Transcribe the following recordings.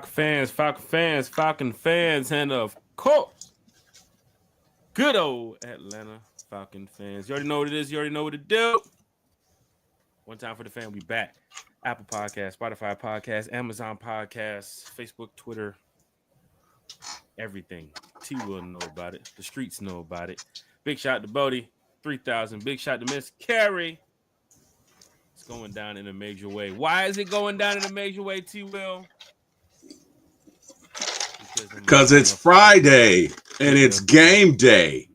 Falcon fans, and of course, good old Atlanta Falcon fans. You already know what it is. You already know what to do. One time for the fan, we back. Apple Podcast, Spotify Podcast, Amazon Podcast, Facebook, Twitter, everything. T will know about it. The streets know about it. Big shout to Bodie, 3,000. Big shout to Miss Carrie. It's going down in a major way. Why is it going down in a major way, T Will? Because it's Friday and it's game day.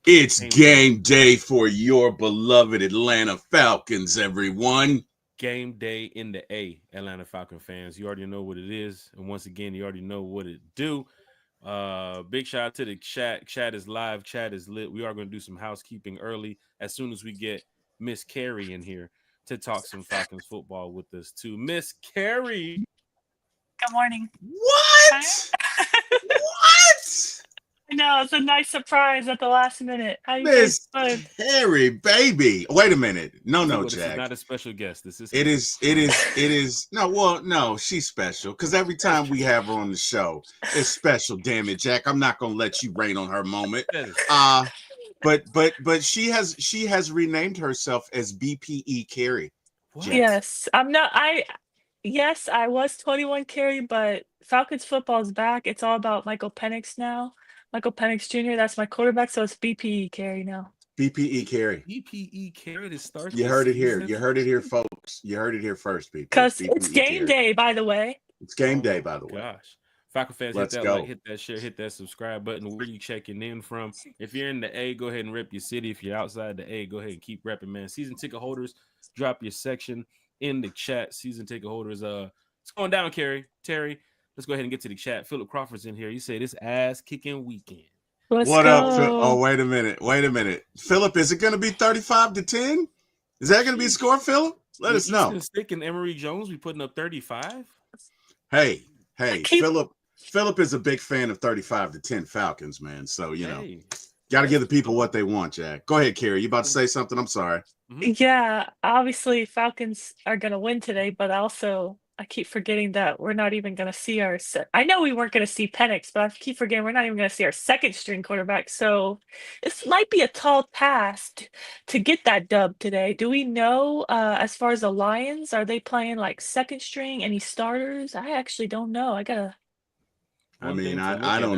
It's game day for your beloved Atlanta Falcons, everyone. Game day in the A, Atlanta Falcon fans. You already know what it is. And once again, you already know what it do. Big shout out to the chat. Chat is live. Chat is lit. We are going to do some housekeeping early as soon as we get Miss Carrie in here to talk some Falcons football with us too. Miss Carrie. Good morning. What? What? I know, it's a nice surprise at the last minute. How you Miss guys doing? Carrie, baby. Wait a minute. No, This Jack. is not a special guest. This is. It is. No, she's special because every time we have her on the show, it's special. Damn it, Jack. I'm not gonna let you rain on her moment. But she has renamed herself as BPE Carrie. What? Yes, I'm not. Yes, I was 21 Carrie, but Falcons football is back. It's all about Michael Penix now. Michael Penix Jr. That's my quarterback, so it's BPE Carrie now. BPE Carrie. BPE Carrie to start. You heard it here. You heard it here, folks. You heard it here first, people. Because it's game day, by the way. It's game day, by the way. Gosh. Falcon fans, Let's hit that go. like, hit that share, hit that subscribe button. Where you checking in from? If you're in the A, go ahead and rep your city. If you're outside the A, go ahead and keep repping, man. Season ticket holders, drop your section in the chat. Season ticket holders, it's going down, Terry. Let's go ahead and get to the chat. Philip Crawford's in here. You say this ass kicking weekend. Let's What go. up, Phil? Oh, wait a minute. Philip, is it going to be 35-10? Is that going to be a score, Philip? Let us know. Stick and Emory Jones, we putting up 35. Hey, Philip is a big fan of 35-10 Falcons, man. So, got to give the people what they want, Jack. Go ahead, Carrie. You about to say something? I'm sorry. Yeah, obviously Falcons are going to win today, but also I keep forgetting that we're not even going to see I know we weren't going to see Penix, but I keep forgetting we're not even going to see our second string quarterback. So this might be a tall task to get that dub today. Do we know, as far as the Lions, are they playing like second string? Any starters? I actually don't know. I don't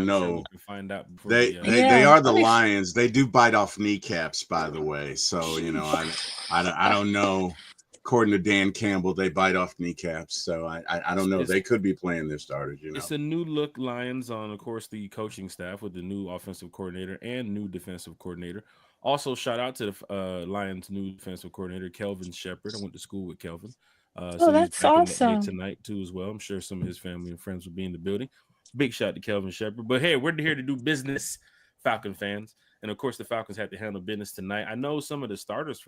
know. Find out they are the Lions. They do bite off kneecaps, by the way. So I don't know. According to Dan Campbell, they bite off kneecaps. So I don't know. They could be playing their starters. It's a new look Lions on, of course, the coaching staff with the new offensive coordinator and new defensive coordinator. Also, shout out to the Lions' new defensive coordinator, Kelvin Shepard. I went to school with Kelvin. So that's awesome. Tonight too as well. I'm sure some of his family and friends will be in the building. Big shout to Kelvin Shepard. But hey, we're here to do business, Falcon fans. And of course, the Falcons had to handle business tonight. I know some of the starters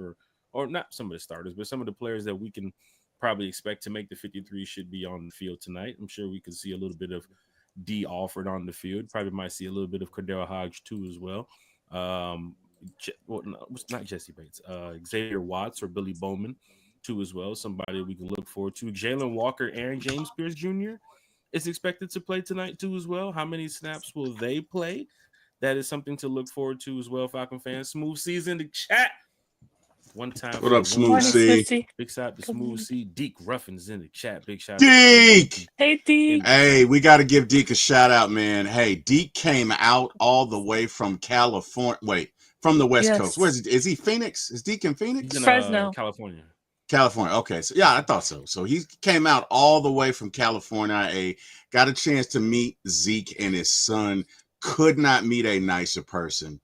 or not some of the starters, but some of the players that we can probably expect to make the 53 should be on the field tonight. I'm sure we could see a little bit of D Alford on the field. Probably might see a little bit of Cordell Hodge too as well. Not Jesse Bates. Xavier Watts or Billy Bowman too as well. Somebody we can look forward to. Jalen Walker and James Pierce Jr. is expected to play tonight too as well. How many snaps will they play? That is something to look forward to as well, Falcon fans. Smooth season to chat. One time. What up, Smooth C? Big shout to Smooth C. Deke Ruffin's in the chat. Big shout. Deke. Hey, Deke. Hey, we got to give Deke a shout out, man. Hey, Deke came out all the way from California. Wait, from the West Coast. Where is he? Phoenix? Is Deke in Phoenix? He's in, Fresno, California. California. Okay, so yeah, I thought so. So he came out all the way from California. Got a chance to meet Zeke and his son. Could not meet a nicer person.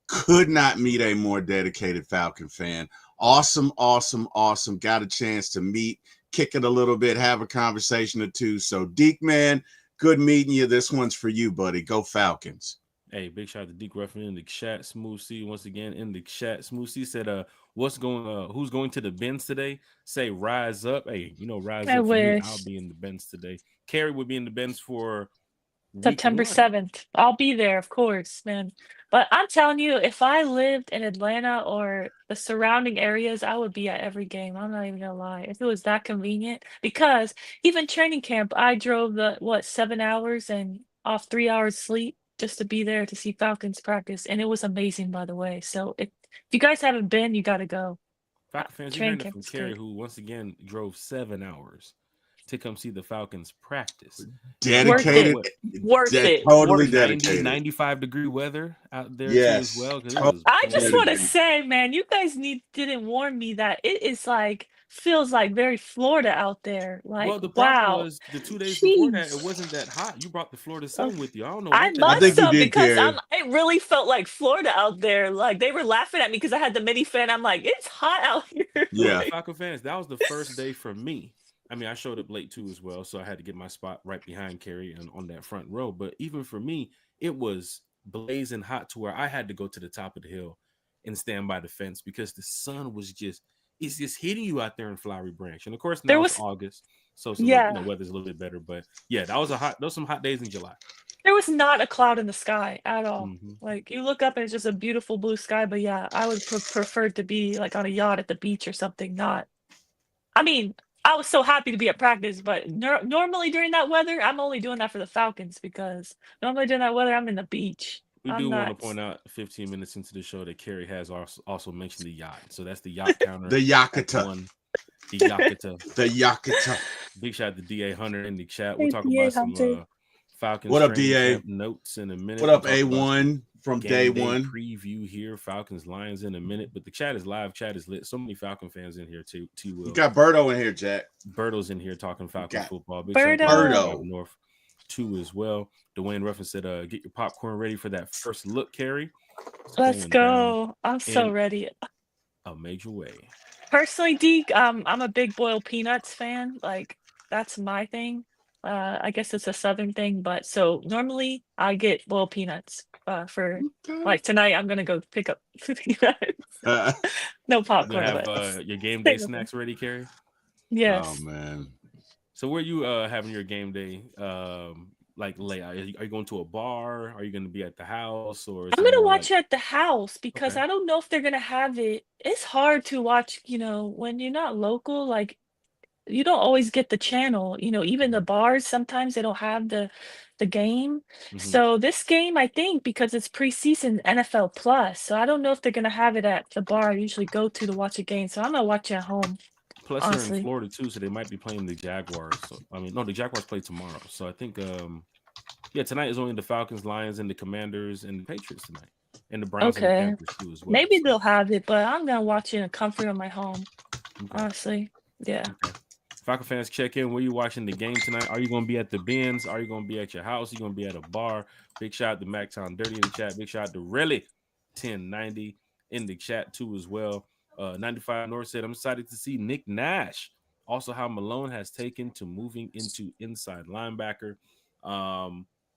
Could not meet a more dedicated Falcon fan. Awesome. Got a chance to meet, kick it a little bit, have a conversation or two. So, Deke, man, good meeting you. This one's for you, buddy. Go Falcons. Hey, big shout out to Deke Ruffin in the chat. Smooth C once again in the chat. Smooth C said, who's going to the Benz today? Say rise up. Hey, rise up for me. I'll be in the Benz today. Carrie would be in the Benz for Week September 1. 7th. I'll be there, of course, man. But I'm telling you, if I lived in Atlanta or the surrounding areas, I would be at every game. I'm not even gonna lie. If it was that convenient, because even training camp, I drove 7 hours and off 3 hours sleep just to be there to see Falcons practice, and it was amazing, by the way. So if you guys haven't been, you got to go. Falcon fans, you're Training hearing that camp from is Kerry, great. who once again drove 7 hours to come see the Falcons practice. Worth it. Dedicated, Worth it. totally 90, dedicated. 95-degree weather out there too as Yes, well, because it was I just totally want to blazing. say, man, you guys didn't warn me that it is like feels like very Florida out there. Like, Well, the problem wow. was the 2 days before that, it Jeez. wasn't that hot. You brought the Florida Uh, sun with you. I don't know I what that I is think must you out have there. did, because Carrie. it really felt like Florida out there. Like they were laughing at me because I had the mini fan. I'm like, it's hot out here. Well, Yeah. Falcon fans, that was the first day for me. I mean, I showed up late too as well, so I had to get my spot right behind Kerry and on that front row. But even for me, it was blazing hot to where I had to go to the top of the hill and stand by the fence because the sun was it's just hitting you out there in Flowery Branch. And of course, There now it's was August, so it's a little, yeah, weather's a little bit better. But yeah, those some hot days in July. there was not a cloud in the sky at all. Hmm. Like you look up and it's just a beautiful blue sky. But yeah, I would prefer to be like on a yacht at the beach or something, not I mean, I was so happy to be at practice, but normally during that weather, I'm only doing that for the Falcons because normally during that weather, I'm in the beach. We I'm do want to not. point out 15 minutes into the show that Kerry has also mentioned the yacht. So that's the yacht counter The at Yakata. 1. The Yakata. The Yakata. Big shout out to DA Hunter in the chat. We'll Hey, talk DA about some Hunter. Falcons What up, training DA? camp notes in a minute. What We'll up, talk about some A1 from day game day one? preview here. Falcons Lions in a minute. But the chat is live. Chat is lit. So many Falcon fans in here too. We Will got Berto in here, Jack. Berto's in here talking Falcons got football. Big shout out to Birdo. North too as well. Dwayne Ruffin said, "Get your popcorn ready for that first look, Kerry. It's Let's going down go. I'm so in ready. a major way." Personally, Deke, I'm a big boiled peanuts fan. Like that's my thing. I guess it's a southern thing, but so normally I get boiled peanuts. For like tonight, I'm gonna go pick up peanuts. Uh, No You gonna popcorn, have but your game day same with them. snacks ready, Kerry? oh Yes. man. So where you having your game day like layout? Are you going to a bar? Are you going to be at the house, or is I'm it gonna more like watch it at the house because okay? I don't know if they're gonna have it. It's hard to watch, when you're not local, like you don't always get the channel, even the bars sometimes they don't have the game. Mm-hmm. So this game, I think, because it's preseason NFL Plus, so I don't know if they're gonna have it at the bar I usually go to watch a game. So I'm gonna watch it at home, Plus they're in honestly. Florida too, so they might be playing the Jaguars. So, I mean, no, the Jaguars play tomorrow. So I think yeah, tonight is only the Falcons, Lions, and the Commanders and the Patriots tonight, and the Browns and the Okay. Panthers too as well. Maybe So they'll have it, but I'm gonna watch it in the comfort of my home, okay. honestly. Yeah. Okay. Falcon fans, check in. Where you watching the game tonight? Are you going to be at the Benz? Are you going to be at your house? Are you going to be at a bar? Big shout out to Mactown Dirty in the chat. Big shout out to Really 1090 in the chat too as well. 95 North said, I'm excited to see Nick Nash. Also, how Malone has taken to moving into inside linebacker.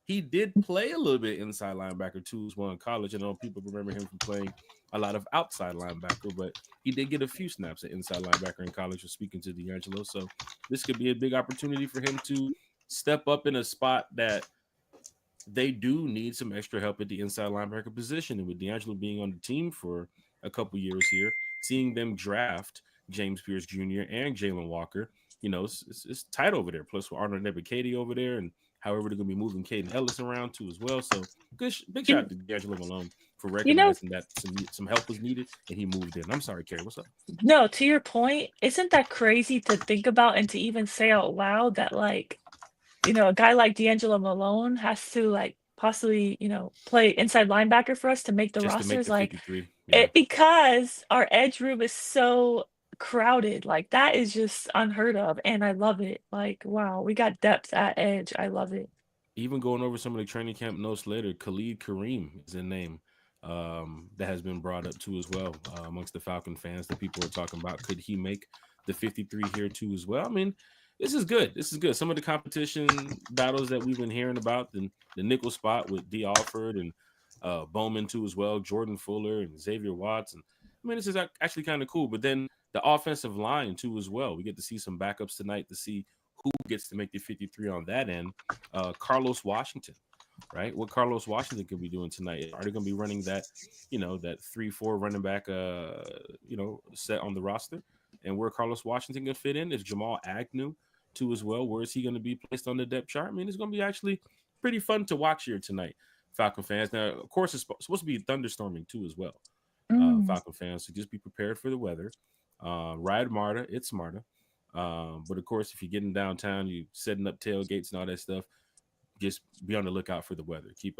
He did play a little bit inside linebacker too as well in college. I know people remember him from playing a lot of outside linebacker, but he did get a few snaps at inside linebacker in college. Speaking to D'Angelo, so this could be a big opportunity for him to step up in a spot that they do need some extra help at the inside linebacker position. And with D'Angelo being on the team for a couple years here, seeing them draft James Pierce Jr. and Jalen Walker, it's tight over there. Plus with Arnold Nebukady over there, and however they're going to be moving Caden Ellis around too as well. So big shout out to D'Angelo Malone for You know, recognizing that some help was needed and he moved in. I'm sorry, Kerry, what's up? no, to your point, isn't that crazy to think about and to even say out loud that like, a guy like D'Angelo Malone has to like possibly, play inside linebacker for us to make the Just to make rosters the like 53. Yeah. because our edge room is so crowded. Like that is just unheard of and I love it. Like wow, we got depth at edge. I love it. Even going over some of the training camp notes later, Khalid Kareem is a name that has been brought up too as well amongst the Falcon fans that people are talking about. Could he make the 53 here too as well? I mean, this is good. This is good. Some of the competition battles that we've been hearing about, the nickel spot with D. Alford and Bowman too as well, Jordan Fuller and Xavier Watts. And I mean, this is actually kind of cool. But then the offensive line too as well. We get to see some backups tonight to see who gets to make the 53 on that end? Carlos Washington, right? What Carlos Washington could be doing tonight? Are they going to be running that, that 3-4 running back, set on the roster? And where Carlos Washington can fit in is Jamal Agnew too as well. Where is he going to be placed on the depth chart? I mean, it's going to be actually pretty fun to watch here tonight, Falcon fans. Now, of course, it's supposed to be thunderstorming too as well, Falcon fans. So just be prepared for the weather. Ride MARTA, it's MARTA. But of course, if you're getting downtown, you setting up tailgates and all that stuff, just be on the lookout for the weather. Keep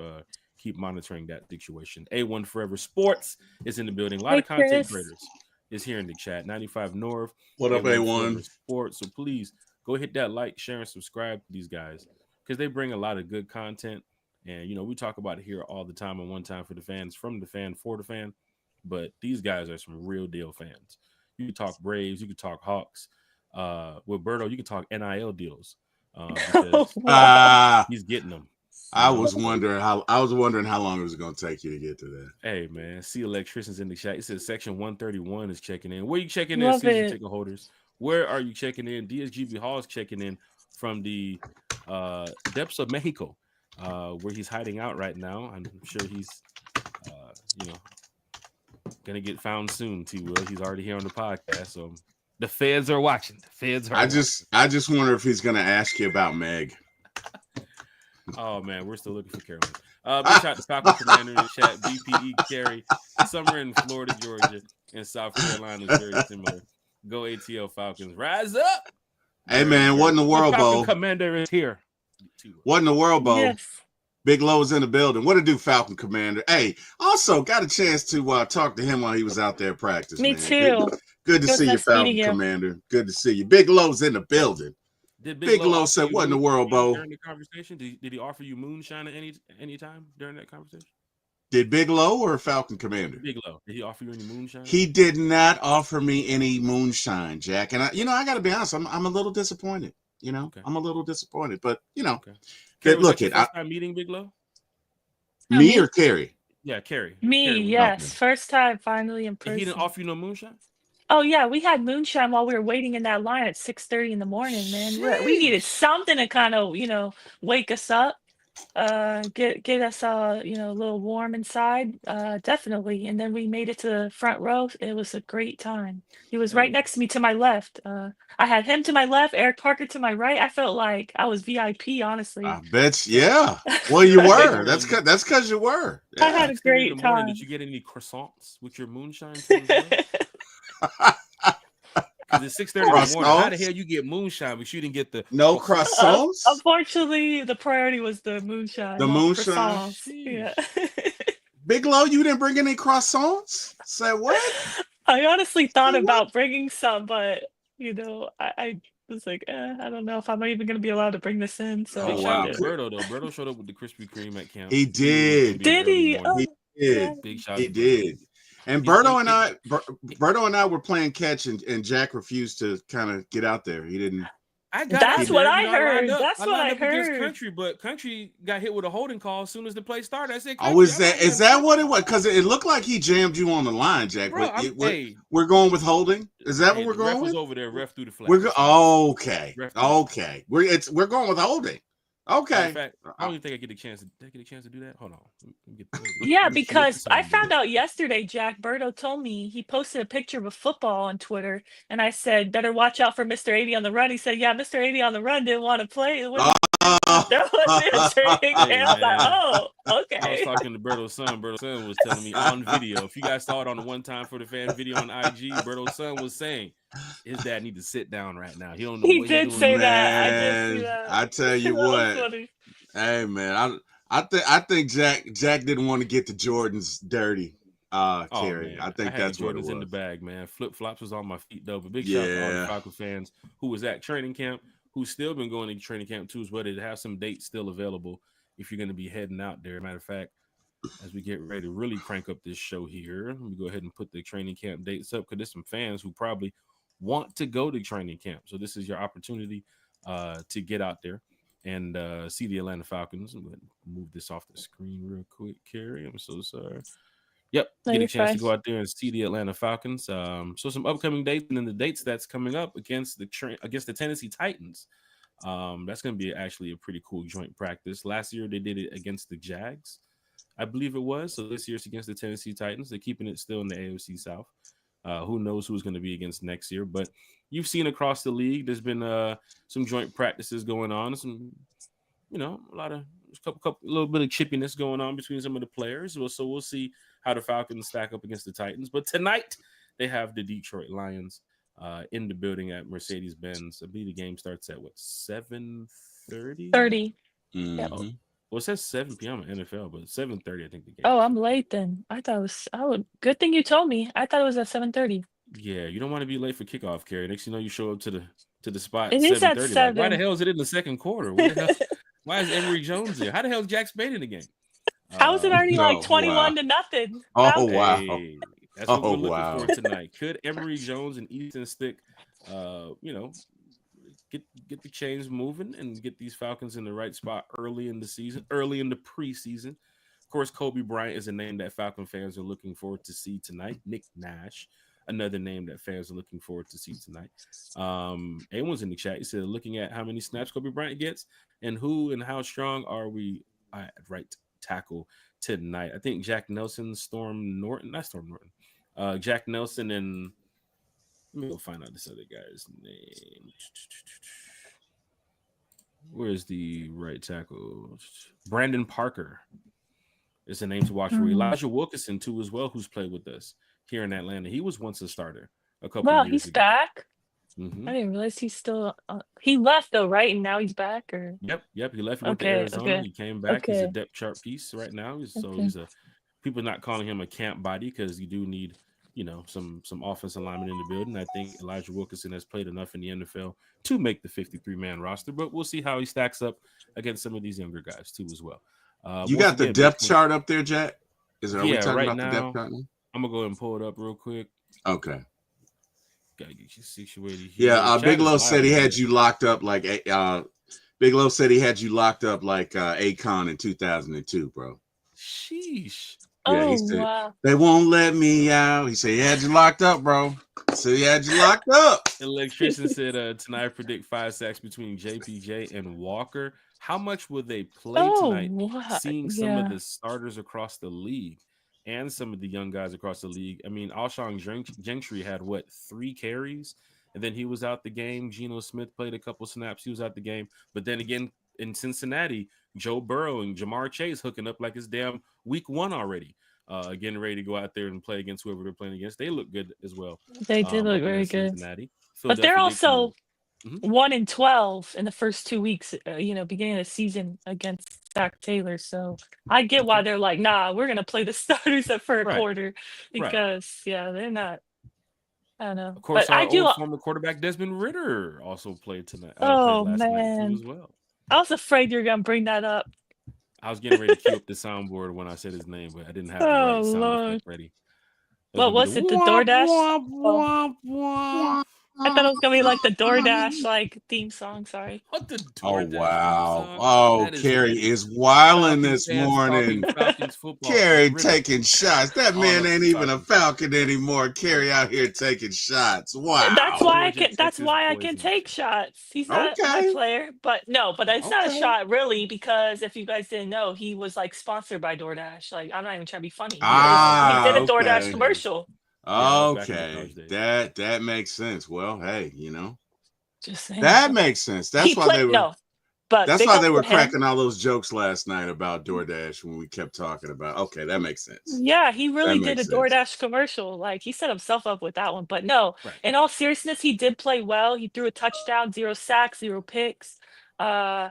monitoring that situation. A1 Forever Sports is in the building. A lot of content creators is here in the chat. 95 North. What up, A1 Sports? So please go hit that like, share, and subscribe to these guys because they bring a lot of good content. And we talk about it here all the time and one time for the fans, from the fan, for the fan. But these guys are some real deal fans. You can talk Braves, you can talk Hawks. With Berto, you can talk NIL deals because he's getting them. I was wondering how long it was going to take you to get to that. Hey man, see electricians in the chat. It says section 131 is checking in. Where are you checking in, season ticket holders? Where are you checking in? DSGB Hall is checking in from the depths of Mexico, where he's hiding out right now. I'm sure he's gonna get found soon. T-Will. He's already here on the podcast, so the feds are watching. I just wonder if he's gonna ask you about Meg. Oh man, we're still looking for Carolyn. Big shout to Falcon Commander in the chat. BPE carry. Summer in Florida, Georgia, and South Carolina is very similar. Go ATL Falcons. Rise up. Hey man, what in the world, Bo? Commander is here. What in the world, Bo? Yes. Big Lowe's in the building. What to do, Falcon Commander? Hey, also got a chance to talk to him while he was out there practicing. Me man. too. Good to see you, Falcon Commander. Good to see you. Big Lowe's in the building. Did Big Lowe said, "What in the world, Bo?" During the conversation, did he offer you moonshine at any time during that conversation? Did Big Lowe or Falcon Commander? Big Lowe. Did he offer you any moonshine? He did not offer me any moonshine, Jack. And I got to be honest, I'm a little disappointed. Okay. I'm a little disappointed, but Okay. Look, first time meeting Big Lowe? Me or Carrie? Yeah, Carrie. Me, Carrie yes. Okay. First time finally in person. And he didn't offer you no moonshine? Oh yeah, we had moonshine while we were waiting in that line at 6:30 in the morning, man. We needed something to kind of, wake us up, get us a little warm inside, definitely. And then we made it to the front row. It was a great time. He was right next to me to my left. I had him to my left, Eric Parker to my right. I felt like I was VIP, honestly. I bet, yeah. Well, you were. That's because you were. Yeah. I had a great time. Did you get any croissants with your moonshine? Because it's 6:30 in the morning. How the hell you get moonshine, but you didn't get the croissants? Unfortunately, the priority was the moonshine. The moonshine. Yeah. Big Low, you didn't bring any croissants? Say what? I honestly thought about bringing some, but I was like, I don't know if I'm even going to be allowed to bring this in. So Berto though. Berto showed up with the Krispy Kreme at camp. He did. Did he? Oh, he did. Yeah. Big shout. He did. And Berto and I were playing catch, and Jack refused to kind of get out there. He didn't. That's what I heard. That's what I heard. Country, but Country got hit with a holding call as soon as the play started. I said, is that what it was? Because it looked like he jammed you on the line, Jack. Bro, we're going with holding. Is that what we're going with? Ref was over there. Ref through the flag. Okay. We're going with holding. Okay. In fact, I don't even think I get a chance to do that. Hold on. Yeah, because I found out yesterday, Jack Berto told me he posted a picture of football on Twitter, and I said, better watch out for Mr. 80 on the run. He said, yeah, Mr. 80 on the run didn't want to play. There wasn't a training camp. I was like, okay. I was talking to Berto's son. Berto's son was telling me on video. If you guys saw it on the One Time for the Fan video on IG, Berto's son was saying his dad need to sit down right now. He don't know. He did say that. I did see that. I tell you what. Hey man, I think Jack didn't want to get the Jordans dirty. Carrie. I think that's what it was. In the bag, man. Flip flops was on my feet though. But big shout out to all the Falcons fans who was at training camp, who's still been going to training camp too, as well. They have some dates still available if you're going to be heading out there. Matter of fact, as we get ready to really crank up this show here, let me go ahead and put the training camp dates up because there's some fans who probably want to go to training camp. So this is your opportunity to get out there and see the Atlanta Falcons. I'm going to move this off the screen real quick, Carrie. I'm so sorry. Yep, get a chance to go out there and see the Atlanta Falcons. So some upcoming dates, and then the dates that's coming up against the Tennessee Titans. That's going to be actually a pretty cool joint practice. Last year they did it against the Jags, I believe it was. So this year it's against the Tennessee Titans. They're keeping it still in the AFC South. Who knows who's going to be against next year? But you've seen across the league, there's been some joint practices going on. Some, a little bit of chippiness going on between some of the players. So we'll see how the Falcons stack up against the Titans. But tonight they have the Detroit Lions in the building at Mercedes-Benz. I believe the game starts at 7:30? 30. Mhm. Well, it says 7 p.m. in NFL, but 7:30, I think the game. Oh, I'm late then. I thought it was. Oh, good thing you told me. I thought it was at 7:30. Yeah, you don't want to be late for kickoff, Carrie. Next you know, you show up to the spot. It is at 7:30. 7. Like, why the hell is it in the second quarter? What the hell? Why is Emory Jones there? How the hell is Jack Spade in the game? How is it already like Oh, 21 wow. to nothing? Oh, wow. Hey, that's what Oh, we're looking wow. for tonight. Could Emory Jones and Easton Stick, get the chains moving and get these Falcons in the right spot early in the season, early in the preseason. Of course, Kobe Bryant is a name that Falcon fans are looking forward to see tonight. Nick Nash, another name that fans are looking forward to see tonight. Everyone's in the chat. He said, looking at how many snaps Kobe Bryant gets and who and how strong are we at right tackle tonight. I think Jack Nelson, Jack Nelson and let me go find out this other guy's name. Where's the right tackle? Brandon Parker is the name to watch for. Elijah Wilkinson, too, as well, who's played with us here in Atlanta. He was once a starter a couple Wow, years he's ago. back. Mm-hmm. I didn't realize he's still. He left though, right? And now he's back, or Yep. He left. He went to Arizona. Okay. He came back. Okay. He's a depth chart piece right now. He's people not calling him a camp body because you do need some offensive linemen in the building. I think Elijah Wilkinson has played enough in the NFL to make the 53-man roster, but we'll see how he stacks up against some of these younger guys too as well. You got the depth chart up there, Jack? Are we talking right about now, the depth chart now? I'm gonna go ahead and pull it up real quick. Okay. Gotta get you situated here. Yeah, Big Low said he had you locked up like Big Low said he had you locked up like Akon in 2002, bro. Sheesh. Yeah, he said, they won't let me out. He said he had you locked up, bro. So he had you locked up. Electrician said tonight I predict 5 sacks between JPJ and Walker. How much will they play tonight? Seeing some of the starters across the league and some of the young guys across the league. I mean, Alshon Gentry had 3 carries, and then he was out the game. Geno Smith played a couple snaps. He was out the game. But then again, in Cincinnati, Joe Burrow and Jamar Chase hooking up like it's damn week 1 already. Getting ready to go out there and play against whoever they're playing against. They look good as well. They did look very good. Cincinnati. But they're also 1-12 in the first 2 weeks, beginning of the season against Zach Taylor. So I get why they're like, nah, we're going to play the starters for a quarter because, they're not. I don't know. Of course, but our former quarterback Desmond Ritter also played tonight. Oh, played last man. night too as well. I was afraid you were going to bring that up. I was getting ready to cue up the soundboard when I said his name, but I didn't have the right sound effect ready. What was it? The DoorDash? I thought it was gonna be like the DoorDash theme song. Sorry. What the DoorDash wow! Oh, Carrie is wilding this morning. Carrie taking shots. That man ain't even a Falcon anymore. Carrie out here taking shots. Wow. That's why I can. That's why I can take shots. He's not my player, but it's not a shot really because if you guys didn't know, he was sponsored by DoorDash. I'm not even trying to be funny. He did a DoorDash commercial. Okay, that makes sense. Well, hey, just saying. That makes sense. That's why they were. But that's why they were cracking all those jokes last night about DoorDash when we kept talking about. Okay, that makes sense. Yeah, he really did a DoorDash commercial. He set himself up with that one. But no, in all seriousness, he did play well. He threw a touchdown, 0 sacks, 0 picks.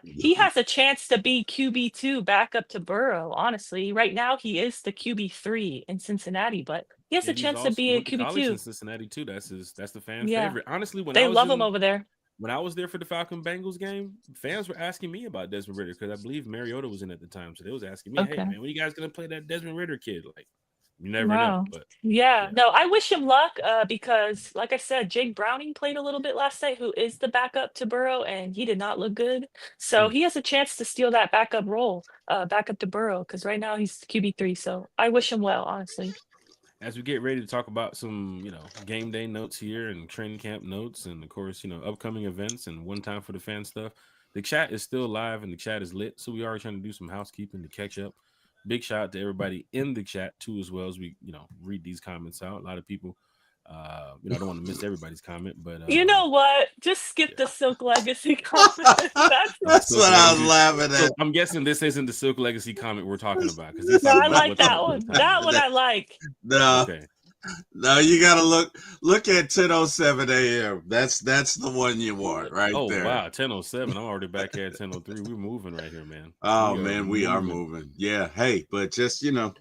He has a chance to be QB2 back up to Burrow. Honestly, right now he is the QB3 in Cincinnati, but he has a chance to be a QB2 in Cincinnati too. That's the fan favorite. Honestly, when they love him over there. When I was there for the Falcon Bengals game, fans were asking me about Desmond Ritter because I believe Mariota was in at the time, so they was asking me, "Hey man, when you guys gonna play that Desmond Ritter kid?" You never know. But no, I wish him luck because, like I said, Jake Browning played a little bit last night, who is the backup to Burrow, and he did not look good. So he has a chance to steal that backup role, backup to Burrow, because right now he's QB3. So I wish him well, honestly. As we get ready to talk about some, game day notes here and training camp notes, and of course, upcoming events and one time for the fan stuff, The chat is still live and the chat is lit. So we are trying to do some housekeeping to catch up. Big shout out to everybody in the chat too, as well as we, read these comments out. A lot of people, I don't want to miss everybody's comment, but You know what? Just skip the Silk Legacy comment. That's what I was laughing So at. I'm guessing this isn't the Silk Legacy comment we're talking about because this No, is I about like what's that up one. with the That time. one I like. No, Okay. no, you gotta look at 10:07 a.m. That's the one you want right Oh there. wow, 10:07. I'm already back here at 10:03. We're moving right here, man. Oh man, we are moving. Yeah, hey, but just you know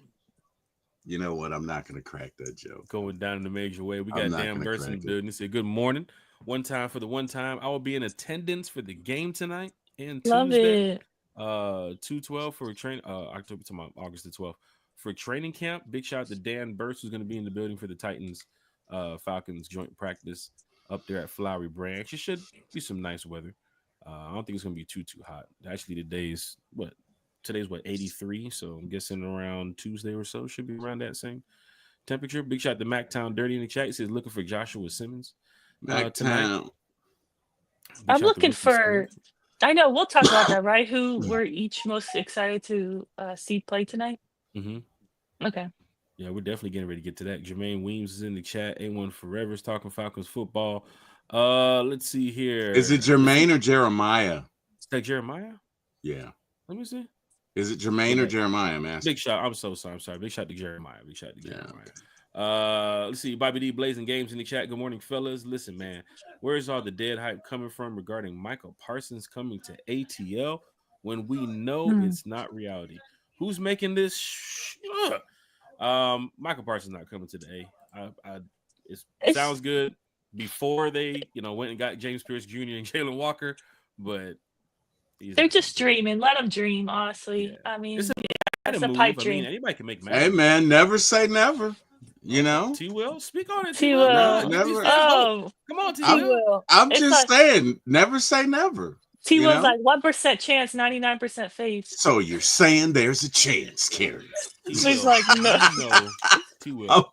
what? I'm not gonna crack that joke. Going down in the major way. We got Dan Burst in the building. He said, "Good morning. One time for the one time. I will be in attendance for the game tonight and Tuesday. It. 2/12 for October to August the 12th for training camp. Big shout out to Dan Burst, who's going to be in the building for the Titans Falcons joint practice up there at Flowery Branch. It should be some nice weather. I don't think it's going to be too hot. Actually, today's 83, so I'm guessing around Tuesday or so should be around that same temperature. Big shout out to MacTown Dirty in the chat. He says looking for Joshua Simmons tonight. I'm looking for. I know we'll talk about that, right? Who we're each most excited to see play tonight. Mm-hmm. Okay. Yeah, we're definitely getting ready to get to that. Jermaine Weems is in the chat. A1 Forever is talking Falcons football. Let's see here. Is it Jermaine or Jeremiah? Is that Jeremiah? Yeah. Let me see. Is it Jermaine or Jeremiah, man? Big shot. I'm so sorry. I'm sorry. Big shot to Jeremiah. Let's see. Bobby D Blazing Games in the chat. Good morning, fellas. Listen, man, where's all the dead hype coming from regarding Michael Parsons coming to ATL when we know it's not reality? Who's making this? Michael Parsons not coming to the A. It sounds good before they, went and got James Pierce Jr. and Jalen Walker, but they're just dreaming. Let them dream, honestly. Yeah. I mean, it's a pipe dream. Anybody can make Hey, man, never say never. You know, T Will, speak on it. T Will, never. Come on, T Will. I'm just saying, never say never. T Will's like 1% chance, 99% faith. So you're saying there's a chance, Carrie? He's like, no. T Will,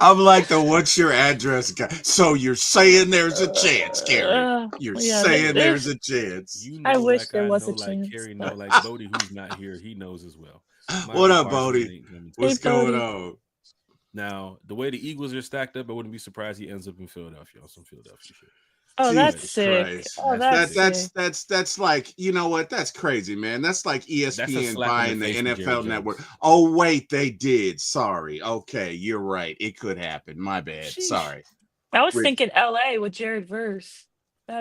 I'm like the what's your address guy. So you're saying there's a chance, Carrie? You're saying there's a chance. I wish there was a chance. Carrie, like Bodie, who's not here, he knows as well. What up, Bodie? What's going on? Now, the way the Eagles are stacked up, I wouldn't be surprised he ends up in Philadelphia on some Philadelphia shit. Oh, that's sick. Oh, that's like, you know what? That's crazy, man. That's like ESPN buying the NFL network. Oh, wait, they did. Sorry. Okay, you're right. It could happen. My bad. Sheesh. Sorry. I was thinking LA with Jared Verse.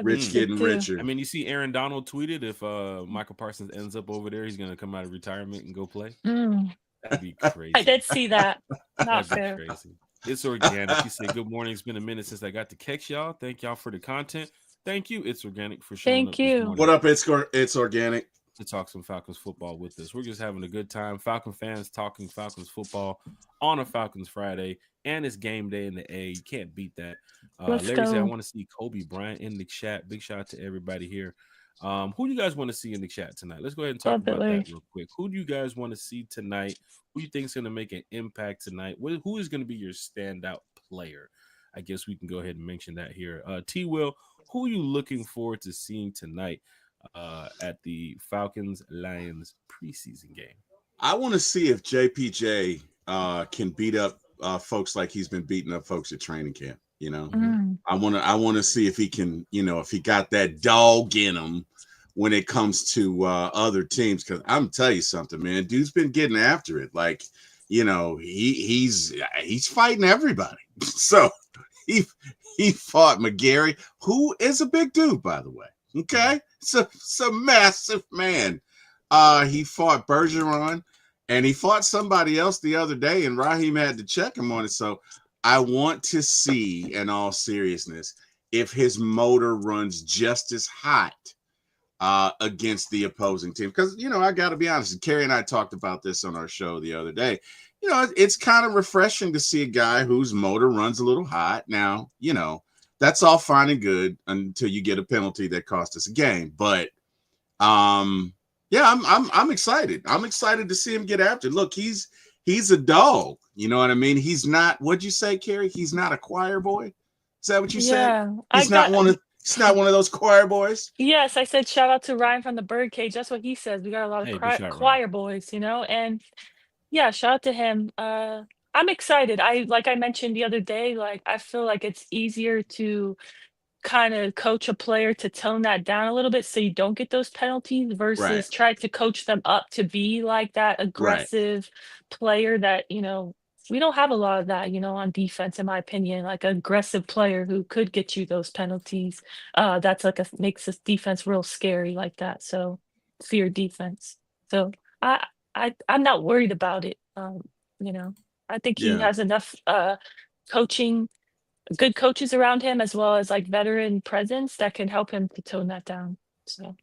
Rich getting richer. I mean, you see Aaron Donald tweeted if Michael Parsons ends up over there, he's going to come out of retirement and go play. That'd be crazy. I did see that. Not fair. Crazy. It's organic. He said, good morning. It's been a minute since I got to catch y'all. Thank y'all for the content. Thank you. It's organic for showing Thank you. What up? It's organic. To talk some Falcons football with us. We're just having a good time. Falcon fans talking Falcons football on a Falcons Friday, and it's game day in the A. You can't beat that. Larry said, I want to see Kobe Bryant in the chat. Big shout out to everybody here. Who do you guys want to see in the chat tonight? Let's go ahead and talk about that real quick. Who do you guys want to see tonight? Who do you think is going to make an impact tonight? Who is going to be your standout player? I guess we can go ahead and mention that here. T. Will, who are you looking forward to seeing tonight at the Falcons-Lions preseason game? I want to see if JPJ can beat up folks like he's been beating up folks at training camp. I want to see if he can, if he got that dog in him when it comes to other teams. Because I'm tell you something, man, dude's been getting after it. Like, he's fighting everybody. So he fought McGarry, who is a big dude, by the way. Okay, it's a massive man. He fought Bergeron, and he fought somebody else the other day, and Raheem had to check him on it. So I want to see, in all seriousness, if his motor runs just as hot against the opposing team. Because, I got to be honest, Carrie and I talked about this on our show the other day. It's kind of refreshing to see a guy whose motor runs a little hot. Now, that's all fine and good until you get a penalty that cost us a game. But, I'm excited. I'm excited to see him get after it. Look, he's a dog. You know what I mean? He's not. What'd you say, Carrie? He's not a choir boy. Is that what you said? He's not He's not one of those choir boys. Yes, I said shout out to Ryan from the Birdcage. That's what he says. We got a lot of Hey, good shot, Ryan. choir boys, and yeah, shout out to him. I'm excited. Like I mentioned the other day, like I feel like it's easier to kind of coach a player to tone that down a little bit so you don't get those penalties Right. versus try to coach them up to be like that Right. aggressive player that, we don't have a lot of that, on defense, in my opinion, like an aggressive player who could get you those penalties. That's like makes this defense real scary like that. So fear defense. So I'm not worried about it. I think he Yeah. has enough coaching, good coaches around him, as well as like veteran presence that can help him to tone that down. So,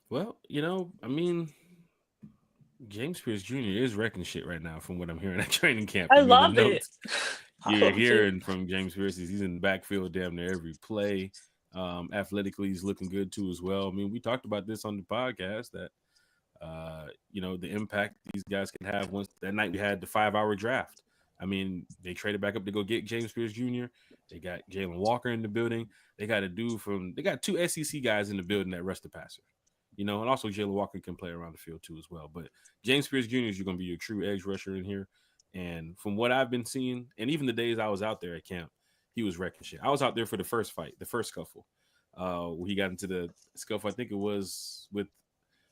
Well, I mean, James Pierce Jr. is wrecking shit right now, from what I'm hearing at training camp. I The love it. notes you're hearing from James Pierce is he's in the backfield damn near every play. Athletically, he's looking good too as well. I mean, we talked about this on the podcast that the impact these guys can have. Once that night we had the 5-hour draft. I mean, they traded back up to go get James Pierce Jr. They got Jalen Walker in the building. They got they got 2 SEC guys in the building that rush the passer. And also Jalen Walker can play around the field too as well. But James Pierce Jr. is going to be your true edge rusher in here. And from what I've been seeing, and even the days I was out there at camp, he was wrecking shit. I was out there for the first fight, the first scuffle, where he got into the scuffle. I think it was with,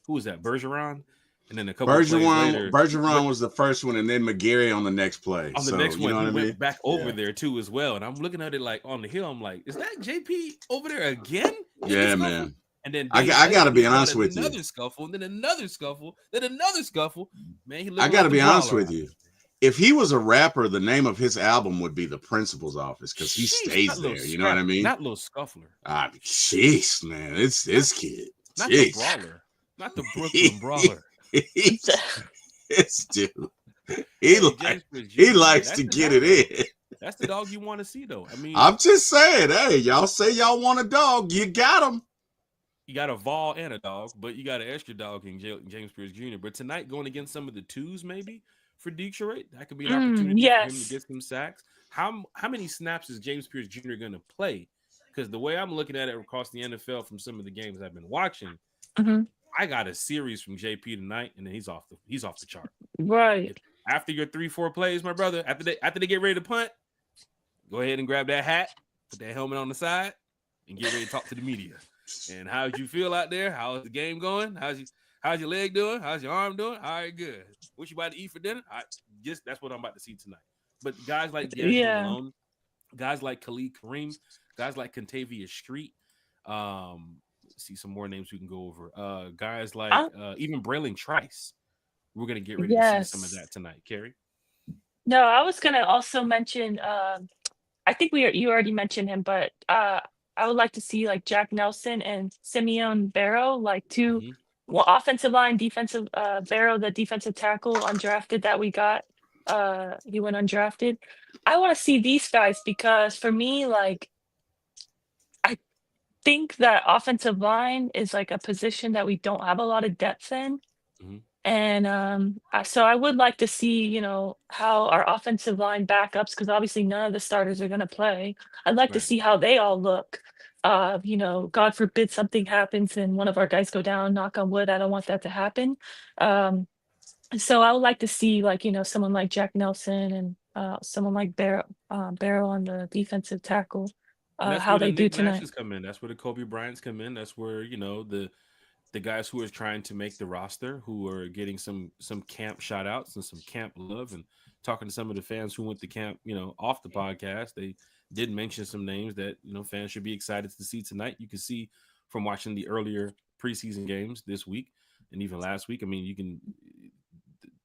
who was that, Bergeron? And then a couple of plays later, Bergeron was the first one, and then McGarry on the next play. On the next one, he went back over Yeah. there too as well. And I'm looking at it like on the hill. I'm like, is that JP over there again? Yeah, man. And then I got to be honest with you. Another scuffle, and then another scuffle, then another scuffle. Man, I got to be honest with you. If he was a rapper, the name of his album would be The Principal's Office, because he stays there. You know what I mean? Not Little Scuffler. Jeez, man, it's this kid. Not the Brawler. Not the Brooklyn Brawler. This dude. He likes to get it in. That's the dog you want to see, though. I mean, I'm just saying, hey, y'all say y'all want a dog, you got him. You got a Vol and a dog, but you got an extra dog in James Pierce Jr. But tonight, going against some of the twos, maybe for Detroit, that could be an opportunity for him to get some sacks. How many snaps is James Pierce Jr. going to play? Because the way I'm looking at it across the NFL from some of the games I've been watching, I got a series from JP tonight, and then he's off the chart. Right. After your 3-4 plays, my brother, after they get ready to punt, go ahead and grab that hat, put that helmet on the side, and get ready to talk to the media. And how'd you feel out there? How's the game going? How's your leg doing? How's your arm doing? All right, good. What you about to eat for dinner? That's what I'm about to see tonight. But guys like D'Angelo Malone, guys like Khalid Kareem, guys like Contavious Street, see some more names we can go over. Guys like even Braylon Trice. We're gonna get ready to see some of that tonight, Carrie. No, I was gonna also mention. I think you already mentioned him, but I would like to see like Jack Nelson and Simeon Barrow, like two offensive line, defensive. Barrow, the defensive tackle, undrafted that we got. He went undrafted. I want to see these guys because for me, like, I think that offensive line is like a position that we don't have a lot of depth in. And so I would like to see, how our offensive line backups, because obviously none of the starters are going to play. I'd like to see how they all look. God forbid something happens and one of our guys go down, knock on wood. I don't want that to happen. So I would like to see someone like Jack Nelson and someone like Barrow on the defensive tackle, how they do tonight. Come in. That's where the Kobe Bryants come in. That's where, the guys who are trying to make the roster, who are getting some camp shout outs and some camp love, and talking to some of the fans who went to camp, off the podcast, they did mention some names that, fans should be excited to see tonight. You can see from watching the earlier preseason games this week and even last week. I mean,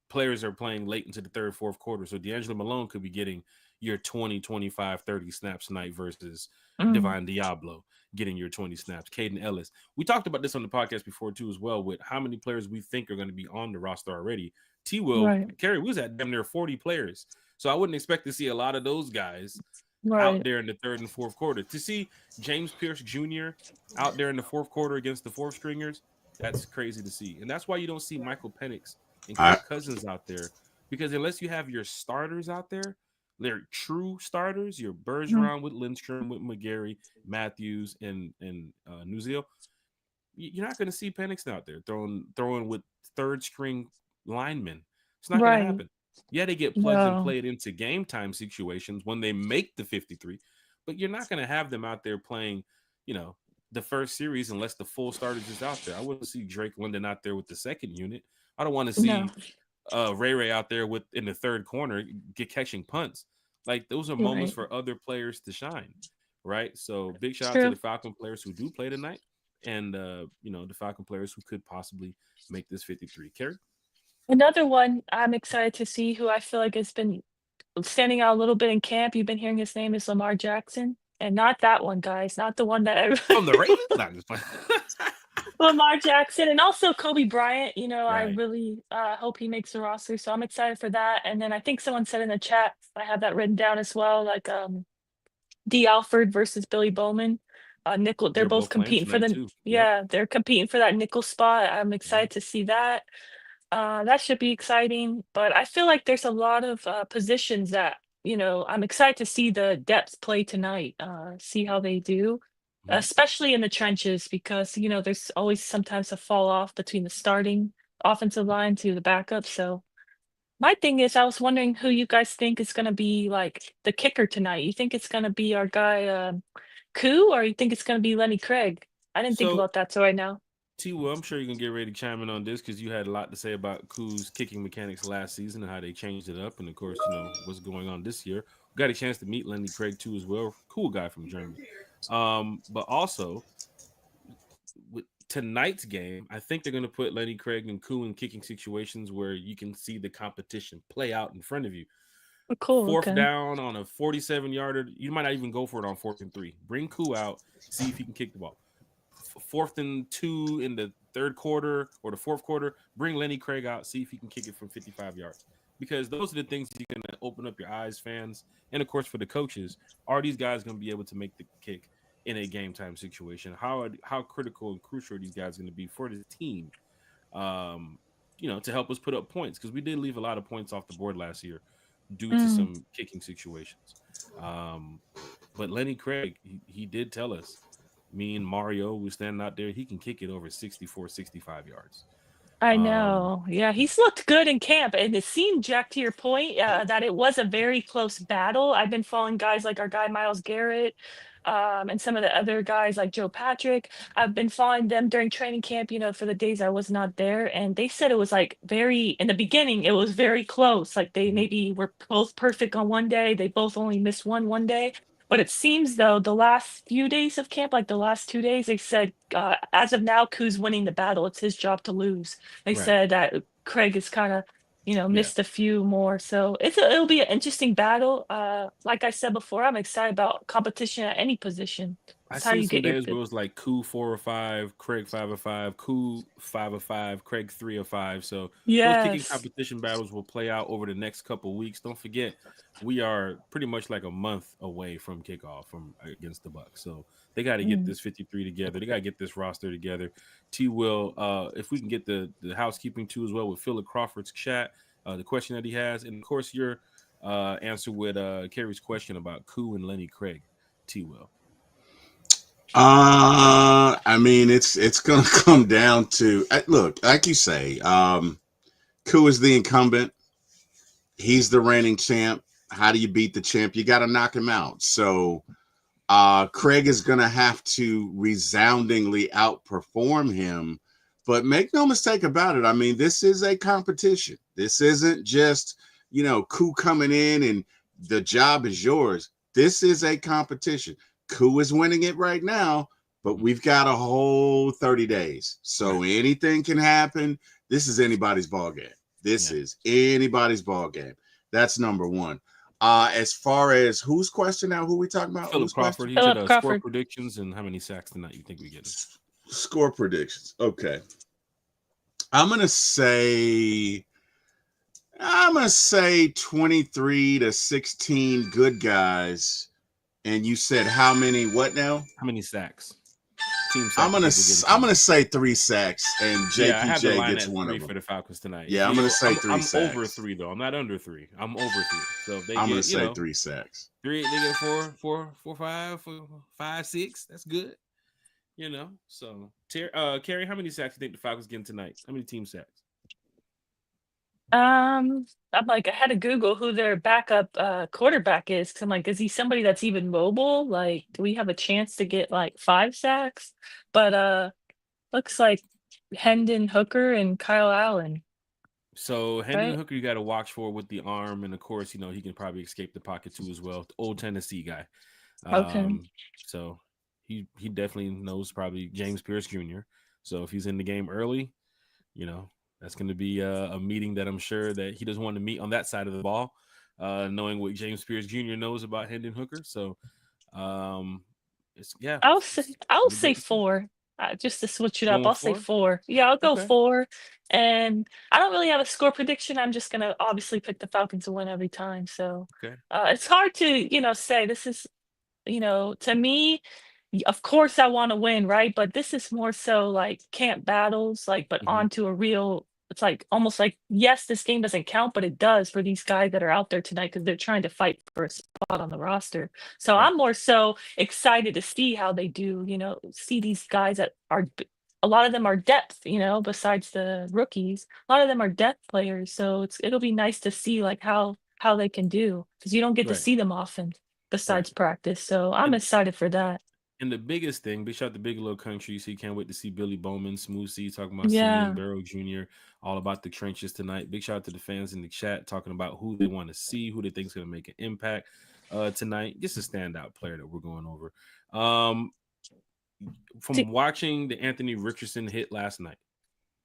players are playing late into the third, fourth quarter. So D'Angelo Malone could be getting your 20, 25, 30 snaps tonight versus Divine Diablo getting your 20 snaps. Caden Ellis. We talked about this on the podcast before too as well, with how many players we think are going to be on the roster already. Kerry was at damn near 40 players. So I wouldn't expect to see a lot of those guys out there in the third and fourth quarter. To see James Pierce Jr. out there in the fourth quarter against the fourth stringers, that's crazy to see. And that's why you don't see Michael Penix and Kirk Cousins out there, because unless you have your starters out there, their true starters, your Bergeron with Lindstrom, with McGarry, Matthews, and Nuzio, you're not going to see Penix out there throwing with third string linemen. It's not going to Right. happen. Yeah, they get plugged and No. played into game time situations when they make the 53, but you're not going to have them out there playing, the first series unless the full starters is out there. I wouldn't see Drake London out there with the second unit. I don't want to No. see Ray out there in the third corner catching punts. Like those are moments Right. for other players to shine, right? So big shout out to True. the Falcon players who do play tonight, and the Falcon players who could possibly make this 53. Carrie? Another one I'm excited to see who I feel like has been standing out a little bit in camp. You've been hearing his name is Lamar Jackson. And not that one, guys. Not the one that From the Ravens? Not just playing. Lamar Jackson and also Kobe Bryant. I Right. really hope he makes the roster. So I'm excited for that. And then I think someone said in the chat, I have that written down as well, like D. Alford versus Billy Bowman. Nickel, they're They're both both playing competing for tonight the too. Yep. yeah, they're competing for that nickel spot. I'm Mhm. excited to see that. That should be exciting. But I feel like there's a lot of positions that, I'm excited to see the depth play tonight, see how they do, Mhm. especially in the trenches, because, there's always sometimes a fall off between the starting offensive line to the backup. So my thing is, I was wondering who you guys think is going to be like the kicker tonight. You think it's going to be our guy, Koo, or you think it's going to be Lenny Craig? I didn't think So about that till right now. T. I'm sure you're gonna get ready to chime in on this because you had a lot to say about Koo's kicking mechanics last season and how they changed it up, and of course, what's going on this year. We got a chance to meet Lenny Craig too as well. Cool guy from Germany. But also with tonight's game, I think they're gonna put Lenny Craig and Koo in kicking situations where you can see the competition play out in front of you. Oh, cool. Fourth Okay. down on a 47-yarder, you might not even go for it on 4th and 3. Bring Koo out, see if he can kick the ball. 4th and 2 in the third quarter or the fourth quarter, bring Lenny Craig out, see if he can kick it from 55 yards. Because those are the things you're going to open up your eyes, fans, and of course for the coaches. Are these guys going to be able to make the kick in a game time situation? How critical and crucial are these guys going to be for the team? To help us put up points because we did leave a lot of points off the board last year due to Mm. some kicking situations. But Lenny Craig, he did tell us, me and Mario was standing out there, he can kick it over 64, 65 yards. I Um, know. Yeah, he's looked good in camp. And it seemed, Jack, to your point, that it was a very close battle. I've been following guys like our guy Miles Garrett, and some of the other guys like Joe Patrick. I've been following them during training camp, for the days I was not there. And they said it was like in the beginning, it was very close. Like they mhm, maybe were both perfect on one day. They both only missed one day. But it seems though the last few days of camp, like the last 2 days, they said as of now, Koo's winning the battle. It's his job to lose. They right. said that Craig is kind of, Yeah. missed a few more. So it'll be an interesting battle. Like I said before, I'm excited about competition at any position. I It's how seen you some get your days where it was like Koo 4 or 5, Craig 5 or 5, Koo 5 or 5, Craig 3 or 5. So those kicking yes. competition battles will play out over the next couple of weeks. Don't forget, we are pretty much like a month away from kickoff from against the Bucks. So they got to get Mm. this 53 together. They got to get this roster together. T. Will, if we can get the housekeeping too as well with Philip Crawford's chat, the question that he has, and of course your answer with Kerry's question about Koo and Lenny Craig. T. Will. I mean, it's gonna come down to look, like you say, Koo is the incumbent. He's the reigning champ. How do you beat the champ? You got to knock him out. So Craig is gonna have to resoundingly outperform him. But make no mistake about it. I mean, this is a competition. This isn't just Koo coming in and the job is yours. This is a competition. Koo is winning it right now, but we've got a whole 30 days. So Right. anything can happen. This is anybody's ball game. This Yeah. is anybody's ball game. That's number one. As far as whose question now, who we talking about? Philip Whose Crawford. question? He said Philip score Crawford. predictions and how many sacks tonight you think we get. Score predictions. Okay. I'm gonna say 23-16 good guys. And you said how many? What now? How many sacks? team sack? I'm gonna say 3 sacks, and Yeah, I have the JPJ line gets at one 3 of them. for the Falcons tonight. Yeah, I'm gonna say 3 I'm sacks. over 3 though. I'm not under 3. I'm over 3. So if they I'm get, gonna say 3 sacks. 3, they get 4, 5, 6. That's good. So Carrie, how many sacks do you think the Falcons getting tonight? How many team sacks? I'm like, I had to Google who their backup quarterback is, because I'm like, is he somebody that's even mobile? Like, do we have a chance to get like 5 sacks? But looks like Hendon Hooker and Kyle Allen. So Hendon Right? Hooker, you got to watch for with the arm, and of course, he can probably escape the pocket too as well. The old Tennessee guy. Okay. So he definitely knows probably James Pierce Jr. So if he's in the game early, that's going to be a meeting that I'm sure that he doesn't want to meet on that side of the ball, knowing what James Pierce Jr. knows about Hendon Hooker. So, I'll say 4. Just to switch it up, Going I'll say 4? 4. Yeah, I'll go Okay. 4. And I don't really have a score prediction. I'm just gonna obviously pick the Falcons to win every time. So Okay. it's hard to say this is, to me, of course I want to win, right? But this is more so like camp battles, like, but Mhm. onto a real, it's like almost like, yes, this game doesn't count, but it does for these guys that are out there tonight because they're trying to fight for a spot on the roster. So Right. I'm more so excited to see how they do, see these guys that are, a lot of them are depth, besides the rookies, a lot of them are depth players. So it'll be nice to see like how they can do, because you don't get to Right. see them often besides practice. So I'm And- excited for that. And the biggest thing, big shout out to Big Little Country. So you can't wait to see Billy Bowman, Smooth C talking about Yeah. Simeon Barrow Jr., all about the trenches tonight. Big shout out to the fans in the chat talking about who they want to see, who they think is going to make an impact tonight. Just a standout player that we're going over. From watching the Anthony Richardson hit last night,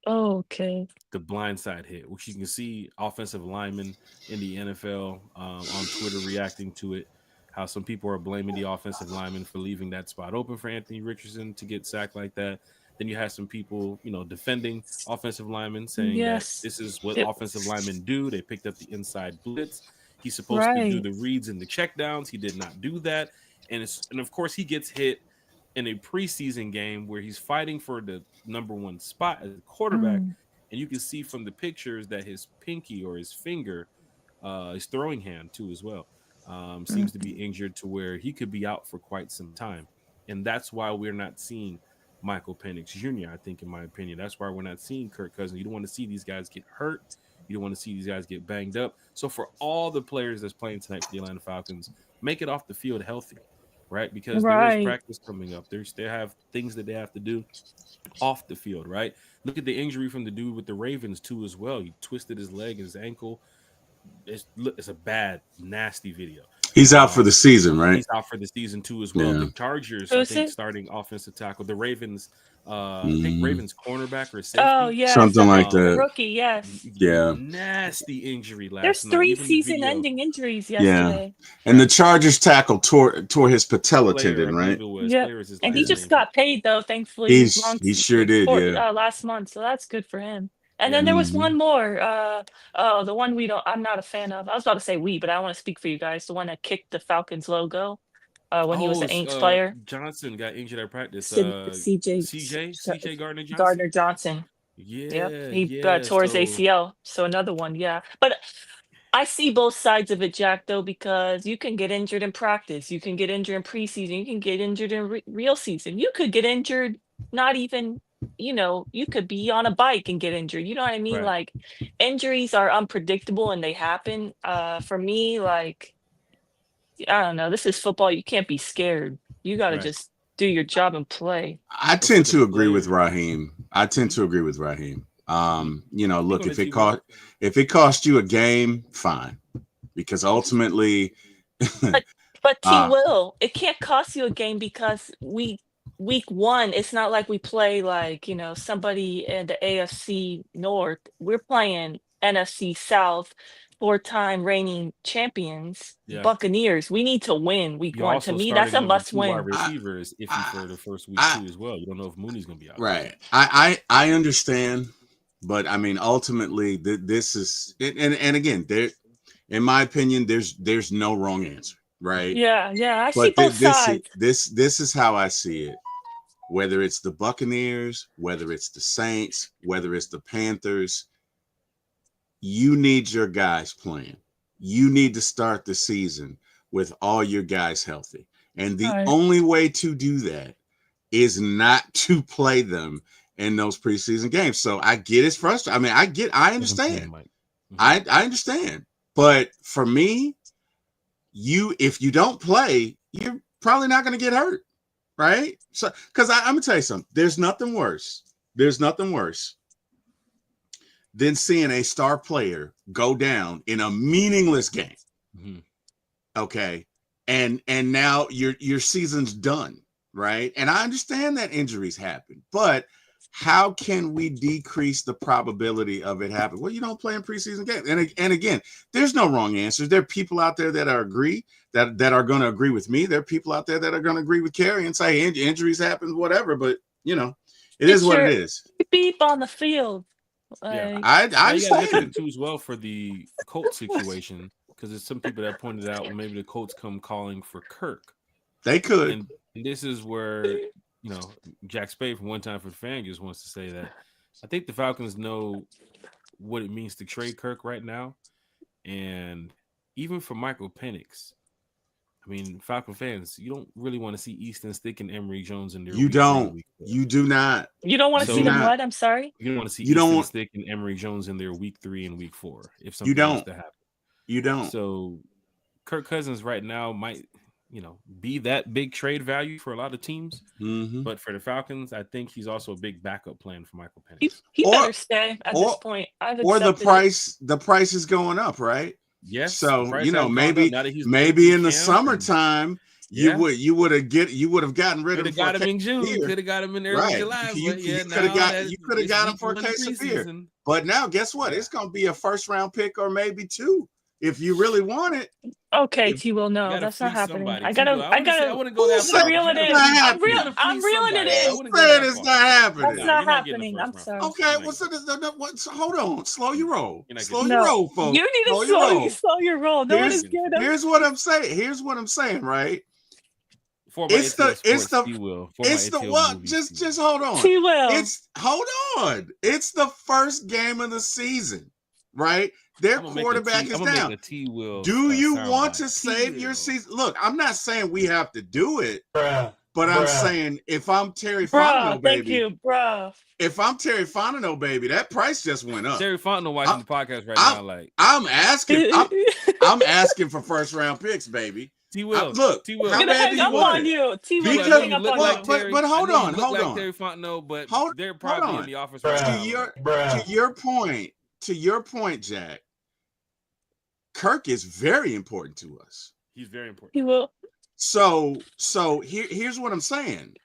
Okay. the blindside hit, which you can see offensive linemen in the NFL on Twitter reacting to it. How some people are blaming the offensive lineman for leaving that spot open for Anthony Richardson to get sacked like that. Then you have some people, defending offensive linemen, saying that this is what offensive linemen do. They picked up the inside blitz. He's supposed to do the reads and the checkdowns. He did not do that. And of course he gets hit in a preseason game where he's fighting for the number 1 spot as a quarterback. And you can see from the pictures that his pinky or his finger, his throwing hand too as well, seems to be injured to where he could be out for quite some time. And that's why we're not seeing Michael Penix Jr., I think, in my opinion. That's why we're not seeing Kirk Cousins. You don't want to see these guys get hurt. You don't want to see these guys get banged up. So for all the players that's playing tonight for the Atlanta Falcons, make it off the field healthy, right? Because there is practice coming up. They have things that they have to do off the field, right? Look at the injury from the dude with the Ravens too as well. He twisted his leg and his ankle. It's a bad, nasty video. He's out for the season, right? He's out for the season too as well. Yeah. The Chargers, I think, starting offensive tackle. The Ravens, I think Ravens cornerback or safety. Oh yeah, something like that. Rookie, yes. Yeah. Nasty injury last There's night. 3 season-ending injuries yesterday. Yeah. And the Chargers tackle tore his patella tendon, right? Yeah. And he just got paid though, thankfully. He sure did, last month, so that's good for him. And then there was one more. The one I'm not a fan of. I was about to say but I want to speak for you guys. The one that kicked the Falcons logo when he was an Aints player. Johnson got injured at practice. CJ Gardner Johnson. Yeah. Yep. He tore his ACL. So another one, yeah. But I see both sides of it, Jack, though, because you can get injured in practice. You can get injured in preseason. You can get injured in real season. You could get injured not even, you could be on a bike and get injured. You know what I mean? Right. Like, injuries are unpredictable and they happen. For me, like, I don't know. This is football. You can't be scared. You got to just do your job and play. I tend to agree with Raheem. Look, if it cost you a game, fine, because ultimately, but Will, it can't cost you a game because week 1, it's not like we play like somebody in the AFC North. We're playing NFC South, 4-time reigning champions, Buccaneers. We need to win week 1. To me, that's a must-win. Wide receiver is iffy for the first week too as well. You don't know if Mooney's going to be out. Right. I understand, but I mean, ultimately, this is and again, there, in my opinion, there's no wrong answer, right? Yeah. I see both sides. This is how I see it. whether it's the Buccaneers, whether it's the Saints, whether it's the Panthers, you need your guys playing. You need to start the season with all your guys healthy. And the only way to do that is not to play them in those preseason games. So I get it's frustrating. I mean, I understand. I understand. But for me, if you don't play, you're probably not going to get hurt, right? So, because I'm going to tell you something. There's nothing worse than seeing a star player go down in a meaningless game. Mm-hmm. Okay. And now your season's done, right? And I understand that injuries happen, but how can we decrease the probability of it happening? Well, you don't play in preseason games. And again, there's no wrong answers. There are people out there that are going to agree with me. There are people out there that are going to agree with Carrie and say injuries happen, whatever. But it is what it is. Beep on the field. Yeah, I understand it too as well for the Colts situation, because there's some people that pointed out, well, maybe the Colts come calling for Kirk. They could. And this is where, Jack Spade from One Time for the Fan just wants to say that I think the Falcons know what it means to trade Kirk right now. And even for Michael Penix, I mean, Falcon fans, you don't really want to see Easton Stick and Emory Jones in there. You don't. You do not. You don't want to see them what? I'm sorry? You don't want to see Easton Stick and Emory Jones in there week 3 and week 4 if something was to happen. You don't. So Kirk Cousins right now might, be that big trade value for a lot of teams. Mm-hmm. But for the Falcons, I think he's also a big backup plan for Michael Penix. He better stay at this point. Or the price is going up, right? Yes. So maybe in the summertime you would have gotten rid of him. Could have got him in June. Could have got him in early July. You could have got him for a case of beer. But now, guess what? It's going to be a first round pick or maybe 2 if you really want it. Okay, T-Will, no, that's not happening. I gotta go that reel it in. I'm reeling it in. It's not happening. That's not happening. I'm sorry. Okay, so hold on. Slow your roll. Your roll, folks. You need to slow your roll. No one is good. Here's what I'm saying, right? Just hold on. T-Will. It's the first game of the season, right? Their quarterback is down. Do you want to save your season? Look, I'm not saying we have to do it, but I'm saying if I'm Terry Fontenot, baby. Thank you, bro. If I'm Terry Fontenot, baby, that price just went up. Terry Fontenot watching the podcast right now, like I'm asking for first round picks, baby. T-Will, look, T-Will. how bad do you want it? But hold on. Terry Fontenot, but they're probably in the office right now. To your point, Jack. Kirk is very important to us. He's very important. He will. So here's what I'm saying.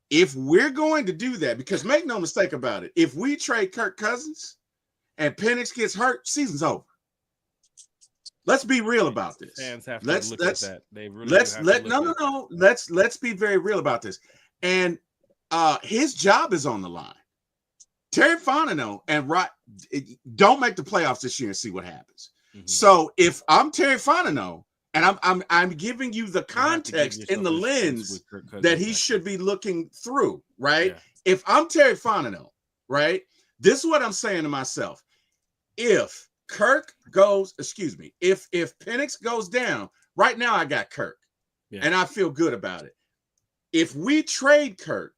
If we're going to do that, because make no mistake about it, if we trade Kirk Cousins and Penix gets hurt, season's over. Let's be real about this. Fans have to look at that. They really let's be very real about this. And his job is on the line. Terry Fontenot and don't make the playoffs this year and see what happens. Mm-hmm. So if I'm Terry Fontenot and I'm giving you the context in the lens that he should be looking through, right? Yeah. If I'm Terry Fontenot, right? This is what I'm saying to myself. If Penix goes down, right now I got Kirk. Yeah. And I feel good about it. If we trade Kirk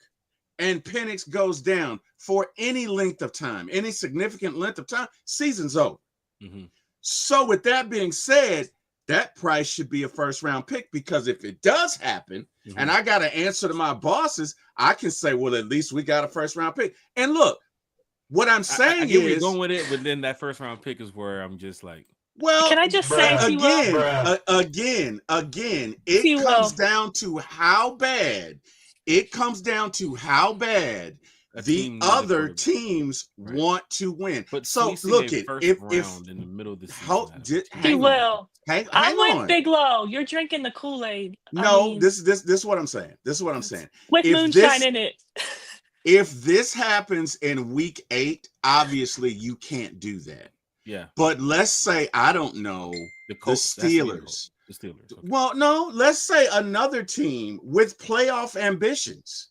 and Penix goes down for any length of time, any significant length of time, season's over. Mm-hmm. So with that being said, that price should be a first round pick, because if it does happen and I got to answer to my bosses, I can say, well, at least we got a first round pick. And look, what I'm saying I get where you're going with it, but then that first round pick is where I'm just like, well, can I just say again, it comes down to how bad. It comes down to how bad the other teams want to win. But so look, if in the middle of the season, I went Big Low. You're drinking the Kool-Aid. This is what I'm saying. With moonshine in it. If this happens in week 8, obviously you can't do that. Yeah. But let's say, I don't know, the Steelers. The Steelers. Okay. Well, no, let's say another team with playoff ambitions,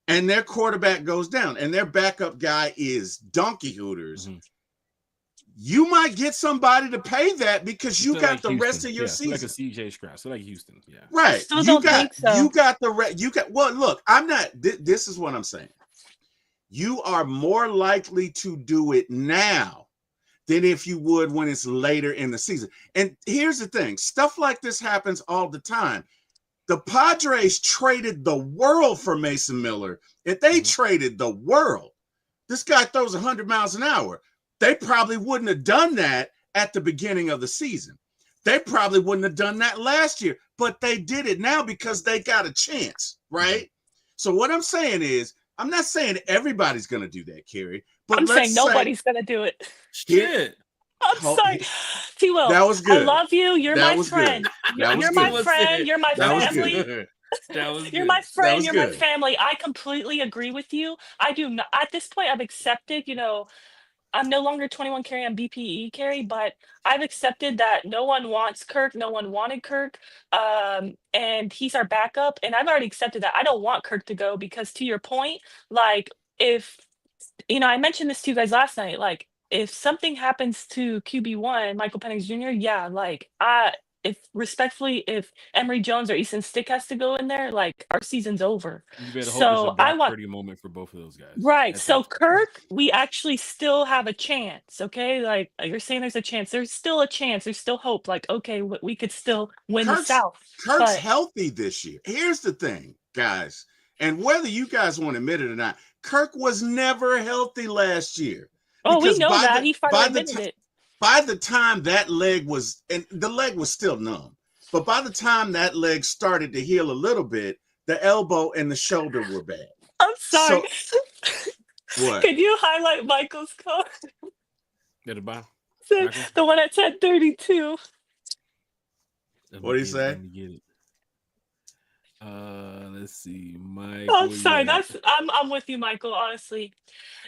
and their quarterback goes down, and their backup guy is donkey hooters. You might get somebody to pay that because you got like the Houston. rest of your season. Like a CJ Stroud. So like Houston. Yeah. Right. I still don't think so. You got well, look, I'm not this is what I'm saying. You are more likely to do it now than if you would when it's later in the season. And here's the thing, stuff like this happens all the time. The Padres traded the world for Mason Miller. If they traded the world, this guy throws 100 miles an hour. They probably wouldn't have done that at the beginning of the season. They probably wouldn't have done that last year, but they did it now because they got a chance, right? So what I'm saying is, I'm not saying everybody's going to do that, Carrie. But I'm saying nobody's going to do it. Shit. I'm sorry. T-Will, that was good. I love you. You're my friend. You're my friend. You're my family. You're my friend. You're my family. I completely agree with you. I do not. At this point, I've accepted, I'm no longer 21 carry on BPE carry, but I've accepted that no one wants Kirk. No one wanted Kirk. And he's our backup. And I've already accepted that. I don't want Kirk to go because, to your point, like, if, I mentioned this to you guys last night, like, if something happens to QB1, Michael Penix Jr., yeah, like, if Emory Jones or Easton Stick has to go in there, like, our season's over. So I want a moment for both of those guys. Right. So Kirk, we actually still have a chance. Okay. Like you're saying there's a chance. There's still a chance. There's still hope. Like, okay, we could still win the South. Kirk's healthy this year. Here's the thing, guys. And whether you guys want to admit it or not, Kirk was never healthy last year. Oh, we know that. He finally admitted it. By the time that leg was, and the leg was still numb, but by the time that leg started to heal a little bit, the elbow and the shoulder were bad. I'm sorry. What? Can you highlight Michael's card? At the bottom? The one at 10:32. What do you say? Let me get it. Let's see. Mike. Oh, sorry. I'm with you, Michael. Honestly,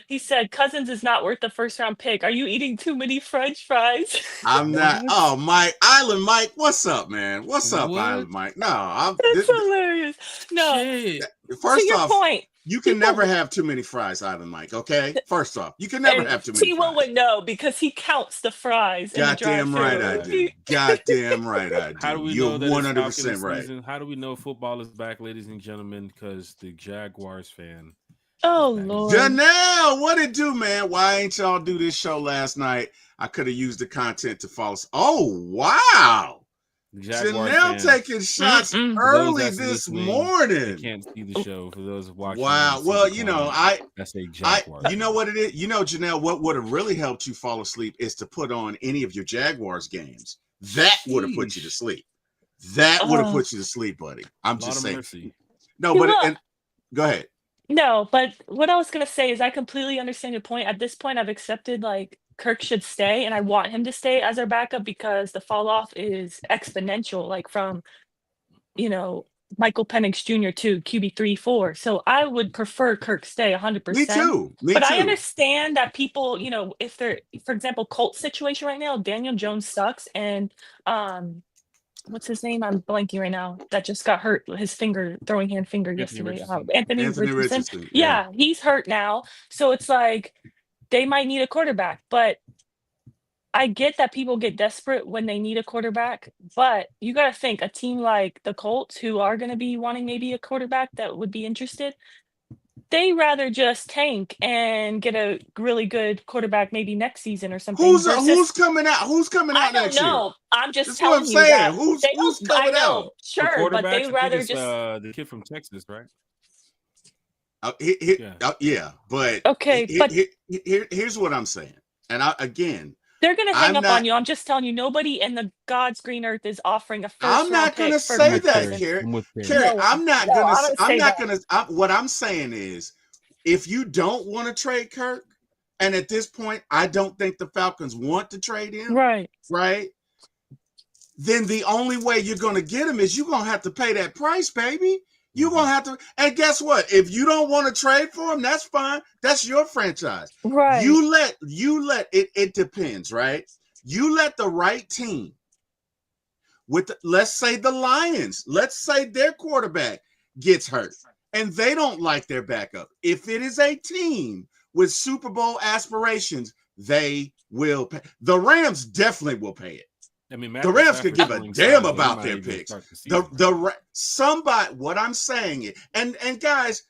he said Cousins is not worth the first-round pick. Are you eating too many French fries? I'm not. Oh, Mike, Island Mike, what's up, man? What's up, Island Mike? No, that's hilarious. No, first to your off, point, you can never have too many fries, Island Mike. Okay, first off, you can never have too many. T-Will would know because he counts the fries. Goddamn right I do. Goddamn right I do. How do we You're know 100% right. Season? How do we know football is back, ladies and gentlemen? Because the Jaguars fan. Oh Lord. Janelle, what it do, man? Why ain't y'all do this show last night? I could have used the content to follow. Oh wow. Janelle taking shots early this morning. You can't see the show for those watching. Wow. Well, that's a Jaguars. You know what it is? Janelle, what would have really helped you fall asleep is to put on any of your Jaguars games. That would have put you to sleep. That would have put you to sleep, buddy. I'm just saying. Mercy. No, but go ahead. No, but what I was gonna say is I completely understand your point. At this point, I've accepted like Kirk should stay, and I want him to stay as our backup because the fall off is exponential, like from, Michael Penix Jr. to QB 3-4. So I would prefer Kirk stay 100%. Me too. I understand that people, if they're, for example, Colts situation right now, Daniel Jones sucks, and what's his name? I'm blanking right now. That just got hurt. His throwing hand finger yesterday. Anthony Richardson. Yeah, he's hurt now. So it's like they might need a quarterback, but I get that people get desperate when they need a quarterback. But you got to think a team like the Colts, who are going to be wanting maybe a quarterback that would be interested, they rather just tank and get a really good quarterback maybe next season or something. Who's coming out? Who's coming out next year? I don't know. I'm just telling you that. Who's coming out? Sure, but they rather just the kid from Texas, right? Yeah, but okay. Here's what I'm saying, and they're going to hang up on you. I'm just telling you, nobody in the God's green earth is offering a first round pick. I'm not going to say that, Carrie. I'm not going to. What I'm saying is, if you don't want to trade Kirk, and at this point, I don't think the Falcons want to trade him. Right. Then the only way you're going to get him is you're going to have to pay that price, baby. You're going to have to. And guess what? If you don't want to trade for him, that's fine. That's your franchise. Right. You let it depends, right? You let the right team let's say the Lions, let's say their quarterback gets hurt and they don't like their backup. If it is a team with Super Bowl aspirations, they will pay. The Rams definitely will pay it. I mean, the Rams could give a damn about their picks. Somebody, what I'm saying is, and guys,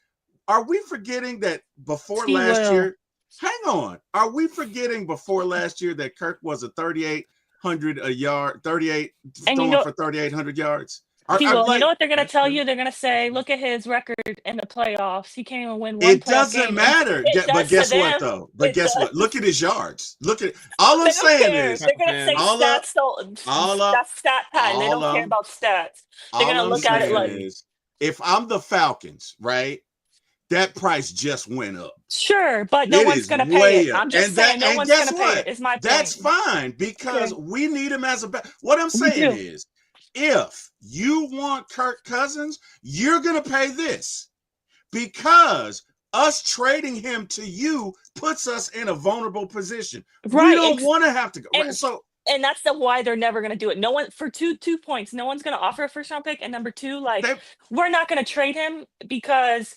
are we forgetting that before last year? Hang on, are we forgetting before last year that Kirk was a 3,800 a yard, 38 throwing for 3,800 yards? You know what they're going to tell you? They're going to say, look at his record in the playoffs. He can't even win one. It doesn't matter. But guess what, though? But guess what? Look at his yards. Look at all I'm saying is they're going to say stats. Stat pattern. They don't care about stats. They're going to look at it like, if I'm the Falcons, right? That price just went up. Sure, but no one's going to pay it. I'm just saying no one's going to pay it. Is my point. That's fine because we need him as a. What I'm saying is, if you want Kirk Cousins, you're going to pay this because us trading him to you puts us in a vulnerable position. Right. We don't want to have to go. And that's why they're never going to do it. No one, for two points, no one's going to offer a first round pick. And number two, we're not going to trade him because,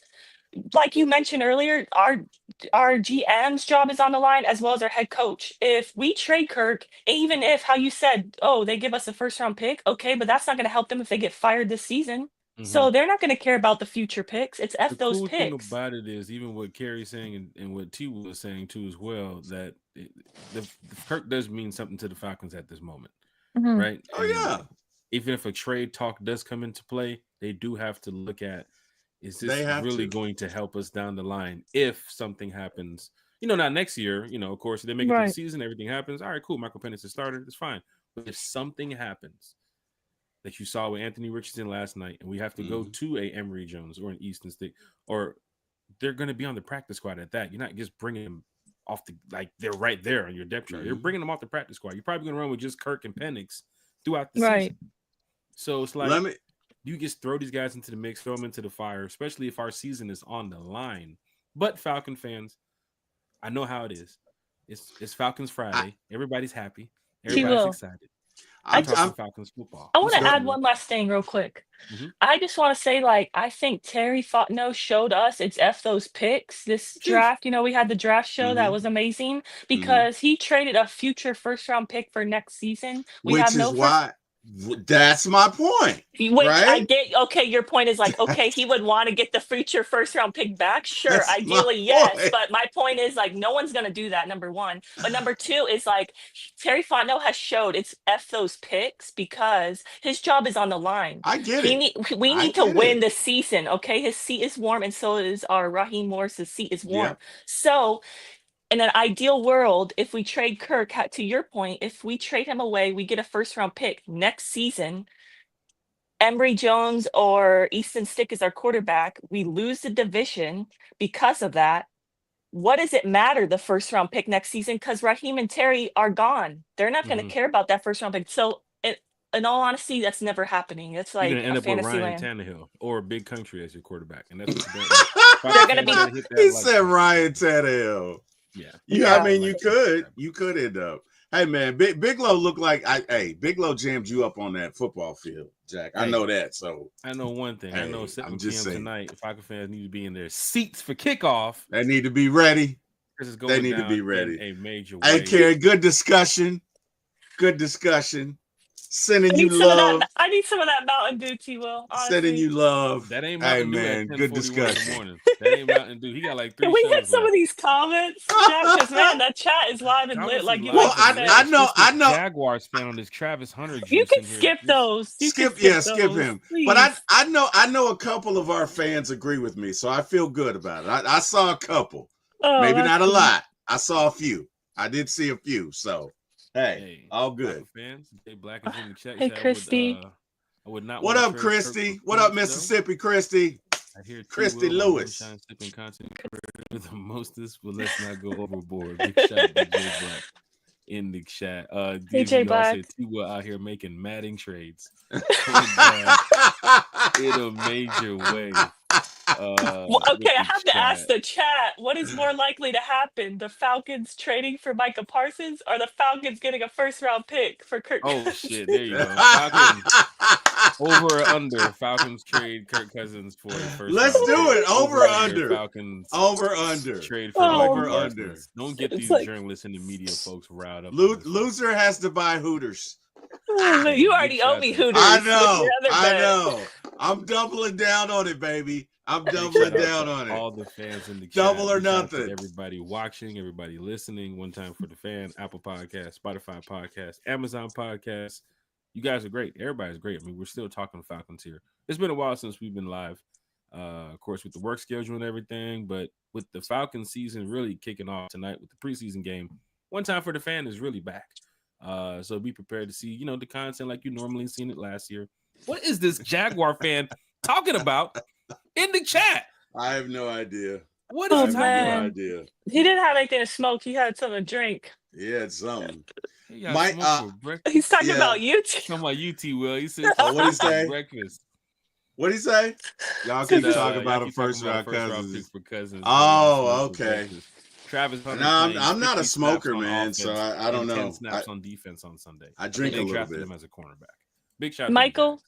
like you mentioned earlier, our GM's job is on the line as well as our head coach. If we trade Kirk, even if, how you said, they give us a first round pick, okay, but that's not going to help them if they get fired this season. Mm-hmm. So they're not going to care about the future picks. It's those picks. The cool thing about it is, even what Kerry's saying and what T was saying too as well, that the Kirk does mean something to the Falcons at this moment, right? Oh, yeah. Even if a trade talk does come into play, they do have to look at, is this really going to help us down the line if something happens? Not next year. Of course, they make it through the season, everything happens. All right, cool. Michael Penix is starter. It's fine. But if something happens that you saw with Anthony Richardson last night, and we have to go to a Emory Jones or an Easton Stick, or they're going to be on the practice squad at that. You're not just bringing them off they're right there on your depth chart. You're bringing them off the practice squad. You're probably going to run with just Kirk and Penix throughout the season. So it's like, you just throw these guys into the mix, throw them into the fire, especially if our season is on the line. But Falcon fans, I know how it is. It's Falcons Friday. Everybody's happy. Everybody's excited. I'm talking Falcons football. I want to add one last thing real quick. Mm-hmm. I just want to say, I think Terry Fontenot showed us it's those picks this draft. We had the draft show that was amazing because he traded a future first-round pick for next season. That's my point. I get. Okay, your point is he would want to get the future first round pick back. Sure, that's ideally, yes. But my point is no one's going to do that. Number one, but number two is Terry Fontenot has showed it's those picks because his job is on the line. I get it. We need to win the season. Okay, his seat is warm, and so is our Raheem Morris's seat is warm. Yeah. So, in an ideal world, if we trade Kirk, to your point, if we trade him away, we get a first-round pick next season. Emory Jones or Easton Stick is our quarterback. We lose the division because of that. What does it matter, the first-round pick next season? Because Raheem and Terry are gone. They're not going to care about that first-round pick. So, in all honesty, that's never happening. It's like you're gonna end up with Ryan land. Tannehill or Big Country as your quarterback, and that's what they're going to be. He said Ryan Tannehill. Yeah. I mean, you could end up. Hey, man, Big Low looked like Big Low jammed you up on that football field, Jack. I know that. So I know one thing. I know 7 p.m. tonight, Falcon fans need to be in their seats for kickoff. They need to be ready. They need to be ready. A major way. Hey, Kerry, good discussion. Sending you love. I need some of that Mountain Dew, T-Will. Sending you love. That ain't Mountain Dew. Man, good discussion. That ain't Mountain Dew. He got 3 Can we hit some of these comments? Because man, that chat is live and lit. I know. Jaguars fan on this Travis Hunter. You can skip those. Skip him. Please. But I know a couple of our fans agree with me, so I feel good about it. I saw a couple. Maybe not a lot. I saw a few. I did see a few. So. Hey, all good. Fans, Jay Black is in the chat. Hey, Christy. I would not. What up, Christy? What up, Mississippi, Christy? I hear Christy Lewis. Sipping content the mostest, but let's not go overboard. Big shout to Jay Black in the chat. DJ Black. T-Will out here making madding trades in a major way. Well, with okay, I the have to ask chat. the chat, what is more likely to happen? The Falcons trading for Micah Parsons or the Falcons getting a first-round pick for Kirk Oh Cousins? shit! There you go. Falcons over or under. Falcons trade Kirk Cousins for a first Let's round do pick. it. Over Over under. under. Falcons Over under. trade for Oh, Michael Over man. under. Parsons. Don't get It's these like, journalists and the media folks riled up. on this one. Loser has to buy Hooters. oh, man, Hey, you big already owe shout me to I Hooters with your know. other I bet. know. I'm doubling down on it, baby. I'm big doubling shout out down to on it. all the fans in the Double chat. or Big shout out to nothing. everybody watching, everybody listening. One time for the fan. Apple Podcast, Spotify Podcast, Amazon Podcast. You guys are great. Everybody's great. I mean, we're still talking Falcons here. It's been a while since we've been live. Of course, with the work schedule and everything, but with the Falcons season really kicking off tonight with the preseason game, One Time for the Fan is really back. So be prepared to see, the content like you normally seen it last year. What is this Jaguar fan talking about in the chat? I have no idea. What is Oh, he talking man. No about? idea. He didn't have anything to smoke. He had something to drink. He had something. He got Mike, smoke for breakfast. He's talking Yeah. about you two. Talking about UT, Will. He said, Oh, what'd he smoke for say? breakfast. What'd he say? Y'all Said, keep talking y'all about a keep first talking round about first round cousins. picks for Cousins. Oh, Smoke for okay. breakfast. Travis Hunter. No, playing I'm not a 50 smoker, snaps on man, so offense I don't and 10 know. snaps on defense on Sunday. I drink They a little drafted bit. him as a cornerback. Big shout out to the Michael,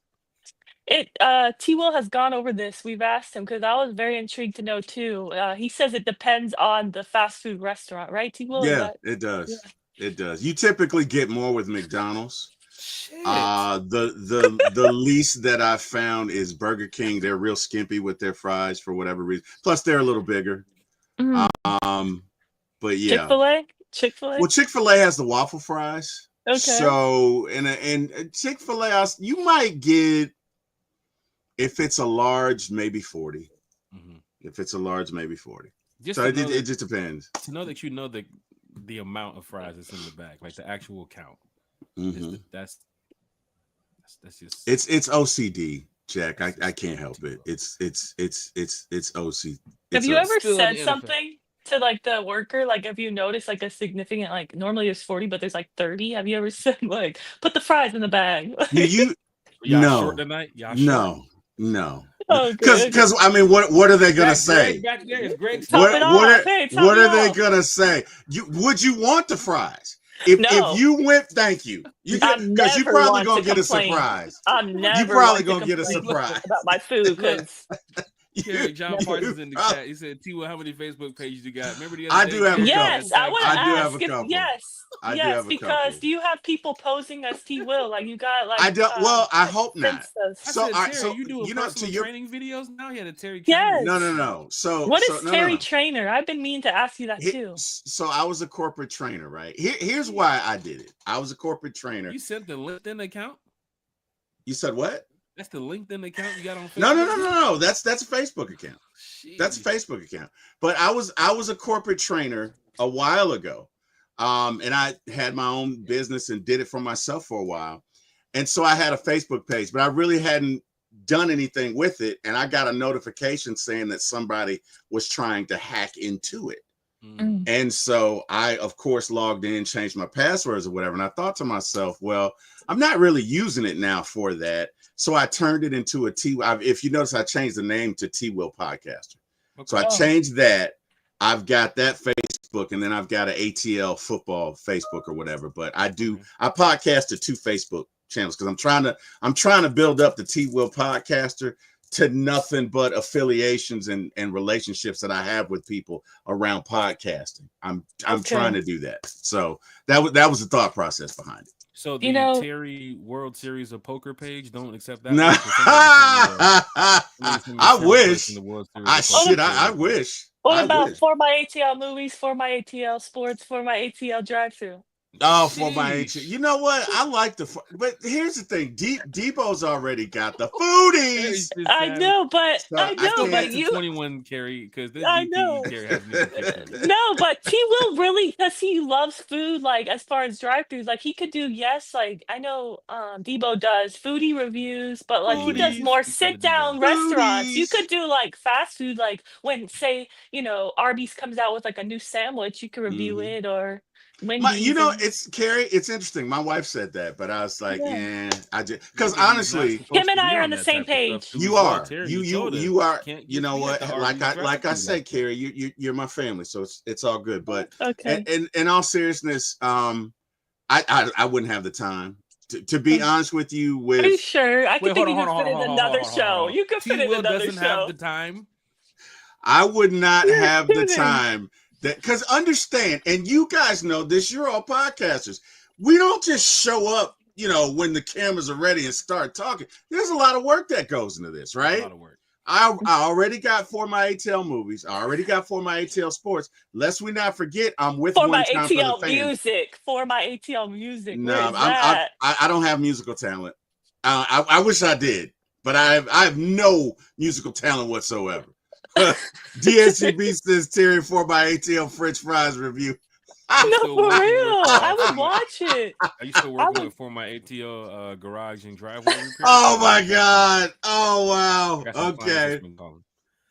Jags. T Will has gone over this. We've asked him because I was very intrigued to know too. He says it depends on the fast food restaurant, right? T Will, Yeah, it does. It does. You typically get more with McDonald's. Shit. The least that I've found is Burger King. They're real skimpy with their fries for whatever reason. Plus, they're a little bigger. But yeah. Chick-fil-A. Well, Chick-fil-A has the waffle fries. Okay. So and Chick-fil-A, you might get, if it's a large, maybe 40. Mhm. If it's a large, maybe 40. Just So to know it just depends. to know that you know the amount of fries that's in the bag, like the actual count. Mhm. That's just It's OCD, Jack. I can't help it. It's OCD. Have you ever Still in said the NFL. something to like the worker? Like, have you noticed like a significant, like normally there's 40, but there's like 30? Have you ever said like, put the fries in the bag? you y'all no. short tonight? Y'all short? No. Oh, Because I mean, what are they gonna say? Back there is Greg. Top it off. Hey, top What it are they off. gonna say? Would you want the fries? If you went, thank you. Because you never probably want gonna to get complain. a surprise. I'm never You probably want gonna to get a complain surprise about my food because Kerry, John You Parsons in the prob- chat. He said, T, how many Facebook pages you got? Remember the other I day? do have a yes, couple. I would I do ask have a if couple. yes, I do yes, have a because couple. do you have people posing as T Will? Like you got like I don't. Well, I hope not. Princess. I So, said, all right, Terry, so you doing you know, personal to your training videos now? He had a Terry Yes. trainer. no. So What so, is no, Terry no. Trainer? I've been meaning to ask you that too. So I was a corporate trainer, right? Here's why I did it. I was a corporate trainer. You sent the LinkedIn account? You said what? That's the LinkedIn account you got on Facebook? No. That's a Facebook account. That's a Facebook account. But I was a corporate trainer a while ago. And I had my own business and did it for myself for a while. And so I had a Facebook page, but I really hadn't done anything with it. And I got a notification saying that somebody was trying to hack into it. Mm. And so I, of course, logged in, changed my passwords or whatever. And I thought to myself, well, I'm not really using it now for that. So I turned it into if you notice, I changed the name to T Will Podcaster. Okay. So I changed that. I've got that Facebook, and then I've got an ATL football Facebook or whatever. But I podcast to 2 Facebook channels because I'm trying to build up the T Will Podcaster to nothing but affiliations and relationships that I have with people around podcasting. I'm trying to do that. So that was the thought process behind it. So the Terry World Series of Poker page, don't accept that. No. I wish. I wish. What about For My ATL Movies, For My ATL Sports, For My ATL Drive-Thru? Oh, for my ATL. You know what? I like but here's the thing. Debo's already got the foodies. I know, but you 21 Carrie because this I know. Carrie hasn't even picked it. No, but T Will really, because he loves food. Like as far as drive-thrus, like he could do like I know Debo does foodie reviews, but like he does more sit-down restaurants. You could do like fast food, like when say Arby's comes out with like a new sandwich, you could review it or. Wendy's. It's Carrie. It's interesting. My wife said that, but I was like, Yeah. I just because honestly, Him and I are on the same page. you are. You are. You know what? Like I said, Carrie, you're my family, so it's all good. But okay. And in all seriousness, I wouldn't have the time to be honest with you. Are you sure? I could think you could fit in another show. You could fit in another show. Doesn't have the time. I would not have the time. Because understand, and you guys know this, you're all podcasters. We don't just show up, when the cameras are ready and start talking. There's a lot of work that goes into this, right? A lot of work. I already got 4 my ATL movies. I already got 4 my ATL sports. Lest we not forget, I'm with for one my time ATL for the fans. music. For my ATL music. No, I don't have musical talent. I wish I did, but I have no musical talent whatsoever. DSGB says Terry 4 by ATL French fries review. No, for real. I would watch it. Are you still working with 4 my ATL garage and driveway repair? Oh my God. Oh wow. Okay.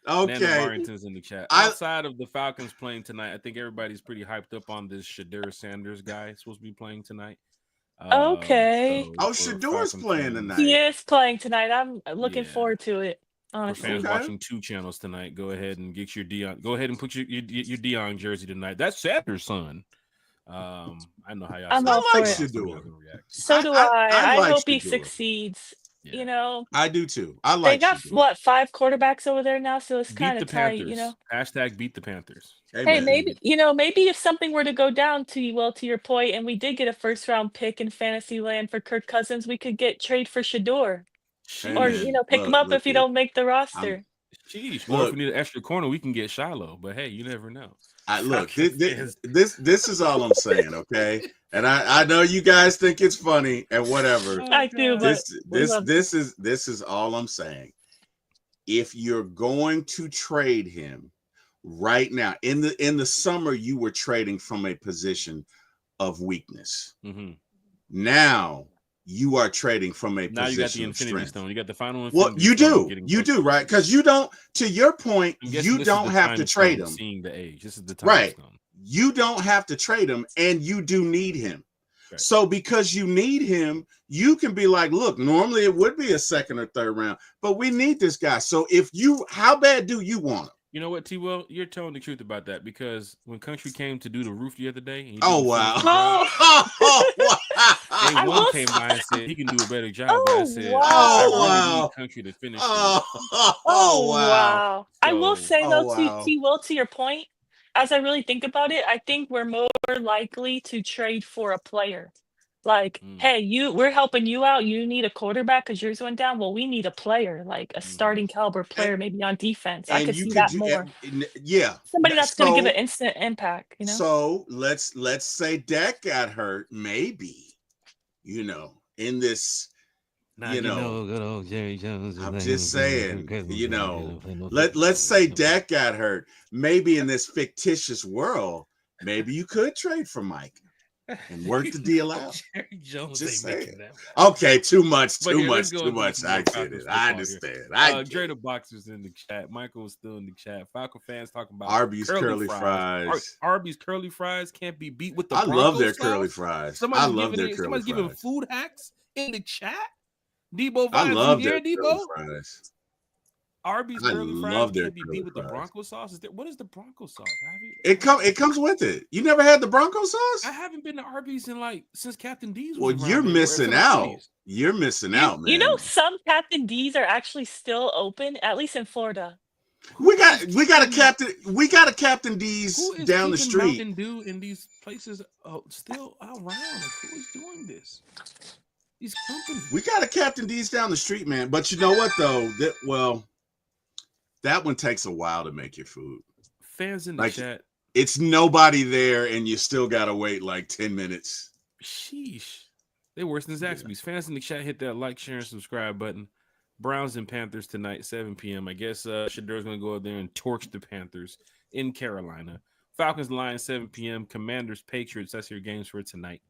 Nana Barrington's in the chat. Outside of the Falcons playing tonight, I think everybody's pretty hyped up on this Shadur Sanders guy supposed to be playing tonight. Okay. Shadur's playing tonight. He is playing tonight. I'm looking forward to it. Honestly. For fans watching 2 channels tonight, go ahead and get your Dion. Go ahead and put your Dion jersey tonight. That's Sanders' son. I know how y'all. I like Shadur. So do I. I like hope he Shadur. succeeds. Yeah. I do too. I like. They got Shadur. 5 quarterbacks over there now, so it's kind of tight. Hashtag beat the Panthers. Hey, maybe if something were to go down to your point, and we did get a 1st round pick in fantasy land for Kirk Cousins, we could trade for Shador. Or pick him up if you don't make the roster. If we need an extra corner, we can get Shiloh. But hey, you never know. This is all I'm saying, okay? And I know you guys think it's funny and whatever. I do. This is all I'm saying. If you're going to trade him right now, in the summer, you were trading from a position of weakness. Mm-hmm. Now you are trading from a now position you got the of Infinity strength. Stone. You got the final Infinity Well, you Stone do, right? Because you don't. To your point, you don't have to trade him. Seeing the age, this is the time. Right. You don't have to trade him, and you do need him. Right. So because you need him, you can be like, look, normally it would be a 2nd or 3rd round, but we need this guy. So how bad do you want him? You know what, T-Will? You're telling the truth about that because when Country came to do the roof the other day, wow. A1 came by and said he can do a better job. But I said, wow. I really need Country to finish. Wow. I will say though, T-Will, to your point, as I really think about it, I think we're more likely to trade for a player. Like, hey, we're helping you out. You need a quarterback because yours went down. Well, we need a player, like a starting caliber player, maybe on defense. I could see that more. Yeah, somebody that's going to give an instant impact. So let's say Dak got hurt, maybe. In this. Good old Jerry Jones. I'm just saying. Let's say Dak got hurt. Maybe in this fictitious world, maybe you could trade for Mike. And work the deal out. Jerry Jones just ain't saying. That. Okay, too much. I get it. I understand. Dre the Boxer's in the chat. Michael was still in the chat. Falcon fans talking about Arby's curly fries. Arby's curly fries can't be beat with the I Bronco love their sauce. curly fries. Somebody's giving food hacks in the chat. Debo, I love their Debo fries. Arby's curly fries can't be beat with the Bronco sauce. What is the Bronco sauce? It comes with it. You never had the Bronco sauce? I haven't been to Arby's since Captain D's. Well, you're missing out. You're missing out, man. Some Captain D's are actually still open, at least in Florida. We got a Captain D's down the street. Mountain Dew in these places still around. Who is doing this? These companies. We got a Captain D's down the street, man. But you know what though? That one takes a while to make your food. Fans in the chat. It's nobody there, and you still gotta wait like 10 minutes. Sheesh. They're worse than Zaxby's. Fans in the chat, hit that like, share, and subscribe button. Browns and Panthers tonight, 7 p.m. I guess Shadur's gonna go out there and torch the Panthers in Carolina. Falcons Lions, 7 p.m. Commanders, Patriots. That's your games for tonight.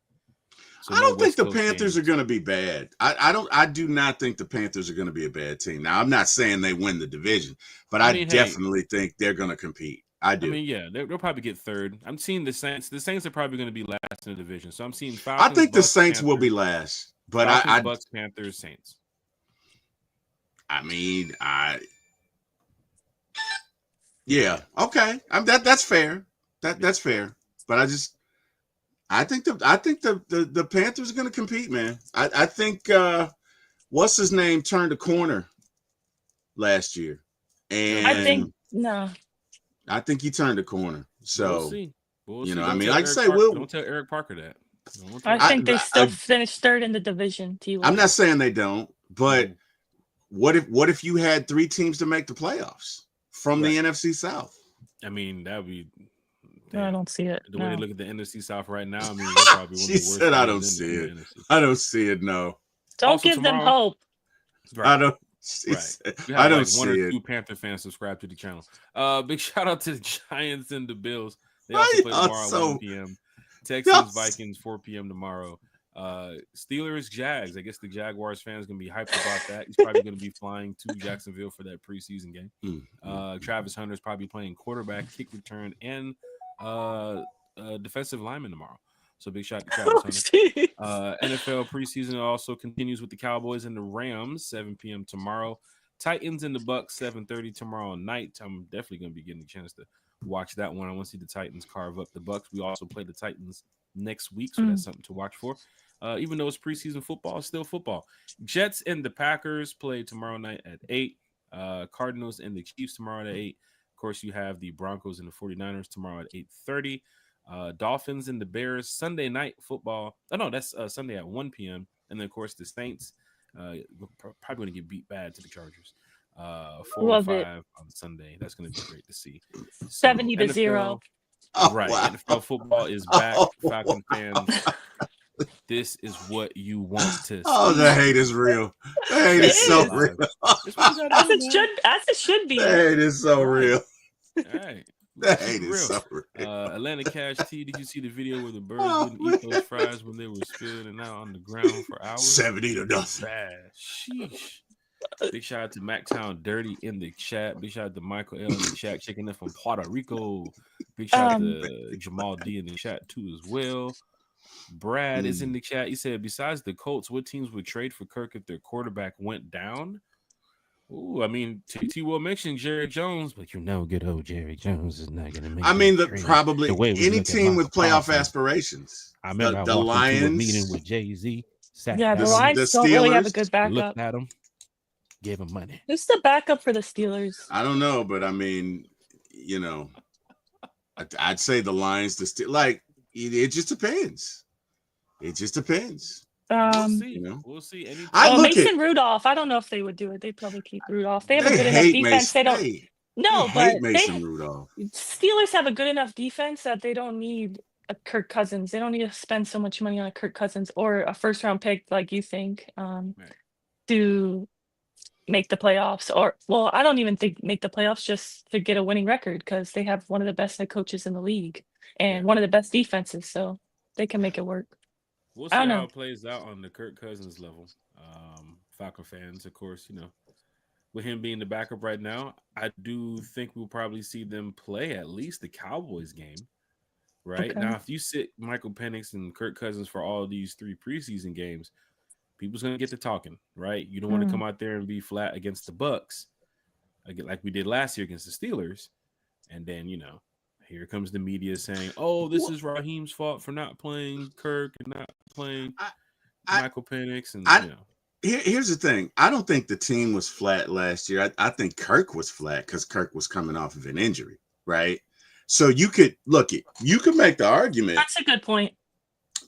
So I don't think the Panthers are going to be bad. I do not think the Panthers are going to be a bad team. Now, I'm not saying they win the division, but I definitely think they're going to compete. I do. I mean, yeah, they'll probably get third. I'm seeing the Saints. The Saints are probably going to be last in the division. So I'm seeing I Falcons, think the Bucks, Saints will Panthers, be last, but Falcons, Bucks, Panthers, Saints. I mean, yeah, okay. That's fair. That's fair. But I think the Panthers are going to compete, man. I think what's his name turned a corner last year, and I think no. I think he turned a corner. So We'll see. We'll see. I mean, Don't like I say, don't tell Eric Parker that. I think they still finished third in the division. I'm not saying they don't, but what if you had 3 teams to make the playoffs from the NFC South? I mean, that would be. No, I don't see it. The way they look at the NFC South right now, I mean, they're probably one of the worst. Said, "I don't see it. I don't see it. No, don't also give them hope." Right. I don't. I don't see 1 or 2 it. Panther fans subscribe to the channel. Big shout out to the Giants and the Bills. They also play tomorrow at 1 p.m. Texans, Vikings, 4 p.m. tomorrow. Steelers, Jags. I guess the Jaguars fans gonna be hyped about that. He's probably gonna be flying to Jacksonville for that preseason game. Travis Hunter's probably playing quarterback, kick return, and defensive lineman tomorrow. So big shout out to Travis Hunter. NFL preseason also continues with the Cowboys and the Rams, 7 p.m. tomorrow. Titans and the Bucks, 7:30 tomorrow night. I'm definitely gonna be getting a chance to watch that one. I want to see the Titans carve up the Bucks. We also play the Titans next week, so that's something to watch for. Even though it's preseason football, it's still football. Jets and the Packers play tomorrow night at 8. Cardinals and the Chiefs tomorrow at 8. Of course, you have the Broncos and the 49ers tomorrow at 8:30. Dolphins and the Bears Sunday night football. Oh, no, that's Sunday at 1 p.m. And then, of course, the Saints probably going to get beat bad to the Chargers. 4-5 on Sunday. That's going to be great to see. 70-0. Right. Wow. NFL football is back. Falcon fans. This is what you want to see. Oh, the hate is real. The hate is so real. As it should be. The hate is so real. All right. The hate is so real. Atlanta Cash T, did you see the video where the birds wouldn't eat those fries when they were spilling out on the ground for hours? 70-0. Bad. Sheesh. Big shout out to MacTown Dirty in the chat. Big shout out to Michael L in the chat, checking in from Puerto Rico. Big shout out to Jamal D in the chat too as well. Brad is in the chat. He said, besides the Colts, what teams would trade for Kirk if their quarterback went down? Ooh, I mean, T will mention Jerry Jones, but you know, good old Jerry Jones is not going to make. I mean, probably any team with playoff aspirations. I remember the Lions meeting with Jay-Z. Yeah, the Lions don't really have a good backup. Looked at him, gave him money. Who's the backup for the Steelers? I don't know, but I mean, I'd say the Lions. Like it just depends. It just depends. We'll see. We'll see. Mason Rudolph. I don't know if they would do it. They'd probably keep Rudolph. They have a good enough defense. They don't. No, but Mason Rudolph. Steelers have a good enough defense that they don't need a Kirk Cousins. They don't need to spend so much money on a Kirk Cousins or a first round pick like you think to make the playoffs. I don't even think make the playoffs just to get a winning record because they have one of the best head coaches in the league and one of the best defenses, so they can make it work. We'll see how it plays out on the Kirk Cousins level. Falcon fans, of course, with him being the backup right now, I do think we'll probably see them play at least the Cowboys game. Right now, if you sit Michael Penix and Kirk Cousins for all of these 3 preseason games, people's gonna get to talking, right? You don't want to come out there and be flat against the Bucks, like we did last year against the Steelers, and then here comes the media saying, "Oh, this is Raheem's fault for not playing Kirk and not playing Michael Penix." And here's the thing: I don't think the team was flat last year. I think Kirk was flat because Kirk was coming off of an injury, right? So you could you could make the argument. That's a good point.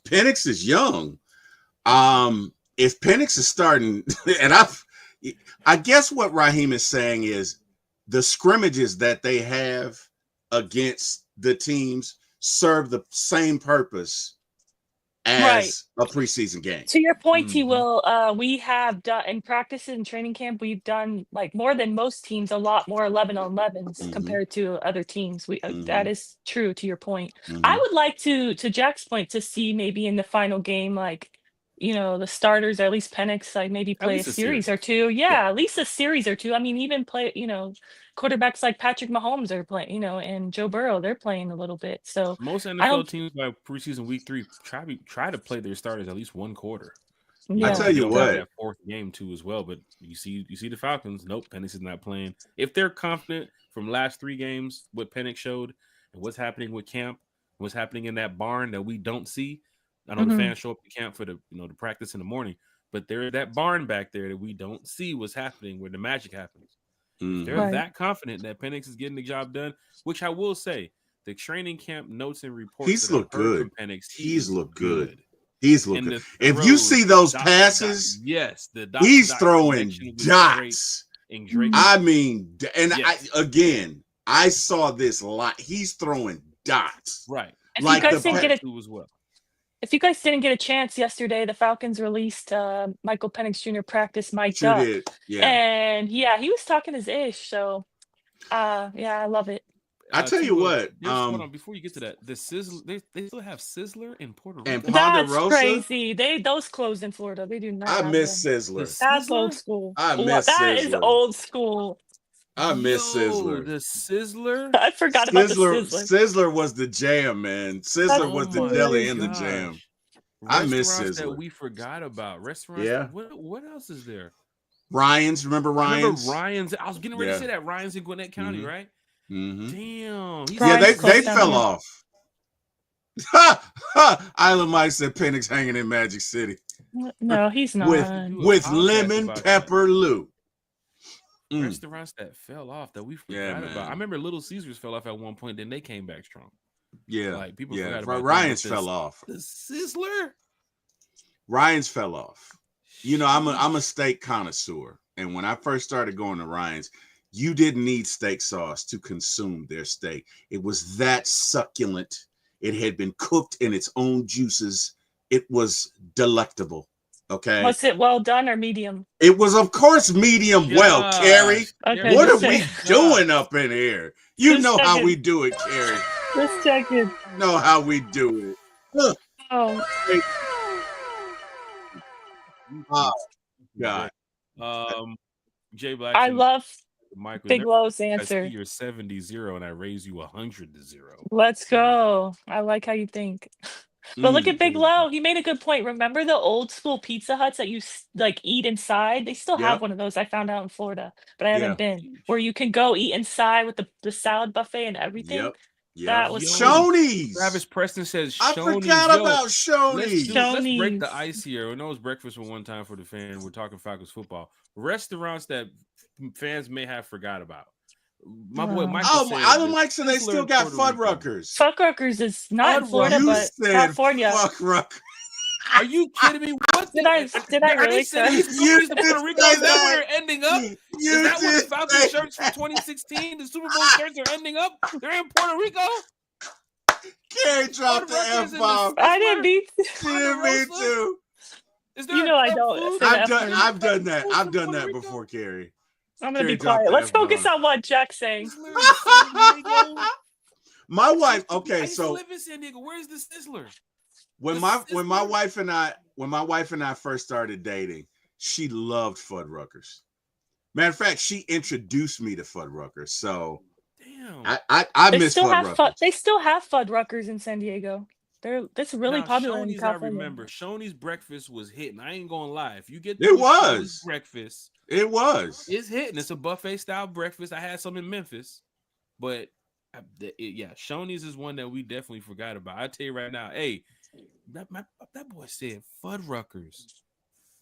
Penix is young. If Penix is starting, and I guess what Raheem is saying is the scrimmages that they have against the teams serve the same purpose as a preseason game. To your point, T. Will, we have done in practices and training camp, we've done like more than most teams, a lot more 11-on-11s compared to other teams. That is true to your point. I would like to Jack's point, to see maybe in the final game, like the starters, or at least Penix, like maybe play a least a series or series. two. Yeah, at least a series or two. I mean, even play, quarterbacks like Patrick Mahomes are playing, and Joe Burrow, they're playing a little bit. So Most I NFL don't, teams by preseason week 3 try to play their starters at least one quarter. I yeah. tell you Get over what. that fourth game too as well. But you see the Falcons. Nope, Penix is not playing. If they're confident from last 3 games, what Penix showed and what's happening with camp, what's happening in that barn that we don't see. I know the fans show up to camp for the the practice in the morning, but there's that barn back there that we don't see what's happening where the magic happens. If they're Right. that confident that Penix is getting the job done, which I will say, the training camp notes and reports He's that I've looked heard good. from Penix, He's looked good. He's And looking. the If you throws, see the those dot- passes, yes, the he's dot throwing connection with dots. Drake and Drake. I mean, and Yes. I saw this a lot. He's throwing dots. Right. If Like you guys the didn't get too as well. if you guys didn't get a chance yesterday, the Falcons released Michael Penix Jr. practice mic'd Sure up, did. Yeah. and yeah, he was talking his ish. So, yeah, I love it. I tell you what. Hold on, before you get to that, the Sizzler, they still have Sizzler in Puerto Rico. And That's Ponderosa. crazy. Those closed in Florida. They do not. I have miss them. Sizzler. That's Sizzler? old school. I miss That is Sizzler. old school. I miss Sizzler. The Sizzler. I forgot about the Sizzler. Sizzler was the jam, man. Sizzler was the deli in the jam. I miss Restaurants that Sizzler. we forgot about. Restaurants. Yeah. What else is there? Ryan's. Remember Ryan's? Ryan's. I was getting ready to say that. Ryan's in Gwinnett County, right? Mm-hmm. Damn. Yeah, they closed down fell here. off. Island Mike said Penix hanging in Magic City No, he's not. with lemon pepper Lou. Restaurants that fell off that we forgot man. about. I remember Little Caesars fell off at one point, then they came back strong. Yeah, Like people forgot about Ryan's fell off. The Sizzler. Ryan's fell off. I'm a steak connoisseur, and when I first started going to Ryan's, you didn't need steak sauce to consume their steak. It was that succulent. It had been cooked in its own juices. It was delectable. Okay. Was it well done or medium? It was, of course, medium well, Carrie. Okay, What are just we checking. doing up in here? You Just know how checking. we do it, Carrie. Just checking. You know how we do it. Look. Oh, Oh, God. Jay Black. I love Michael, Big Low's I see answer. you're 70-0 and I raise you 100-0. Let's go. I like how you think. But look at Big Low. He made a good point. Remember the old school Pizza Huts that you eat inside? They still have Yep. one of those. I found out in Florida, but I haven't Yeah. been. Where you can go eat inside with the salad buffet and everything. Yep. That was Shoney's. Travis Preston says I Shoney's. forgot about Let's Shoney's. break the Shoney's. ice here. I know it's breakfast for one time for the fan. We're talking Falcons football. Restaurants that fans may have forgot about. My boy Michael said Island Mike said they still got Fuddruckers. Fuddruckers. Fuddruckers is not in Florida, You but said California. Fuddruckers. Are you kidding me? What Did I really say? these You movies in Puerto did Rico? say Is that where that. they're ending up? Is You that where the did Falcons say shirts from 2016, the Super Bowl shirts are ending up? They're in Puerto Rico. Carrie dropped the Fuddruckers in the F-bomb. I didn't mean to. Me too. Is there You know I enough don't food? say I've that done. first. I've done that. Food I've from done Puerto that Rico? before, Carrie. I'm gonna be Carrie dropped quiet. the Let's focus F-bomb. on what Jack's saying. Sizzler in San Diego? My wife. I Okay, used to so live in San Diego. Where's the Sizzler? when my wife and I first started dating, she loved Fuddruckers. Matter of fact, she introduced me to Fuddruckers. So Damn. I They miss still have Fuddruckers. They still have Fuddruckers in San Diego. That's really Now, popular in Shoney's, California. I remember Shoney's breakfast was hitting. I ain't gonna lie. If you get It the was. Shoney's breakfast, It was. it's hitting. It's a buffet style breakfast. I had some in Memphis, but Shoney's is one that we definitely forgot about. I tell you right now, hey, that boy said Fuddruckers.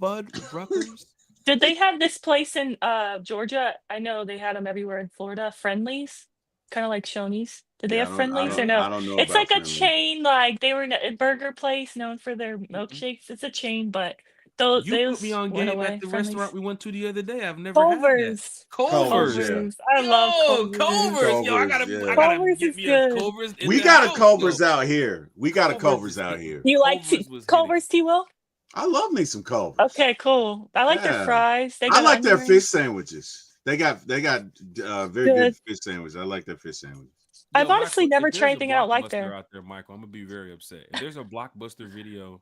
Fuddruckers. Did they have this place in Georgia? I know they had them everywhere in Florida. Friendlies, kind of like Shoney's. Did they have Friendlies or no? I don't know. It's about like a Friendlies. chain. Like they were in a burger place known for their milkshakes. It's a chain, but those You put me on went game away. at the Friendlies. restaurant we went to the other day. I've never had that. Culver's. Culver's. Yeah. I love Culver's. Culver's. Yo, I gotta Culver's get is me a good. Culver's. in We the got a house, Culver's yo. out here. We got a Culver's Culver's is out hitting. here. You like Culver's was Culver's, T. Will? I love me some Culver's. Okay, cool. I like Yeah. their fries. They I got like their onion fish rings. sandwiches. They got very Good. good fish sandwiches. I like their fish sandwiches. I've Yo, honestly Michael, never if there's tried a anything I don't like Blockbuster there. out there, Michael, I'm gonna be very upset. If there's a Blockbuster video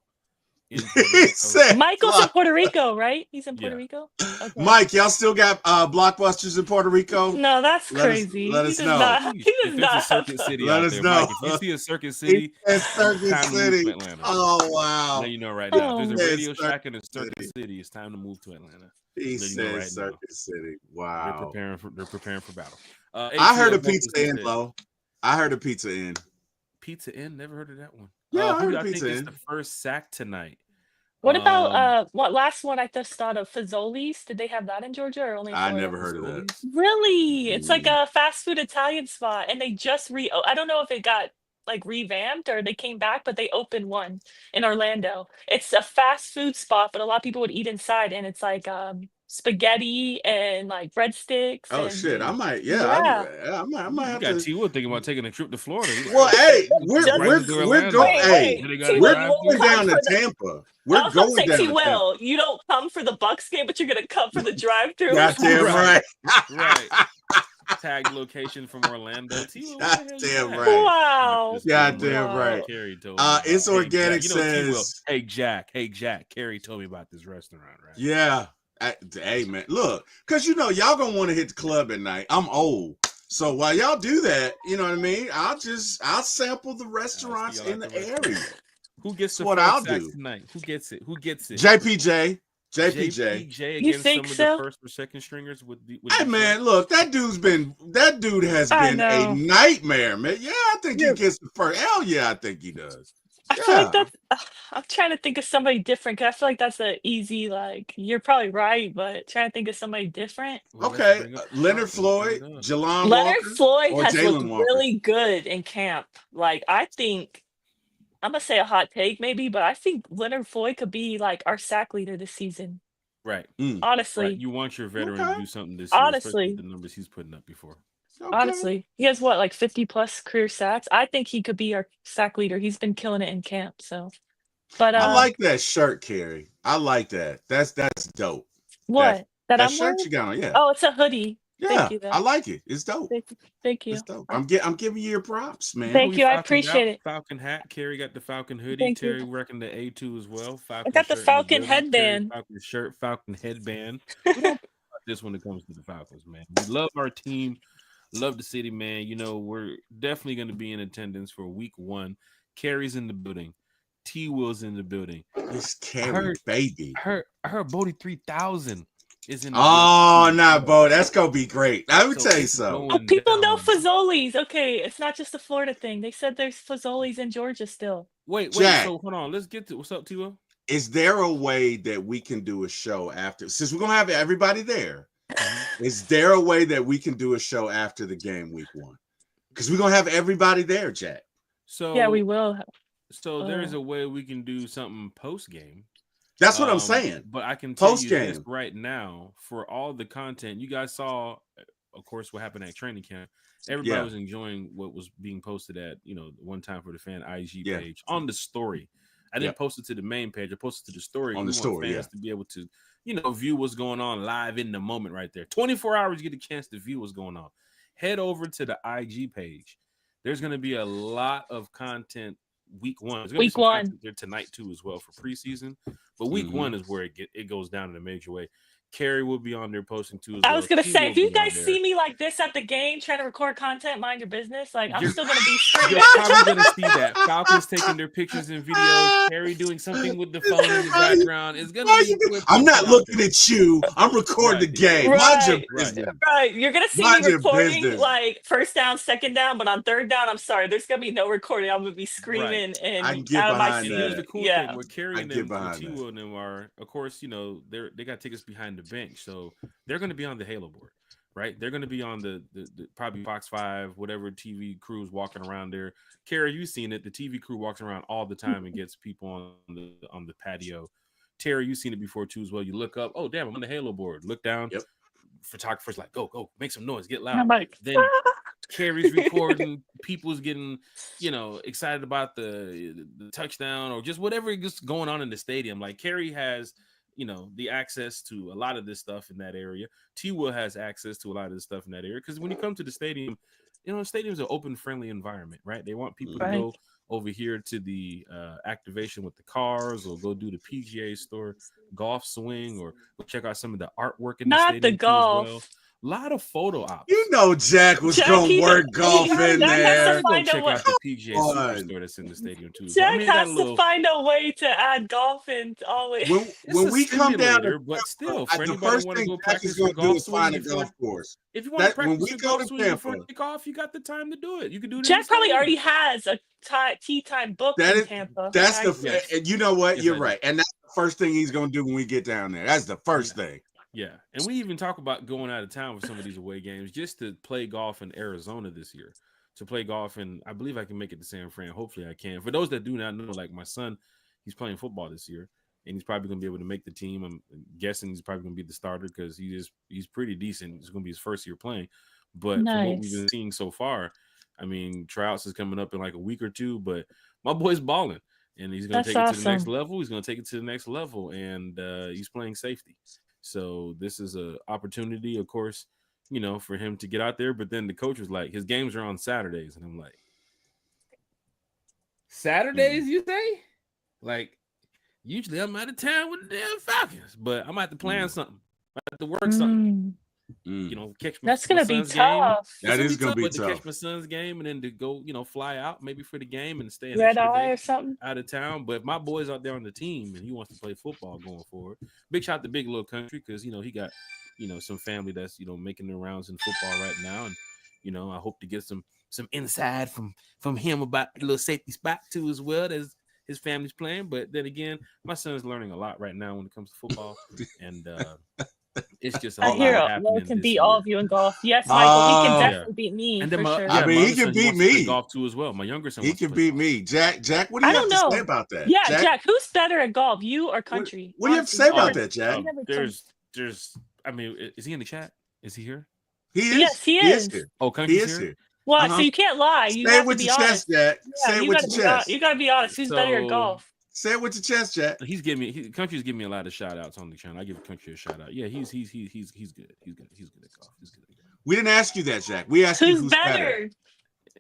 in Puerto He Rico. said, Michael's in Puerto Rico, right? He's in Puerto Yeah. Rico. Okay. Mike, y'all still got Blockbusters in Puerto Rico? No, that's Let us- crazy. let he us does know. not. He If does there's a not. Circuit City Let out us there, know. Mike, if you see a Circuit City, It's Circuit time to move City. to Atlanta. Oh wow! Let you know right now. If there's a Oh. Radio It's Shack in a Circuit Circuit City, it's time to move to Atlanta. He Let you know said right now. Circuit City. They're Wow. preparing for battle. I heard ATL of Pizza Vocals Inn, said- though. I heard of Pizza Inn. Pizza Inn, never heard of that one. Yeah, I heard I of think Pizza it's Inn. the first sack tonight. What about what last one I just thought of? Fazoli's? Did they have that in Georgia or only in I Florida? never heard of that. Fazoli's? Really? It's like a fast food Italian spot, and they just I don't know if it got like revamped or they came back, but they opened one in Orlando. It's a fast food spot, but a lot of people would eat inside, and it's like spaghetti and like breadsticks. Oh and shit! I might. Yeah. I might You have got to. T-Wood thinking about taking a trip to Florida. He's like, Well, hey, Just- we're going. Hey, They got a we're drive-thru? going down to Tampa. We're I was about to going say, down T. to Tampa. Will, you don't come for the Bucks game, but you're gonna come for the drive-through. Goddamn right. Right. Tagged location from Orlando. T-Will, what the hell is Goddamn that? right. Wow. Goddamn Wow. right. Carrie told me about- It's Hey, Organic Jack, you know T-Will, says. Hey Jack. Carrie told me about this restaurant, right? Yeah. Hey man, look, cause y'all gonna want to hit the club at night. I'm old, so while y'all do that, you know what I mean. I'll sample the restaurants in the area. Who gets the what first I'll sack do tonight? Who gets it? JPJ JPJ You against some think of so? the first or second stringers with Hey Detroit? man, look, that dude has I been know. a nightmare, man. Yeah, I think Yeah. he gets the first. Hell yeah, I think he does. I feel like that's. I'm trying to think of somebody different because I feel like that's an easy. Like you're probably right, but trying to think of somebody different. Well, let's Okay, bring up Leonard Let's bring it Floyd, up. Jelon Leonard Walker, Floyd or has Jalen looked Walker. really good in camp. Like I think I'm gonna say a hot take maybe, but I think Leonard Floyd could be like our sack leader this season. Right. Honestly, Right. You want your veteran Okay. to do something this year, especially honestly, with the numbers he's putting up before. Okay. honestly, he has what like 50 plus career sacks. I think he could be our sack leader. He's been killing it in camp. So, but I like that shirt, Carrie. I like that. That's dope. what that That I'm shirt wearing? you got on, yeah. Oh, it's a hoodie. Yeah, Thank you, though. I like it. It's dope. Thank you. It's dope. I'm giving you your props, man. Thank you. I Falconed appreciate out. it. Falcon hat. Carrie got the Falcon hoodie. Thank you. Terry reckon the A2 as well. Falcon I got the shirt in Falcon building. Terry, headband. Falcon shirt, Falcon headband. We don't talk about this when it comes to the Falcons, man. We love our team. Love the city, man. You know, we're definitely going to be in attendance for week 1. Carrie's in the building. T-Will's in the building. It's Carrie, baby. I heard Bodie 3000 is in the Oh, building. nah, Bo. That's going to be great. I would So tell you it's so. Oh, people know down. Fazoli's. Okay, it's not just a Florida thing. They said there's Fazoli's in Georgia still. Wait. Jack. So hold on. Let's get to what's up, T-Will? Is there a way that we can do a show after? Since we're going to have everybody there, is there a way that we can do a show after the game week 1? Because we're going to have everybody there, Jack. So Yeah, we will. So there is a way we can do something post game. That's what I'm saying. But I can tell you Post-game. this right now, for all the content you guys saw, of course, what happened at training camp. Everybody was enjoying what was being posted at, One Time for the Fan IG page on the story. I didn't post it to the main page. I posted to the story. On the story, fans to be able to, view what's going on live in the moment right there. 24 hours, you get a chance to view what's going on. Head over to the IG page. There's going to be a lot of content week 1. There's going to be some content there tonight too as well for preseason. But week 1 is where it goes down in a major way. Carrie will be on there posting too. I was gonna say, if you guys see me like this at the game trying to record content, mind your business. Like I'm still gonna be You're probably gonna see that Falcons taking their pictures and videos. Carrie doing something with the phone in the background. It's gonna be. I'm not looking at you. I'm recording the game. Mind your business. Right. You're gonna see me recording like first down, second down, but on third down, I'm sorry, there's gonna be no recording. I'm gonna be screaming and out of my seat. Here's the cool thing: what Carrie and T-Will and them are, of course, they got tickets behind the bench, so they're going to be on the Halo board, right? They're going to be on the probably Fox 5, whatever TV crews walking around there. Carrie, you've seen it. The TV crew walks around all the time and gets people on the patio. Terry, you've seen it before too as well. You look up, oh damn, I'm on the Halo board. Look down. Yep. Photographers like, go, make some noise, get loud. Then Carrie's recording, people's getting, excited about the touchdown or just whatever is going on in the stadium. Like Carrie has, the access to a lot of this stuff in that area. T-Will has access to a lot of this stuff in that area. Because when you come to the stadium, the stadium's an open, friendly environment, right? They want people to go over here to the activation with the cars, or go do the PGA store, golf swing, or go check out some of the artwork in the Not the stadium too as well. golf. A lot of photo ops. You know Jack was gonna work golf in Jack has there. to find check a way. out the PGA Superstore that's in the stadium too. So, Jack has to find a way to add golf in always. When we come down, but still, for the anybody first want to thing go Jack is practice gonna your do golf is find a swing golf course. if you want to When practice we your go golf to swing before Tampa, kickoff, you got the time to do it. You can do it. Jack probably already has a tee time booked in Tampa. That's right? and you know what? Yes, You're I right, and that's the first thing he's gonna do when we get down there. That's the first thing. Yeah, and we even talk about going out of town for some of these away games just to play golf in Arizona this year. To play golf, and I believe I can make it to San Fran. Hopefully, I can. For those that do not know, like my son, he's playing football this year, and he's probably going to be able to make the team. I'm guessing he's probably going to be the starter because he's pretty decent. It's going to be his first year playing. But from what we've been seeing so far, I mean, tryouts is coming up in like a week or two. But my boy's balling, and he's going to take it to the next level. He's going to take it to the next level, and he's playing safety. So this is an opportunity, of course, you know, for him to get out there. But then the coach was like, his games are on Saturdays. And I'm like, Saturdays, you say? Like, usually I'm out of town with the damn Falcons, but I'm out to plan something. I have to work something. You know, catch my That's going to be tough. Game. That is going to be tough. To catch my son's game and then to go, you know, fly out maybe for the game and stay red eye or something out of town. But if my boy's out there on the team and he wants to play football going forward, big shout to Big Little Country because, you know, he got, you know, some family that's, you know, making their rounds in football right now. And, you know, I hope to get some inside from him about a little safety spot too as well as his family's playing. But then again, my son's learning a lot right now when it comes to football. And it's just I hear Lo can beat all of you in golf. Yes, Michael, he can definitely beat me. And then for sure. I mean, he can beat me. Golf too as well. My younger son. He can beat me. Jack, what do you have to say about that? Yeah, Jack, who's better at golf, you or Country? What do you have to say about that, Jack? There's. I mean, is he in the chat? Is he here? He is. Yes, he is. Here. Oh, Country's here. Well, so you can't lie. You say it with your chest, Jack. Say it with your chest. You got to be honest. Who's better at golf? Say it with your chest, Jack. Country's giving me a lot of shout outs on the channel. I give Country a shout out. Yeah, he's good. He's good at golf. He's good. We didn't ask you that, Jack. We asked you who's better.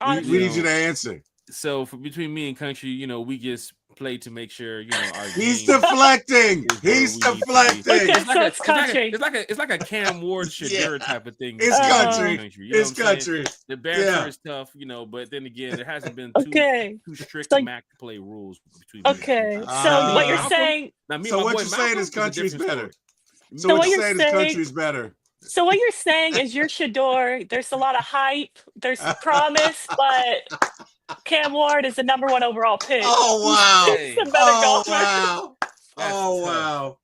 We need you to answer. So between me and Country, you know, we just play to make sure, you know, our he's deflecting. He's deflecting. It's like a Cam Ward Shadur type of thing. It's Country. It's Country. The banter is tough, you know, but then again, there hasn't been too strict Mac play rules between. Okay, so what you're saying? So what you're saying is Country's better. So what you're saying is Country's better. So what you're saying is you're Shador. There's a lot of hype. There's promise, but Cam Ward is the #1 overall pick. Oh wow! He's the better golfer. Wow! Wow!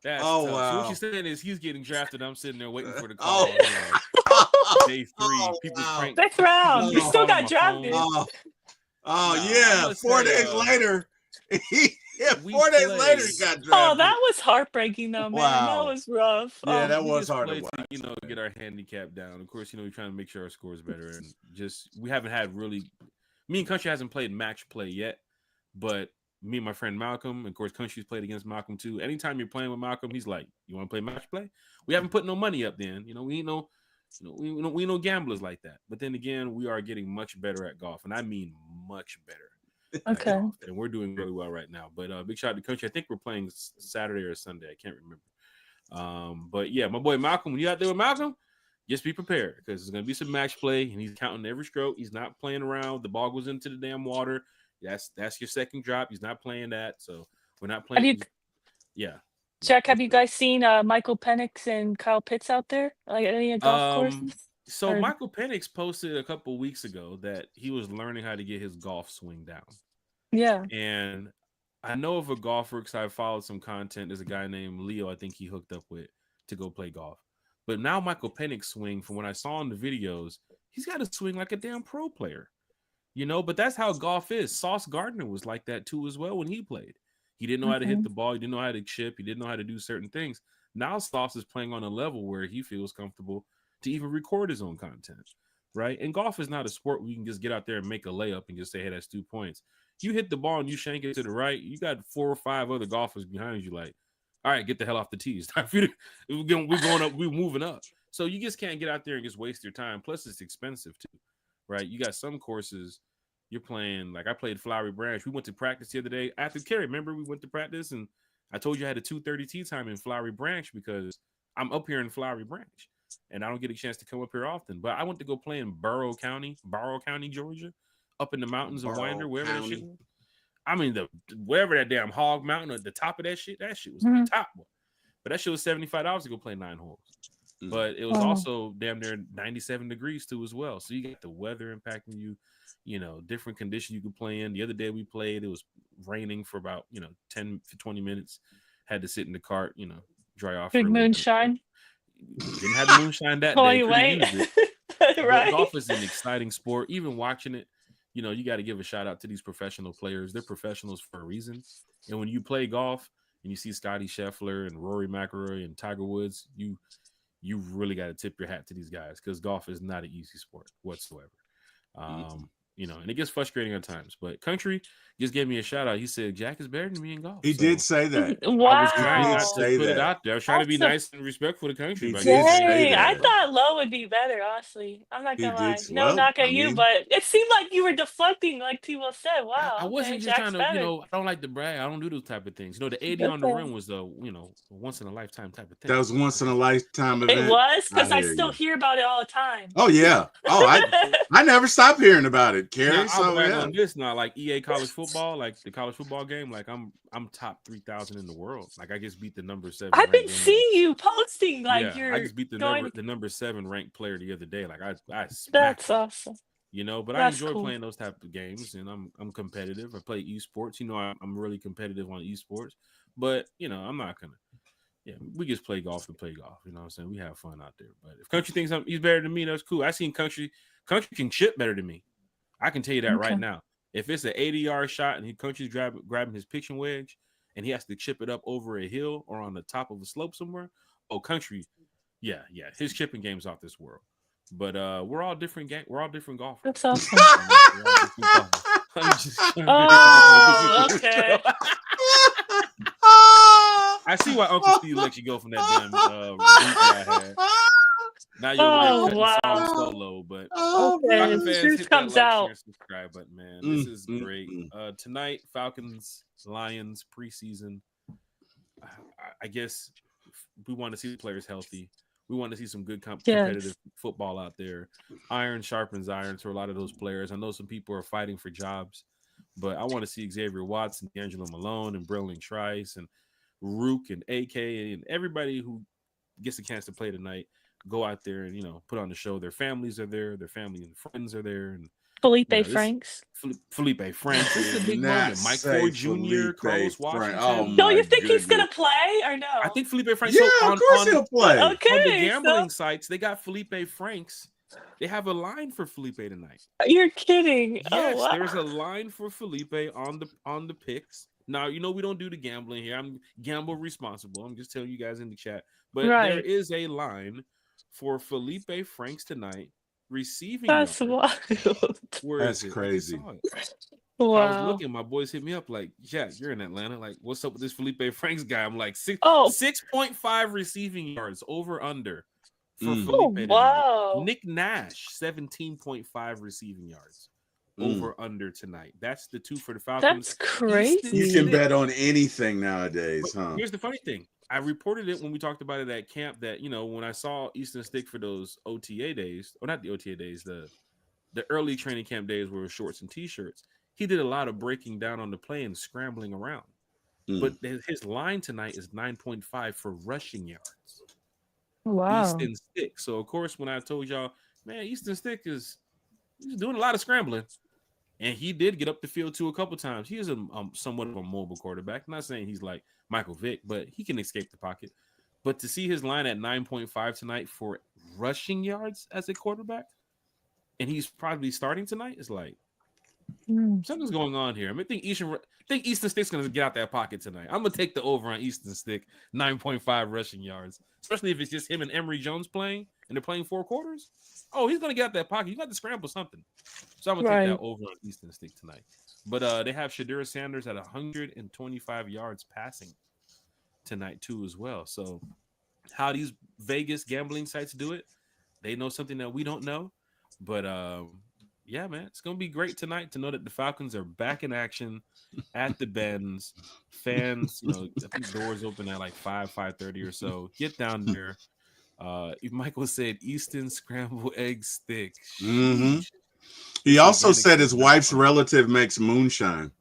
That's wow! So what you're saying is he's getting drafted. I'm sitting there waiting for the call. Day 3, people prank. 5th round. You still got drafted. Yeah. 4 days later. 4 days later, he got drafted. Oh, that was heartbreaking, though, man. Wow. That was rough. Yeah, that was hard to watch. You know, get our handicap down. Of course, you know, we're trying to make sure our score is better, and just we haven't had really. Me and Country hasn't played match play yet, but me and my friend Malcolm, and of course, Country's played against Malcolm too. Anytime you're playing with Malcolm, he's like, "You want to play match play?" We haven't put no money up. Then, you know, we ain't no gamblers like that. But then again, we are getting much better at golf, and I mean much better. Okay. And we're doing really well right now. But big shout out to Country. I think we're playing Saturday or Sunday. I can't remember. But yeah, my boy Malcolm, when you out there with Malcolm, just be prepared because there's gonna be some match play, and he's counting every stroke. He's not playing around. The ball goes into the damn water. That's your second drop. He's not playing that. So we're not playing. Yeah. Jack, have you guys seen Michael Penix and Kyle Pitts out there? Like any golf courses? So Michael Penix posted a couple weeks ago that he was learning how to get his golf swing down. Yeah. And I know of a golfer because I followed some content. There's a guy named Leo, I think he hooked up with to go play golf. But now Michael Penix swing, from what I saw in the videos, he's got to swing like a damn pro player. You know, but that's how golf is. Sauce Gardner was like that too as well when he played. He didn't know how to hit the ball. He didn't know how to chip. He didn't know how to do certain things. Now Sauce is playing on a level where he feels comfortable to even record his own content, right? And golf is not a sport where you can just get out there and make a layup and just say, hey, that's 2 points. You hit the ball and you shank it to the right, you got 4 or 5 other golfers behind you like, all right, get the hell off the tee. It's time for you we're going up, we're moving up. So you just can't get out there and just waste your time. Plus, it's expensive too, right? You got some courses, You're playing like I played Flowery Branch. We went to practice the other day after Kerry. Remember, we went to practice and I told you I had a 2:30 tea time in Flowery Branch because I'm up here in Flowery Branch and I don't get a chance to come up here often. But I went to go play in Barrow County, Georgia, up in the mountains of Winder, wherever that shit was. I mean, wherever that damn Hog Mountain at the top of that shit was the top one. But that shit was $75 to go play 9 holes. But it was also damn near 97 degrees too as well. So you get the weather impacting you, different conditions you can play in. The other day we played, it was raining for about, 10 to 20 minutes. Had to sit in the cart, dry off. Big moonshine. Didn't have the moonshine that day. You wait. Right. Golf is an exciting sport. Even watching it, you got to give a shout out to these professional players. They're professionals for a reason. And when you play golf and you see Scotty Scheffler and Rory McIlroy and Tiger Woods, you really got to tip your hat to these guys because golf is not an easy sport whatsoever. And it gets frustrating at times. But Country just gave me a shout out. He said Jack is better than me in golf. He did say that. Wow. I was trying not to put it out there. I was trying to be nice and respectful to Country. Dang, I thought Lowe would be better, honestly. I'm not gonna lie. No knock at you, but it seemed like you were deflecting, like T-Will said. Wow. I wasn't just trying to, I don't like to brag. I don't do those type of things. The 80 on the rim was a once in a lifetime type of thing. That was once in a lifetime event. It was because I still hear about it all the time. Oh yeah. Oh, I never stop hearing about it. Karen, on this now, like EA college football, like the college football game, like I'm top 3,000 in the world. Like I just beat the number 7. I've been seeing you posting like you're. I just beat the number 7 ranked player the other day. Like I that's awesome. But I enjoy playing those type of games, and I'm competitive. I play esports. I'm really competitive on esports, but I'm not gonna. Yeah, we just play golf and play golf. You know what I'm saying? We have fun out there. But if Country thinks he's better than me, that's cool. I seen Country can chip better than me. I can tell you that right now. If it's an 80-yard shot and Country's grabbing his pitching wedge and he has to chip it up over a hill or on the top of a slope somewhere, Country, yeah, his chipping game's off this world. But we're all different. We're all different golfers. That's awesome. Okay. I see why Uncle Steve let you go from that damn route I had. Now you're song solo, but truth comes out. Share, subscribe button, man. This is great. Tonight, Falcons, Lions preseason. I guess we want to see the players healthy. We want to see some good competitive football out there. Iron sharpens iron to a lot of those players. I know some people are fighting for jobs, but I want to see Xavier Watson, D'Angelo Malone, and Brilling Trice, and Rook, and AK, and everybody who gets a chance to play tonight. Go out there and put on the show. Their families are there. Their family and friends are there. And Felipe Franks. Felipe Franks. This is a big moment. Mike Ford Jr., Carlos Washington. Don't you think he's gonna play or no? I think Felipe Franks. Yeah, of course he'll play. Okay, on the gambling sites, they got Felipe Franks. They have a line for Felipe tonight. You're kidding. Yes, there's a line for Felipe on the picks. Now, we don't do the gambling here. I'm gamble responsible. I'm just telling you guys in the chat. But there is a line for Felipe Franks tonight receiving. That's wild. That's crazy. Wow. I was looking, my boys hit me up like, Jack, you're in Atlanta. Like, what's up with this Felipe Franks guy? I'm like, 6.5 receiving yards over under for Felipe. Wow. Nick Nash, 17.5 receiving yards over under tonight. That's the 2 for the Falcons. That's crazy. You can bet on anything nowadays, huh? Here's the funny thing. I reported it when we talked about it at camp that, when I saw Easton Stick for those OTA days, or not the OTA days, the early training camp days were shorts and t-shirts. He did a lot of breaking down on the play and scrambling around. But his line tonight is 9.5 for rushing yards. Wow. Easton Stick. So, of course, when I told y'all, man, Easton Stick he's doing a lot of scrambling. And he did get up the field too a couple times. He is a somewhat of a mobile quarterback. I'm not saying he's like Michael Vick, but he can escape the pocket. But to see his line at 9.5 tonight for rushing yards as a quarterback, and he's probably starting tonight, is like something's going on here. I think Easton Stick's going to get out that pocket tonight. I'm going to take the over on Easton Stick, 9.5 rushing yards, especially if it's just him and Emory Jones playing, and they're playing 4 quarters. Oh, he's going to get out that pocket. You got to scramble something. So I'm going to take that over on Easton Stick tonight. But they have Shedeur Sanders at 125 yards passing tonight too as well. So how these Vegas gambling sites do it, they know something that we don't know. But yeah, man, it's gonna be great tonight to know that the Falcons are back in action at the Benz. Fans, I think doors open at like 5:30 or so. Get down there. Michael said Easton scrambled egg stick. Mm-hmm. Sheesh. He It's also organic said food, his not wife's fun. relative makes moonshine.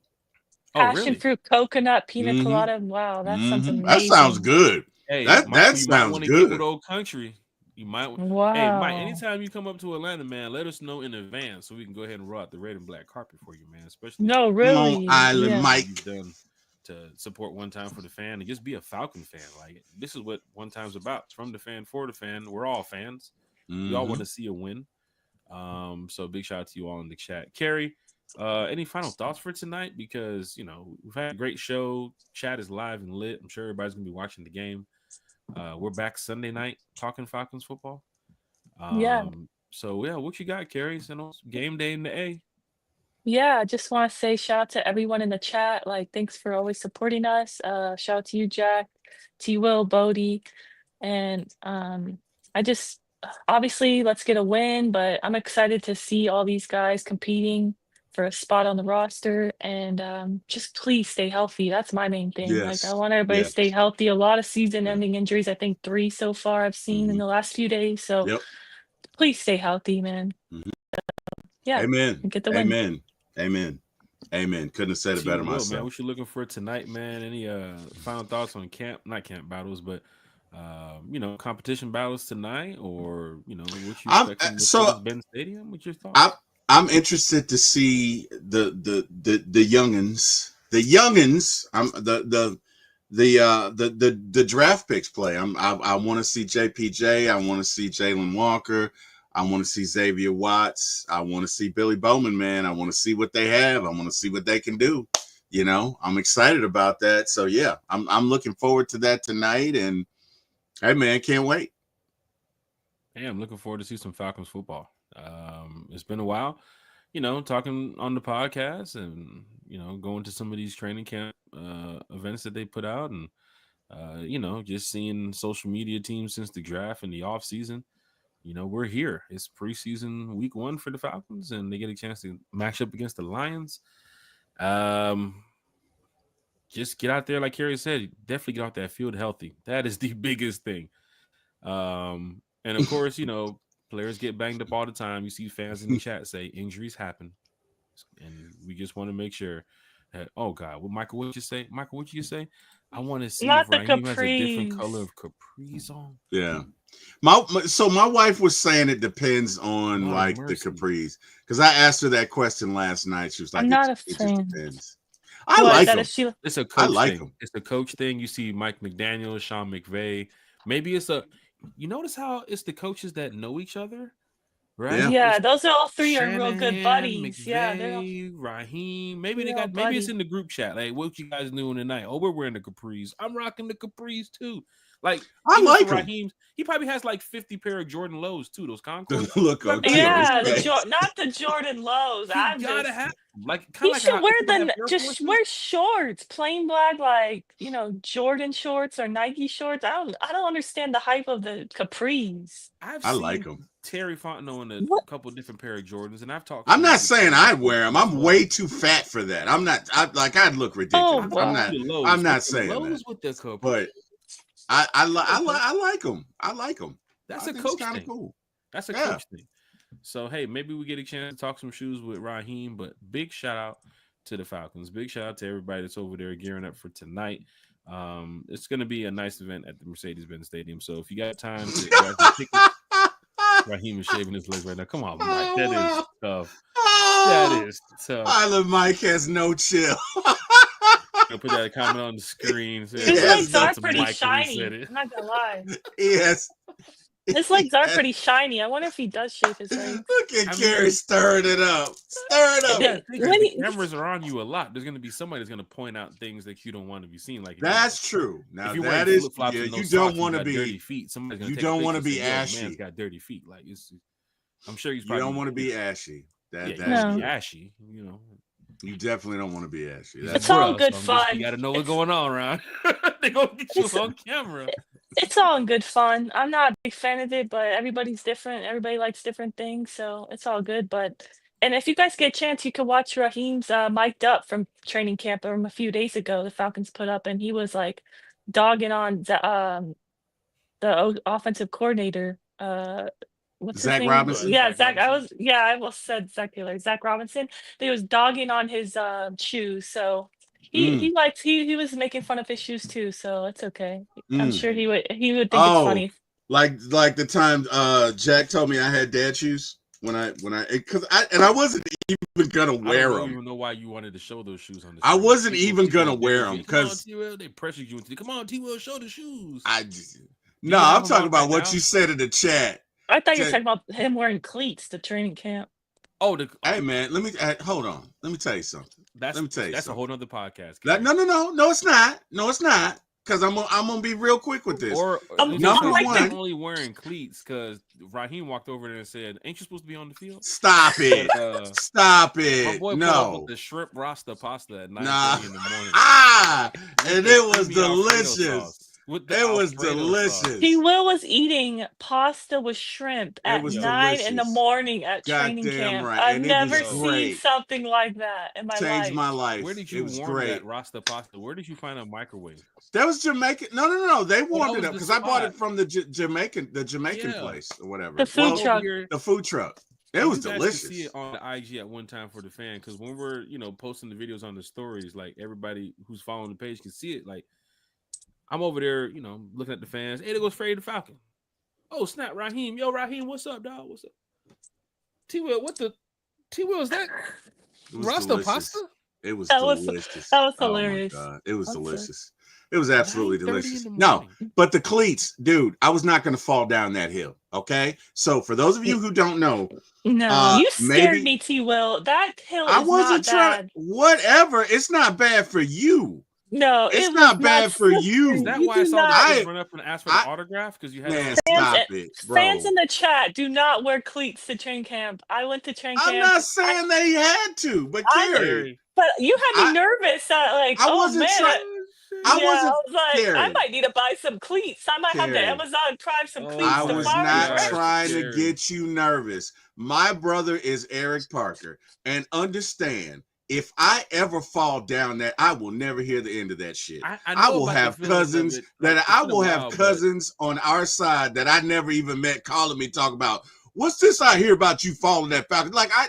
Oh, Passion really? fruit, coconut, pina Mm-hmm. colada. Wow, that sounds That sounds amazing. good. Hey, That Michael, you might sounds want to get with good. Old Country. You might. Hey, Mike, Wow. anytime you come up to Atlanta, man, let us know in advance so we can go ahead and roll out the red and black carpet for you, man. Especially No, Come on, really. Island Yeah. what Mike. you've done to support One Time for the Fan and just be a Falcon fan. Like this is what One Time's about. It's from the fan for the fan. We're all fans. We all Mm-hmm. want to see a win. So big shout out to you all in the chat. Carrie, any final thoughts for tonight? Because we've had a great show. Chat is live and lit. I'm sure everybody's gonna be watching the game. We're back Sunday night talking Falcons football. Yeah. So yeah, what you got, Carrie? Game day in the A. Yeah, I just want to say shout out to everyone in the chat. Like, thanks for always supporting us. Shout out to you, Jack, T Will, Bodie. And I just obviously let's get a win, but I'm excited to see all these guys competing for a spot on the roster. And just please stay healthy. That's my main thing. Like, I Yes. want everybody to Yes. stay healthy. A lot of season Yeah. ending injuries, I think 3 so far I've seen in Mm-hmm. the last few days. So Yep. please stay healthy, man. Mm-hmm. Yeah, Amen. and get the win. Amen. Amen. Amen. Couldn't have said it T better Will, man, myself. what you looking for tonight, man? Any final thoughts on not camp battles, but competition battles tonight, or what you expect from Mercedes-Benz Stadium? What's your thoughts? I'm interested to see the youngins. The youngins. The draft picks play. I want to see JPJ. I want to see Jalen Walker. I want to see Xavier Watts. I want to see Billy Bowman, man. I want to see what they have. I want to see what they can do. I'm excited about that. So yeah, I'm looking forward to that tonight. And hey, man, can't wait. Hey, I'm looking forward to see some Falcons football. It's been a while, talking on the podcast and going to some of these training camp events that they put out, and just seeing social media teams since the draft and the off season. We're here. It's preseason week 1 for the Falcons, and they get a chance to match up against the Lions. Just get out there, like Carrie said. Definitely get out that field healthy. That is the biggest thing. And of course, players get banged up all the time. You see fans in the chat say injuries happen, and we just want to make sure that. Oh God, Michael, what you say? Michael, what you say? I want to see Not if the Raheem has a different color capris. of capris on. Yeah. My wife was saying it depends on Lord like the mercy. capris, because I asked her that question last night. She was like, I'm not a it just fan. depends. I What, like that them. is she? It's a I coach like thing. them. It's a coach thing. You see Mike McDaniel, Sean McVay. Maybe it's a. You notice how it's the coaches that know each other, right? Yeah. Yeah, It's those are all 3 are real good Shanahan, buddies. Yeah, they're all McVay, Raheem. Maybe they're all maybe it's buddies. in the group chat. Like, what you guys doing tonight? Oh, we're wearing the capris. I'm rocking the capris too. Like, I even like for them. Raheem, he probably has like 50 pair of Jordan Lows too. Those Concords. Look Remember on those? Yeah, Carrie's face. not the Jordan Lows. He I'm gotta just have them. Like kind he of like should how wear people have Air just Forces. wear shorts, plain black, like Jordan shorts or Nike shorts. I don't understand the hype of the capris. I've I like seen them. Terry Fontenot in a What? couple different pair of Jordans, and I've talked I'm some not good saying trash I'd about wear them. them as I'm well. way too fat for that. I'm not. I'd look Oh ridiculous. I'm wow. the lows. I'm not With the saying that. lows with the capris. But I like them. I like them. That's I a think it's coach kind of thing. cool. That's a Yeah. coach thing. So hey, maybe we get a chance to talk some shoes with Raheem. But big shout out to the Falcons. Big shout out to everybody that's over there gearing up for tonight. It's going to be a nice event at the Mercedes-Benz Stadium. So if you got time to grab some tickets, Raheem is shaving his legs right now. Come on, Mike. That is tough. That is tough. Island Mike has no chill. I'll put that comment on the screen. So His Yes, legs that's are pretty Michael shiny. said it. I'm not gonna lie. Yes. His legs are pretty shiny. I wonder if he does shave his legs. Look at I Gary mean- stirring it up. Stir it You up. gotta think When if the he- cameras are on you a lot. There's going to be somebody that's going to point out things that you don't want to be seen. Like That's true. Now if you're that wearing is, flip-flops yeah, and no you socks, don't you want to got dirty be, feet. Somebody's going you to take a don't picture wanna and be say, "Yo, ashy. man's got dirty feet." Like I'm sure he's you probably don't want to be ashy. Yeah, you That's don't true. be ashy. You definitely don't want to be ashy. He's It's a all bruh, good so fun. You got to know what's It's- going on around. They gonna get you It's- on camera. It's all in good fun. I'm not a big fan of it, but everybody's different. Everybody likes different things, so it's all good. But And if you guys get a chance, you can watch Raheem's mic'd up from training camp from a few days ago. The Falcons put up, and he was like dogging on the offensive coordinator. What's his Zach name? Robinson? Yeah, Zach Robinson? I almost said Zach Taylor. Zach Robinson. He was dogging on his shoes. So he was making fun of his shoes too. So it's okay. I'm sure he would think it's funny. Like the time Jack told me I had dad shoes when I wasn't even gonna wear them. I don't even know why you wanted to show those shoes on the. I wasn't even gonna wear them because they pressured you. Come on, T-Will, show the shoes. I'm talking about what you said in the chat. I thought you were talking about him wearing cleats to training camp. Hey man, hold on. Let me tell you something. That's a whole nother podcast. No, it's not. No, it's not. Because I'm gonna be real quick with this. Or number one, only wearing cleats because Raheem walked over there and said, "Ain't you supposed to be on the field?" Stop it! Stop it! My boy no, with the shrimp rasta pasta at 9:30 in the morning. And it was delicious. It was delicious. T-Will was eating pasta with shrimp at 9 in the morning at training camp. Right. I've never seen something like that in my life. Changed my life. Where did you warm that rasta pasta? Where did you find a microwave? That was Jamaican. No. They warmed it up because I bought it from the Jamaican place or whatever. The food truck. The food truck. It was delicious. See it on the IG at one time for the fan because when we're posting the videos on the stories, like everybody who's following the page can see it. Like I'm over there, looking at the fans. Hey, there goes Freddie the Falcon. Oh snap, Raheem. Yo, Raheem, what's up, dog? What's up? T-Will, is that? Rasta pasta? It was delicious. That was hilarious. Oh my God. It was delicious. It was absolutely delicious. No, but the cleats, dude, I was not going to fall down that hill. Okay. So for those of you who don't know. No, you scared me, T-Will. That hill is not bad. Whatever. It's not bad for you. No, it's not bad for you. Is that why I saw that run up and ask for the autograph? Because you had stop it, bro. Fans in the chat do not wear cleats to training camp. I went to training camp. I'm not saying they had to, but Carrie. But you had me nervous that I wasn't I might need to buy some cleats. I might have to Amazon Prime some cleats. I was not trying to get you nervous. My brother is Eric Parker, and understand. If I ever fall down that, I will never hear the end of that shit. I will have cousins cousins on our side that I never even met calling me talk about what's this I hear about you falling that Falcon. Like I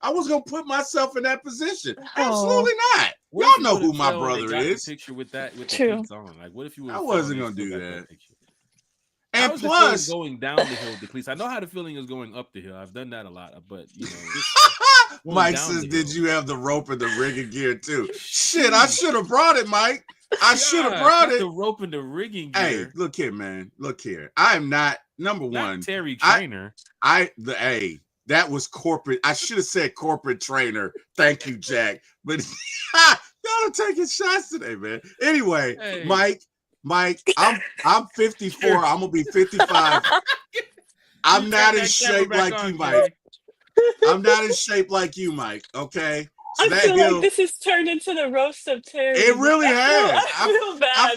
was gonna put myself in that position. Absolutely not. Y'all know who my brother is. Picture with the cleats on. Like what if you? I wasn't gonna do that. And plus, going down the hill with the cleats. I know how the feeling is going up the hill. I've done that a lot, but Mike says, "Did you have the rope and the rigging gear too?" Shit, I should have brought it, Mike. I should have brought it. The rope and the rigging gear. Hey, look here, man. Look here. I am not number one. Terry Trainer. That was corporate. I should have said corporate trainer. Thank you, Jack. But y'all are taking shots today, man. Anyway, hey. Mike, I'm 54. I'm gonna be 55. I'm not in shape like you, Mike. I'm not in shape like you, Mike. Okay. So I feel like this has turned into the roast of Terry. It really has. I feel bad. I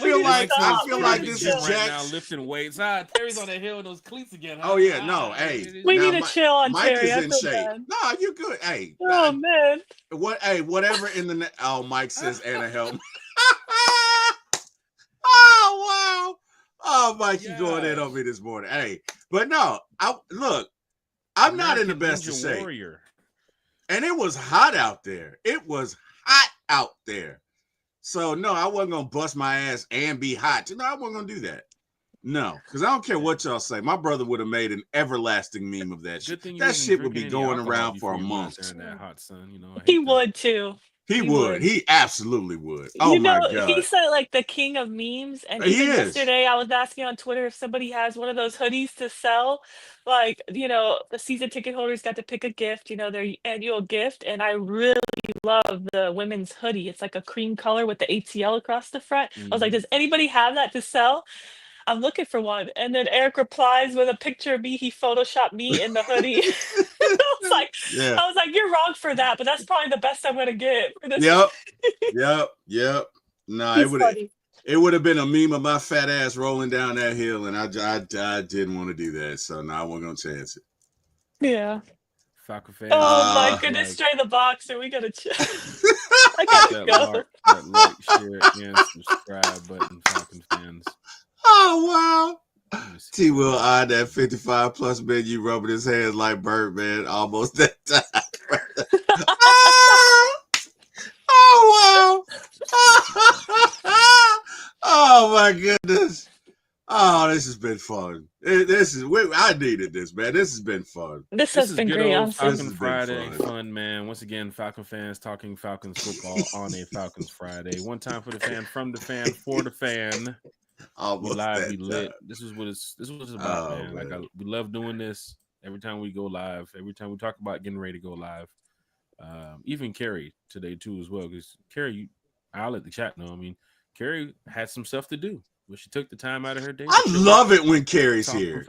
feel like this is Jack now lifting weights. Terry's on the hill with those cleats again. Oh yeah, no. Hey, we need to chill on Mike Terry. Mike is in shape. Bad. No, you good. Hey. Oh man. Whatever in the Mike says Anna help me. Oh wow. Oh Mike, you going in on me this morning. Hey, but no, I'm not in the best of shape. Warrior. And it was hot out there. It was hot out there. So, no, I wasn't going to bust my ass and be hot. No, I wasn't going to do that. No, because I don't care what y'all say. My brother would have made an everlasting meme of that shit. That shit would be going around for a month. That hot sun, he would, too. He would. He absolutely would. Oh, my God. He's like the king of memes. And even yesterday, I was asking on Twitter if somebody has one of those hoodies to sell. Like, the season ticket holders got to pick a gift, their annual gift. And I really love the women's hoodie. It's like a cream color with the ATL across the front. I was like, does anybody have that to sell? I'm looking for one. And then Eric replies with a picture of me. He photoshopped me in the hoodie. I was like, you're wrong for that, but that's probably the best I'm gonna get for this. Yep. No, it would have been a meme of my fat ass rolling down that hill, and I didn't want to do that. So no, I wasn't gonna chance it. Yeah. Falcon fans. Oh my goodness, try the boxer. We gotta check. I gotta go. That like, share, and subscribe button, Falcon fans. Oh wow. T will eye that 55 plus menu, rubbing his hands like Birdman, almost that time. Oh wow. Oh my goodness. Oh, this has been fun. I needed this, man. This has been fun. This has been great. Falcon Friday fun, man. Once again, Falcon fans talking Falcons football on a Falcons Friday. One time for the fan, from the fan, for the fan. Almost we live, that we lit. time. This is what it's about, man. Like we love doing this every time we go live. Every time we talk about getting ready to go live. Even Carrie today too as well, because Carrie, I'll let the chat know. I mean, Carrie had some stuff to do, but she took the time out of her day. I love it when Carrie's here.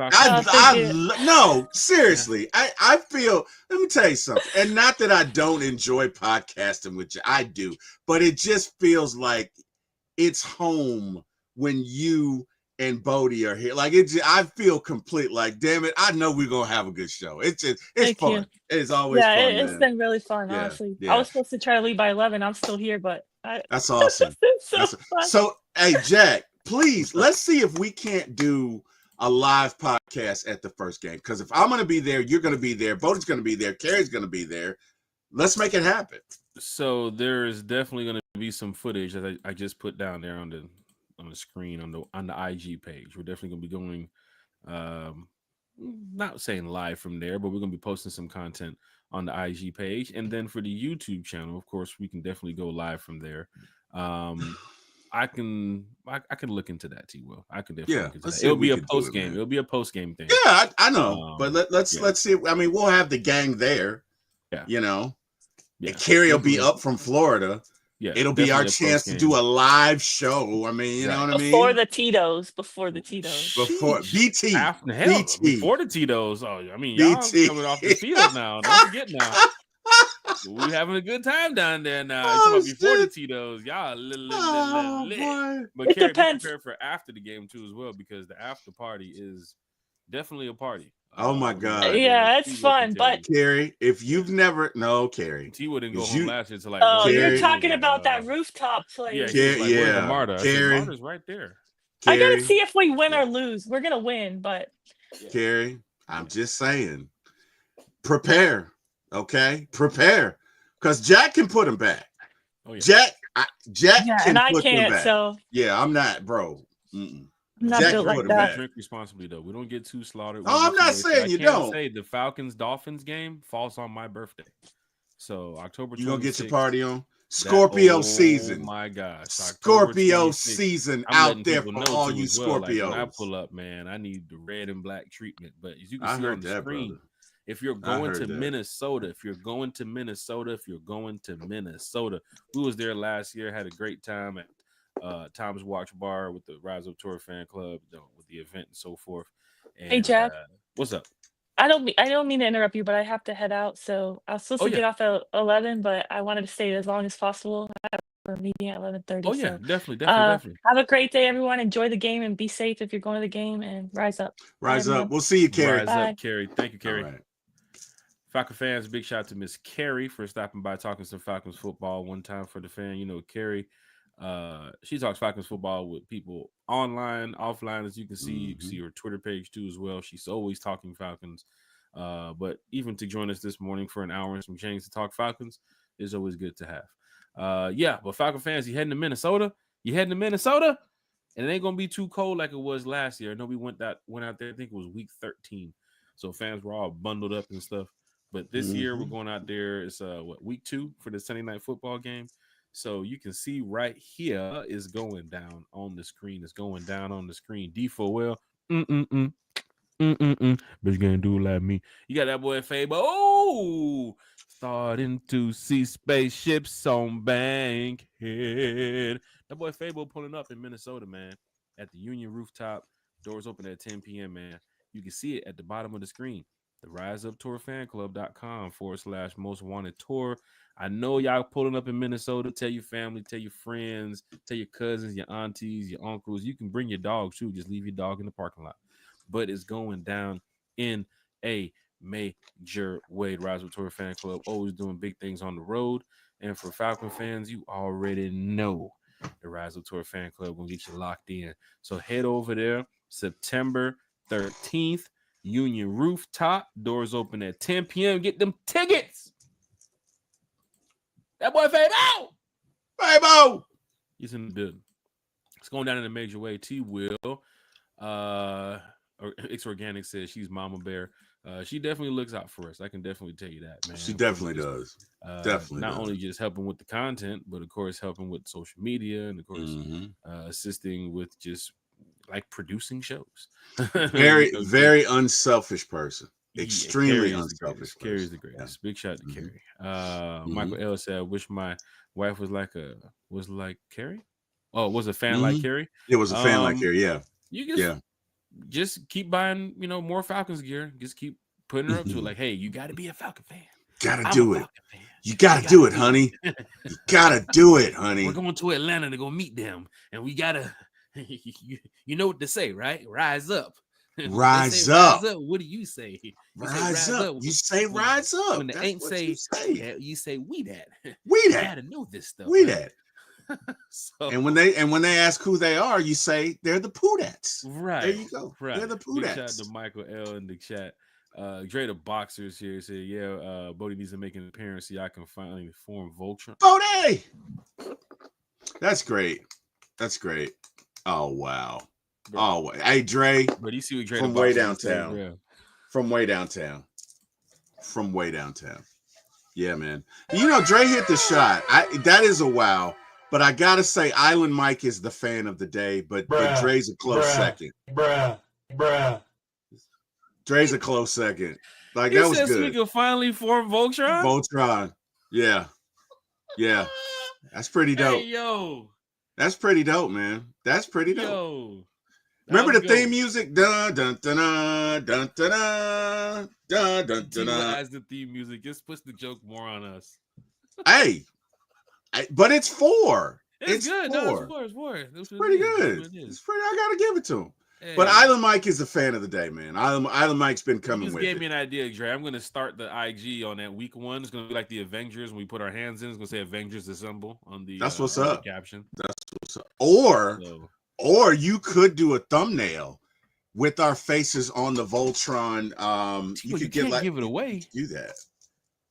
No, seriously. I feel, let me tell you something. And not that I don't enjoy podcasting with you. I do. But it just feels like it's home when you and Bodie are here. Like I feel complete. Like, damn it, I know we're gonna have a good show. It's fun. You. It's always fun. It's been really fun, honestly. Yeah. I was supposed to try to leave by 11. I'm still here, but that's awesome. So hey, Jack, please let's see if we can't do a live podcast at the first game. Because if I'm gonna be there, you're gonna be there, Bodie's gonna be there, Carrie's gonna be there. Let's make it happen. So there is definitely gonna be some footage that I just put down there on the screen on the IG page. We're definitely gonna be going, not saying live from there, but we're gonna be posting some content on the IG page, and then for the YouTube channel, of course, we can definitely go live from there. I can look into that, T-Will. I can definitely look into that. It'll be a post game. It'll be a post game thing. Yeah, I know, but let's see. I mean, we'll have the gang there. Yeah, you know, and Carrie will be up from Florida. Yeah, it'll be our chance to do a live show. I mean, you know what I mean? Before the Tito's. Before BT. Before the Tito's. Oh, I mean, y'all coming off the field now. Don't forget now. We having a good time down there now. Before the Tito's, y'all lit. But Carrie, be prepared for after the game too as well, because the after party is definitely a party. Oh my God! Yeah, it's fun. But Carrie, if you've never, Carrie, T wouldn't go home last year to like. Oh, you're talking about that rooftop place. Yeah. Marta? Carrie, Marta's right there. I gotta see if we win or lose. We're gonna win, but Carrie, I'm just saying, prepare, okay? Prepare, because Jack can put him back. Oh yeah, Jack can and I put can't. him back. So yeah, I'm not, bro. I'm not built like that. Drink responsibly though. We don't get too slaughtered. Oh, I'm not saying you don't. Say the Falcons-Dolphins game falls on my birthday, so October. You gonna get your party on? Scorpio season. Oh my gosh, Scorpio season out there for all you Scorpios. Like when I pull up, man, I need the red and black treatment. But as you can see on the screen, brother. If you're going to Minnesota, we was there last year, had a great time at Tom's Watch Bar with the Rise Up Tour Fan Club, with the event and so forth. And, hey Jack, what's up? I don't mean to interrupt you, but I have to head out. So I was supposed to get off at 11, but I wanted to stay as long as possible. I have a meeting at 11:30. Oh yeah, definitely. Have a great day, everyone. Enjoy the game and be safe if you're going to the game. And rise up. Rise up. We'll see you, Carrie. Rise up, Carrie. Thank you, Carrie. All right. Falcon fans, big shout out to Miss Carrie for stopping by, talking some Falcons football one time for the fan. You know, Carrie, she talks Falcons football with people online, offline, as you can see. You can see her Twitter page too as well. She's always talking Falcons. But even to join us this morning for an hour and some change to talk Falcons is always good to have. But Falcon fans, you heading to Minnesota? And it ain't gonna be too cold like it was last year. I know we went out there, I think it was week 13. So fans were all bundled up and stuff. But this year we're going out there. It's week 2 for the Sunday night football game. So you can see right here is going down on the screen. It's going down on the screen. D4L. But you gonna do it like me. You got that boy Fable. Oh, starting to see spaceships on Bankhead. That boy Fable pulling up in Minnesota, man, at the Union rooftop. Doors open at 10 p.m., man. You can see it at the bottom of the screen. The riseuptourfanclub.com/most wanted tour. I know y'all pulling up in Minnesota. Tell your family, tell your friends, tell your cousins, your aunties, your uncles. You can bring your dog too. Just leave your dog in the parking lot. But it's going down in a major way. Rise Up Tour Fan Club always doing big things on the road. And for Falcon fans, you already know the Rise Up Tour Fan Club will get you locked in. So head over there September 13th, Union Rooftop. Doors open at 10 p.m. Get them tickets. That boy Fabo! Fabo! He's in the building. It's going down in a major way. T Will. X Organic says she's Mama Bear. She definitely looks out for us. I can definitely tell you that, man. She definitely does. Definitely not does. only just helping with the content, but of course helping with social media and of course assisting with just like producing shows. Very, very unselfish person. Extremely Carrie unselfish. Carrie's the greatest. Yeah. Big shout out to Carrie. Michael L said, "I wish my wife was like Carrie. Oh, was a fan like Carrie. It was a fan like Carrie. Yeah, you just keep buying, more Falcons gear. Just keep putting her up to it. Like, hey, you got to be a Falcon fan. Gotta do it. You gotta do it, honey. You gotta do it, honey. We're going to Atlanta to go meet them, and we gotta. You know what to say, right? Rise up. Rise up. What do you say? Rise up. You say rise up. When the ain't say, you say we that. We that. You gotta know this stuff. We that. So, and when they ask who they are, you say they're the Poodats. Right. There you go. Right. They're the Poodats. Shout out to Michael L in the chat. Dre the Boxers here said, yeah, Bodie needs to make an appearance so I can finally form Voltron. Bodie! That's great. That's great. Oh wow. Oh, hey Dre. But you see what Dre from way downtown. Yeah. From way downtown. From way downtown. Yeah, man. Dre hit the shot. That is a wow. But I gotta say, Island Mike is the fan of the day, but Dre's a close second. Dre's a close second. Like that was good. So we can finally form Voltron. Voltron. Yeah. Yeah. That's pretty dope. Hey, yo. That's pretty dope, man. That's pretty dope. Yo. Remember the theme music? Dun dun dun dun dun dun dun dun dun. As the theme music, just puts the joke more on us. Hey, but it's 4. It's good. 4. No, it's 4. It's pretty good. It's pretty. I gotta give it to him. Hey. But Island Mike is a fan of the day, man. Island Mike's been coming with it. You just gave me an idea, Dre. I'm going to start the IG on that week 1. It's going to be like the Avengers when we put our hands in. It's going to say Avengers Assemble on the That's what's up. Caption. That's what's up. Or you could do a thumbnail with our faces on the Voltron. You could give it away. Do that.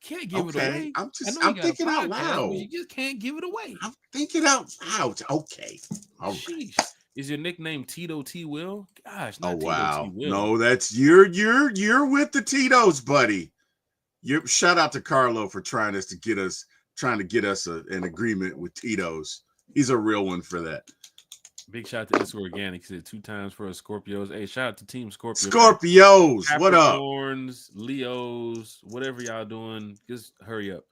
Can't give it away. I'm thinking out loud. You just can't give it away. I'm thinking out loud. Okay. All right. Is your nickname Tito T Will? Gosh, not oh Tito wow. T Will. No, that's you're with the Tito's, buddy. Shout out to Carlo for trying to get us an agreement with Tito's. He's a real one for that. Big shout out to It's Organic. He said 2 times for us Scorpios. Hey, shout out to Team Scorpio. Scorpios, what up? Capricorns, Leos, whatever y'all doing, just hurry up.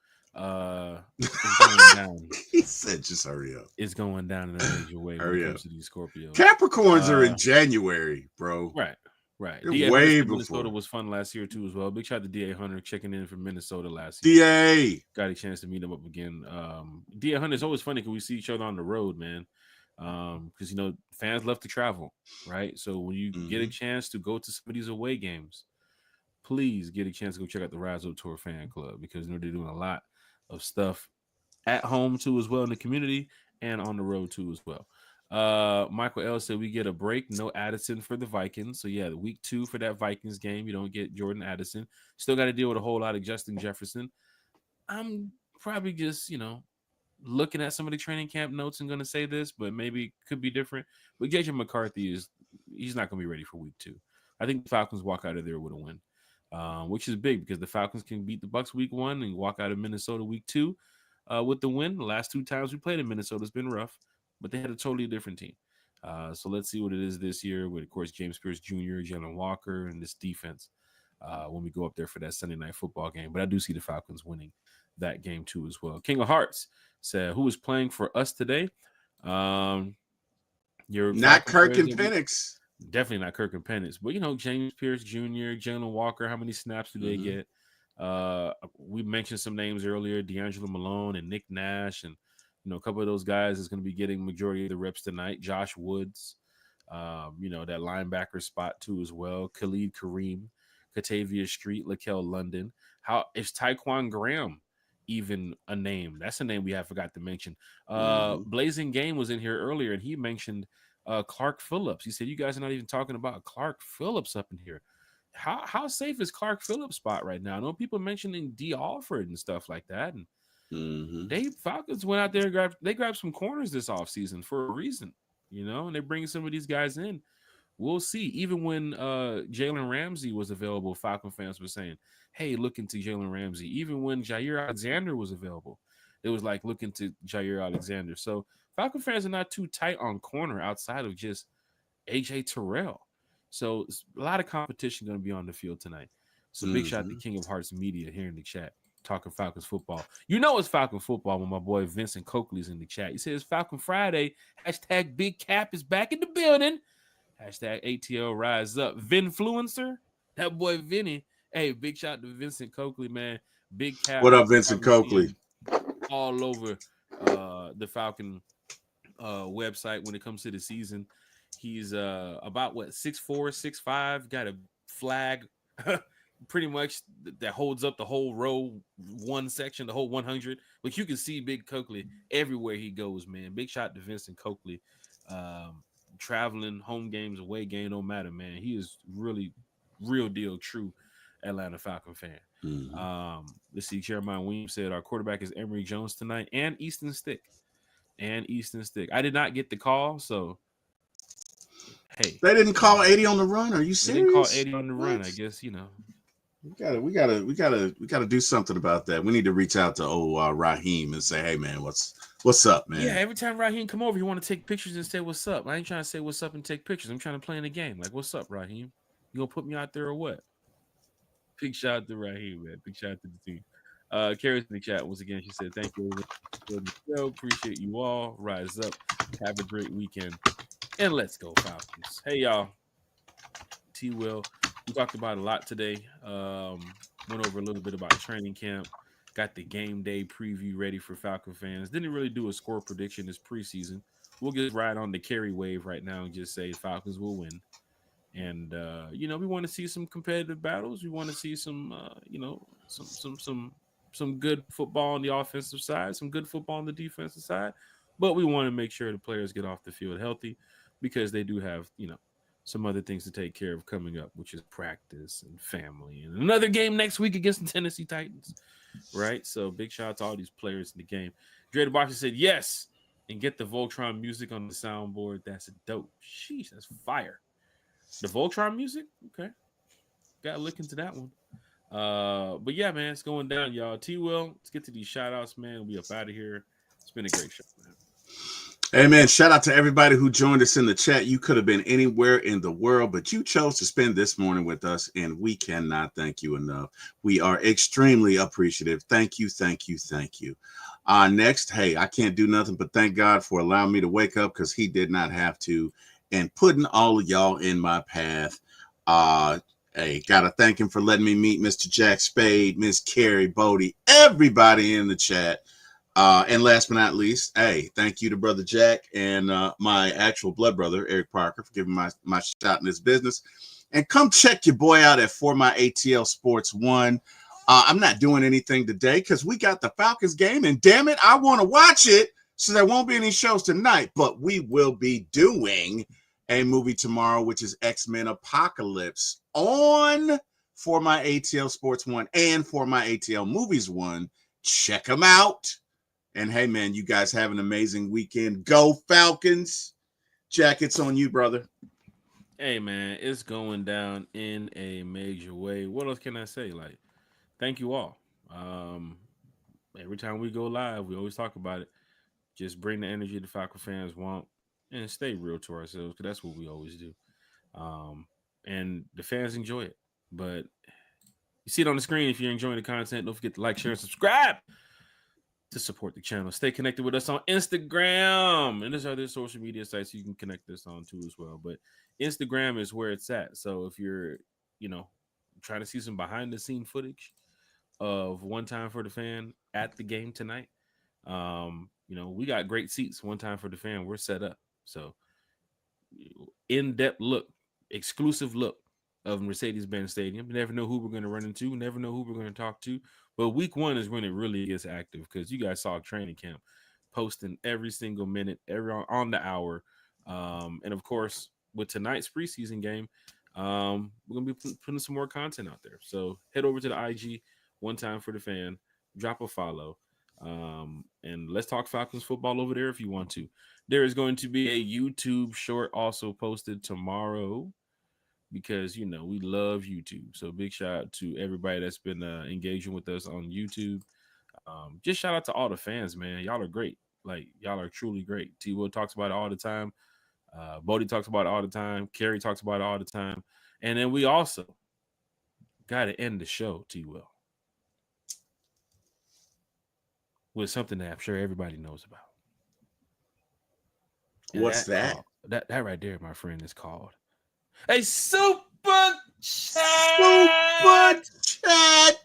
It's going down. He said, "Just hurry up." It's going down in a major way. Hurry when it up. comes to these Scorpios. Capricorns are in January, bro. Right. Way before. Minnesota was fun last year too, as well. Big shout out to DA Hunter checking in from Minnesota last year. DA got a chance to meet him up again. DA Hunter is always funny because we see each other on the road, man. Because fans love to travel, right? So when you get a chance to go to some of these away games, please get a chance to go check out the Rise Up Tour Fan Club because they're doing a lot of stuff at home too as well in the community and on the road too as well. Michael L said we get a break, no Addison for the Vikings. So yeah, the week 2 for that Vikings game, you don't get Jordan Addison. Still got to deal with a whole lot of Justin Jefferson. I'm probably just looking at some of the training camp notes and going to say this, but maybe it could be different. But JJ McCarthy he's not going to be ready for week 2. I think the Falcons walk out of there with a win. Which is big because the Falcons can beat the Bucs week 1 and walk out of Minnesota week 2 with the win. The last 2 times we played in Minnesota has been rough, but they had a totally different team. So let's see what it is this year with, of course, James Pierce Jr., Jalen Walker, and this defense when we go up there for that Sunday night football game. But I do see the Falcons winning that game too as well. King of Hearts said, who is playing for us today? You're not Kirk and Penix. Definitely not Kirk and Penix, but James Pierce Jr., Jalen Walker, how many snaps do they get? We mentioned some names earlier, D'Angelo Malone and Nick Nash, and a couple of those guys is going to be getting majority of the reps tonight. Josh Woods, that linebacker spot too as well. Khalid Kareem Catavia Street, Lakel London. How is Tyquan Graham even a name? That's a name we have forgot to mention. Blazing Game was in here earlier, and he mentioned Clark Phillips. He said, you guys are not even talking about Clark Phillips up in here. How safe is Clark Phillips' spot right now? I know people mentioning D. Alford and stuff like that. And Falcons went out there and grabbed some corners this offseason for a reason, and they're bringing some of these guys in. We'll see. Even when Jalen Ramsey was available, Falcon fans were saying, hey, look into Jalen Ramsey. Even when Jair Alexander was available, it was like, look into Jair Alexander. So Falcon fans are not too tight on corner outside of just A.J. Terrell. So a lot of competition going to be on the field tonight. So big shout out to King of Hearts Media here in the chat, talking Falcons football. It's Falcon football when my boy Vincent Coakley's in the chat. He says Falcon Friday, hashtag Big Cap is back in the building. Hashtag ATL rise up. Vinfluencer, that boy Vinny. Hey, big shout out to Vincent Coakley, man. Big Cap. What up, Vincent Coakley? All over the Falcon website when it comes to the season. He's about 6'4", 6'5", got a flag pretty much that holds up the whole row one section, the whole 100. But you can see Big Coakley everywhere he goes, man. Big shout to Vincent Coakley. Traveling, home games, away game, don't matter, man. He is really real deal, true Atlanta Falcon fan. Let's see, Jeremiah Williams said our quarterback is Emory Jones tonight and Easton Stick. I did not get the call, so hey, they didn't call 80 on the run. Are you serious? They didn't call 80 on the run. I guess we gotta do something about that. We need to reach out to Raheem and say, hey man, what's up, man? Yeah, every time Raheem come over, you want to take pictures and say what's up. I ain't trying to say what's up and take pictures. I'm trying to play in the game. Like, what's up, Raheem? You gonna put me out there or what? Big shout out to Raheem, man. Big shout out to the team. Carrie's in the chat once again. She said, thank you for the show. Appreciate you all. Rise up. Have a great weekend. And let's go, Falcons. Hey, y'all. T-Will. We talked about a lot today. Went over a little bit about training camp. Got the game day preview ready for Falcon fans. Didn't really do a score prediction this preseason. We'll just ride on the carry wave right now and just say Falcons will win. And we want to see some competitive battles. We want to see some good football on the offensive side, some good football on the defensive side. But we want to make sure the players get off the field healthy because they do have, some other things to take care of coming up, which is practice and family and another game next week against the Tennessee Titans. Right? So big shout out to all these players in the game. Dre the Boxer said yes, and get the Voltron music on the soundboard. That's a dope. Sheesh, that's fire. The Voltron music? Okay. Gotta look into that one. But yeah, man, it's going down, y'all. T-Will, let's get to these shout outs, man. We'll be up out of here. It's been a great show, man. Hey, man, shout out to everybody who joined us in the chat. You could have been anywhere in the world, but you chose to spend this morning with us, and we cannot thank you enough. We are extremely appreciative. Thank you, thank you, thank you. Next, hey, I can't do nothing but thank God for allowing me to wake up because he did not have to, and putting all of y'all in my path. Hey, gotta thank him for letting me meet Mr. Jack Spade, Miss Carrie Bodie, everybody in the chat. And last but not least, hey, thank you to Brother Jack and my actual blood brother, Eric Parker, for giving my shot in this business. And come check your boy out at For My ATL Sports 1. I'm not doing anything today because we got the Falcons game, and damn it, I want to watch it, so there won't be any shows tonight. But we will be doing a movie tomorrow, which is X-Men Apocalypse on For My ATL Sports 1 and For My ATL Movies 1. Check them out. And hey, man, you guys have an amazing weekend. Go Falcons. Jack, it's on you, brother. Hey, man, it's going down in a major way. What else can I say? Like, thank you all. Every time we go live, we always talk about it. Just bring the energy the Falcon fans want and stay real to ourselves, because that's what we always do. And the fans enjoy it. But you see it on the screen. If you're enjoying the content, don't forget to like, share, and subscribe to support the channel. Stay connected with us on Instagram. And there's other social media sites you can connect us on too as well. But Instagram is where it's at. So if you're, trying to see some behind the scene footage of One Time for the Fan at the game tonight, we got great seats. One Time for the Fan, we're set up. So in-depth look, exclusive look of Mercedes-Benz Stadium. You never know who we're going to run into. Never know who we're going to talk to. But week 1 is when it really gets active because you guys saw training camp posting every single minute, every on the hour. And of course, with tonight's preseason game, we're going to be putting some more content out there. So head over to the IG, One Time for the Fan, drop a follow. And let's talk Falcons football over there if you want to. There is going to be a YouTube short also posted tomorrow because, you know, we love YouTube. So big shout out to everybody that's been engaging with us on YouTube. Just shout out to all the fans, man. Y'all are great. Like, y'all are truly great. T-Will talks about it all the time. Bodie talks about it all the time. Kerry talks about it all the time. And then we also got to end the show, T-Will, with something that I'm sure everybody knows about. And What's that? That right there, my friend, is called a super chat. Super chat.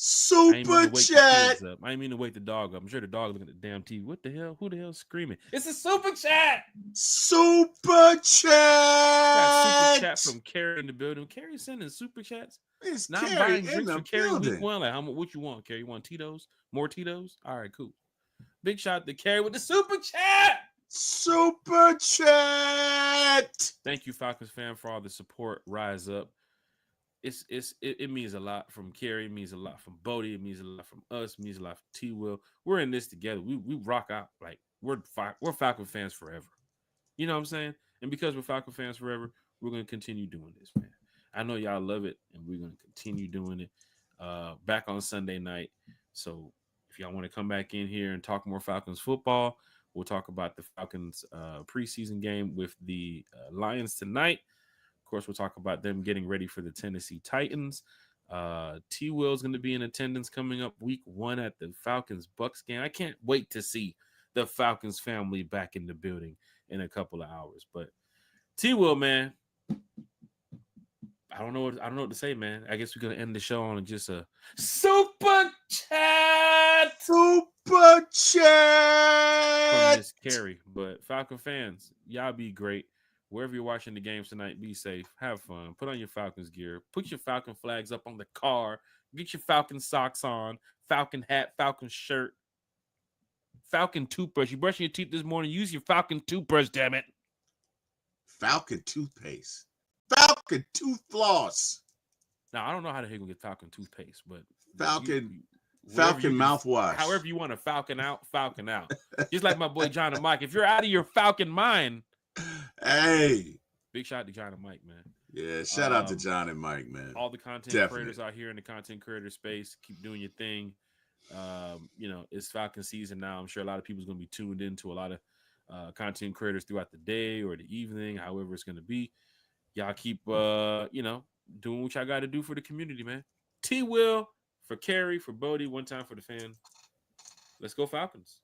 Super chat. I ain't mean to wake the dog up. I'm sure the dog looking at the damn TV. What the hell? Who the hell's screaming? It's a super chat. Super chat. Got super chat from Carrie in the building. Carrie sending super chats. It's Now I'm Carrie buying in drinks the for Carrie building. week 1. Like, what you want, Carrie? You want Tito's? More Tito's? All right, cool. Big shout to Carrie with the super chat. Super chat. Thank you, Falcons fan, for all the support. Rise up. It means a lot from Kerry. It means a lot from Bodie. It means a lot from us. It means a lot from T-Will. We're in this together. We rock out. Like, we're Falcon fans forever. You know what I'm saying? And because we're Falcon fans forever, we're going to continue doing this, man. I know y'all love it, and we're going to continue doing it back on Sunday night. So if y'all want to come back in here and talk more Falcons football, we'll talk about the Falcons preseason game with the Lions tonight. Of course, we'll talk about them getting ready for the Tennessee Titans. T-Will is going to be in attendance coming up week 1 at the Falcons-Bucks game. I can't wait to see the Falcons family back in the building in a couple of hours. But T-Will, man, I don't know what to say, man. I guess we're going to end the show on just a super chat. Super chat. From Miss Carrie. But Falcon fans, y'all be great. Wherever you're watching the games tonight, be safe. Have fun. Put on your Falcons gear. Put your Falcon flags up on the car. Get your Falcon socks on. Falcon hat. Falcon shirt. Falcon toothbrush. You brushing your teeth this morning, use your Falcon toothbrush, damn it. Falcon toothpaste. Falcon tooth floss. Now, I don't know how the heck we get Falcon toothpaste, but Falcon you mouthwash. However you want to Falcon out. Just like my boy John and Mike. If you're out of your Falcon mind, hey, big shout out to John and Mike, man. Yeah, shout out to John and Mike, man. All the content creators out here in the content creator space, keep doing your thing. You know, it's Falcon season now. I'm sure a lot of people's going to be tuned into a lot of content creators throughout the day or the evening, however it's going to be. Y'all keep, you know, doing what y'all got to do for the community, man. T-Will, for Kerry, for Bodie, One Time for the Fan. Let's go Falcons.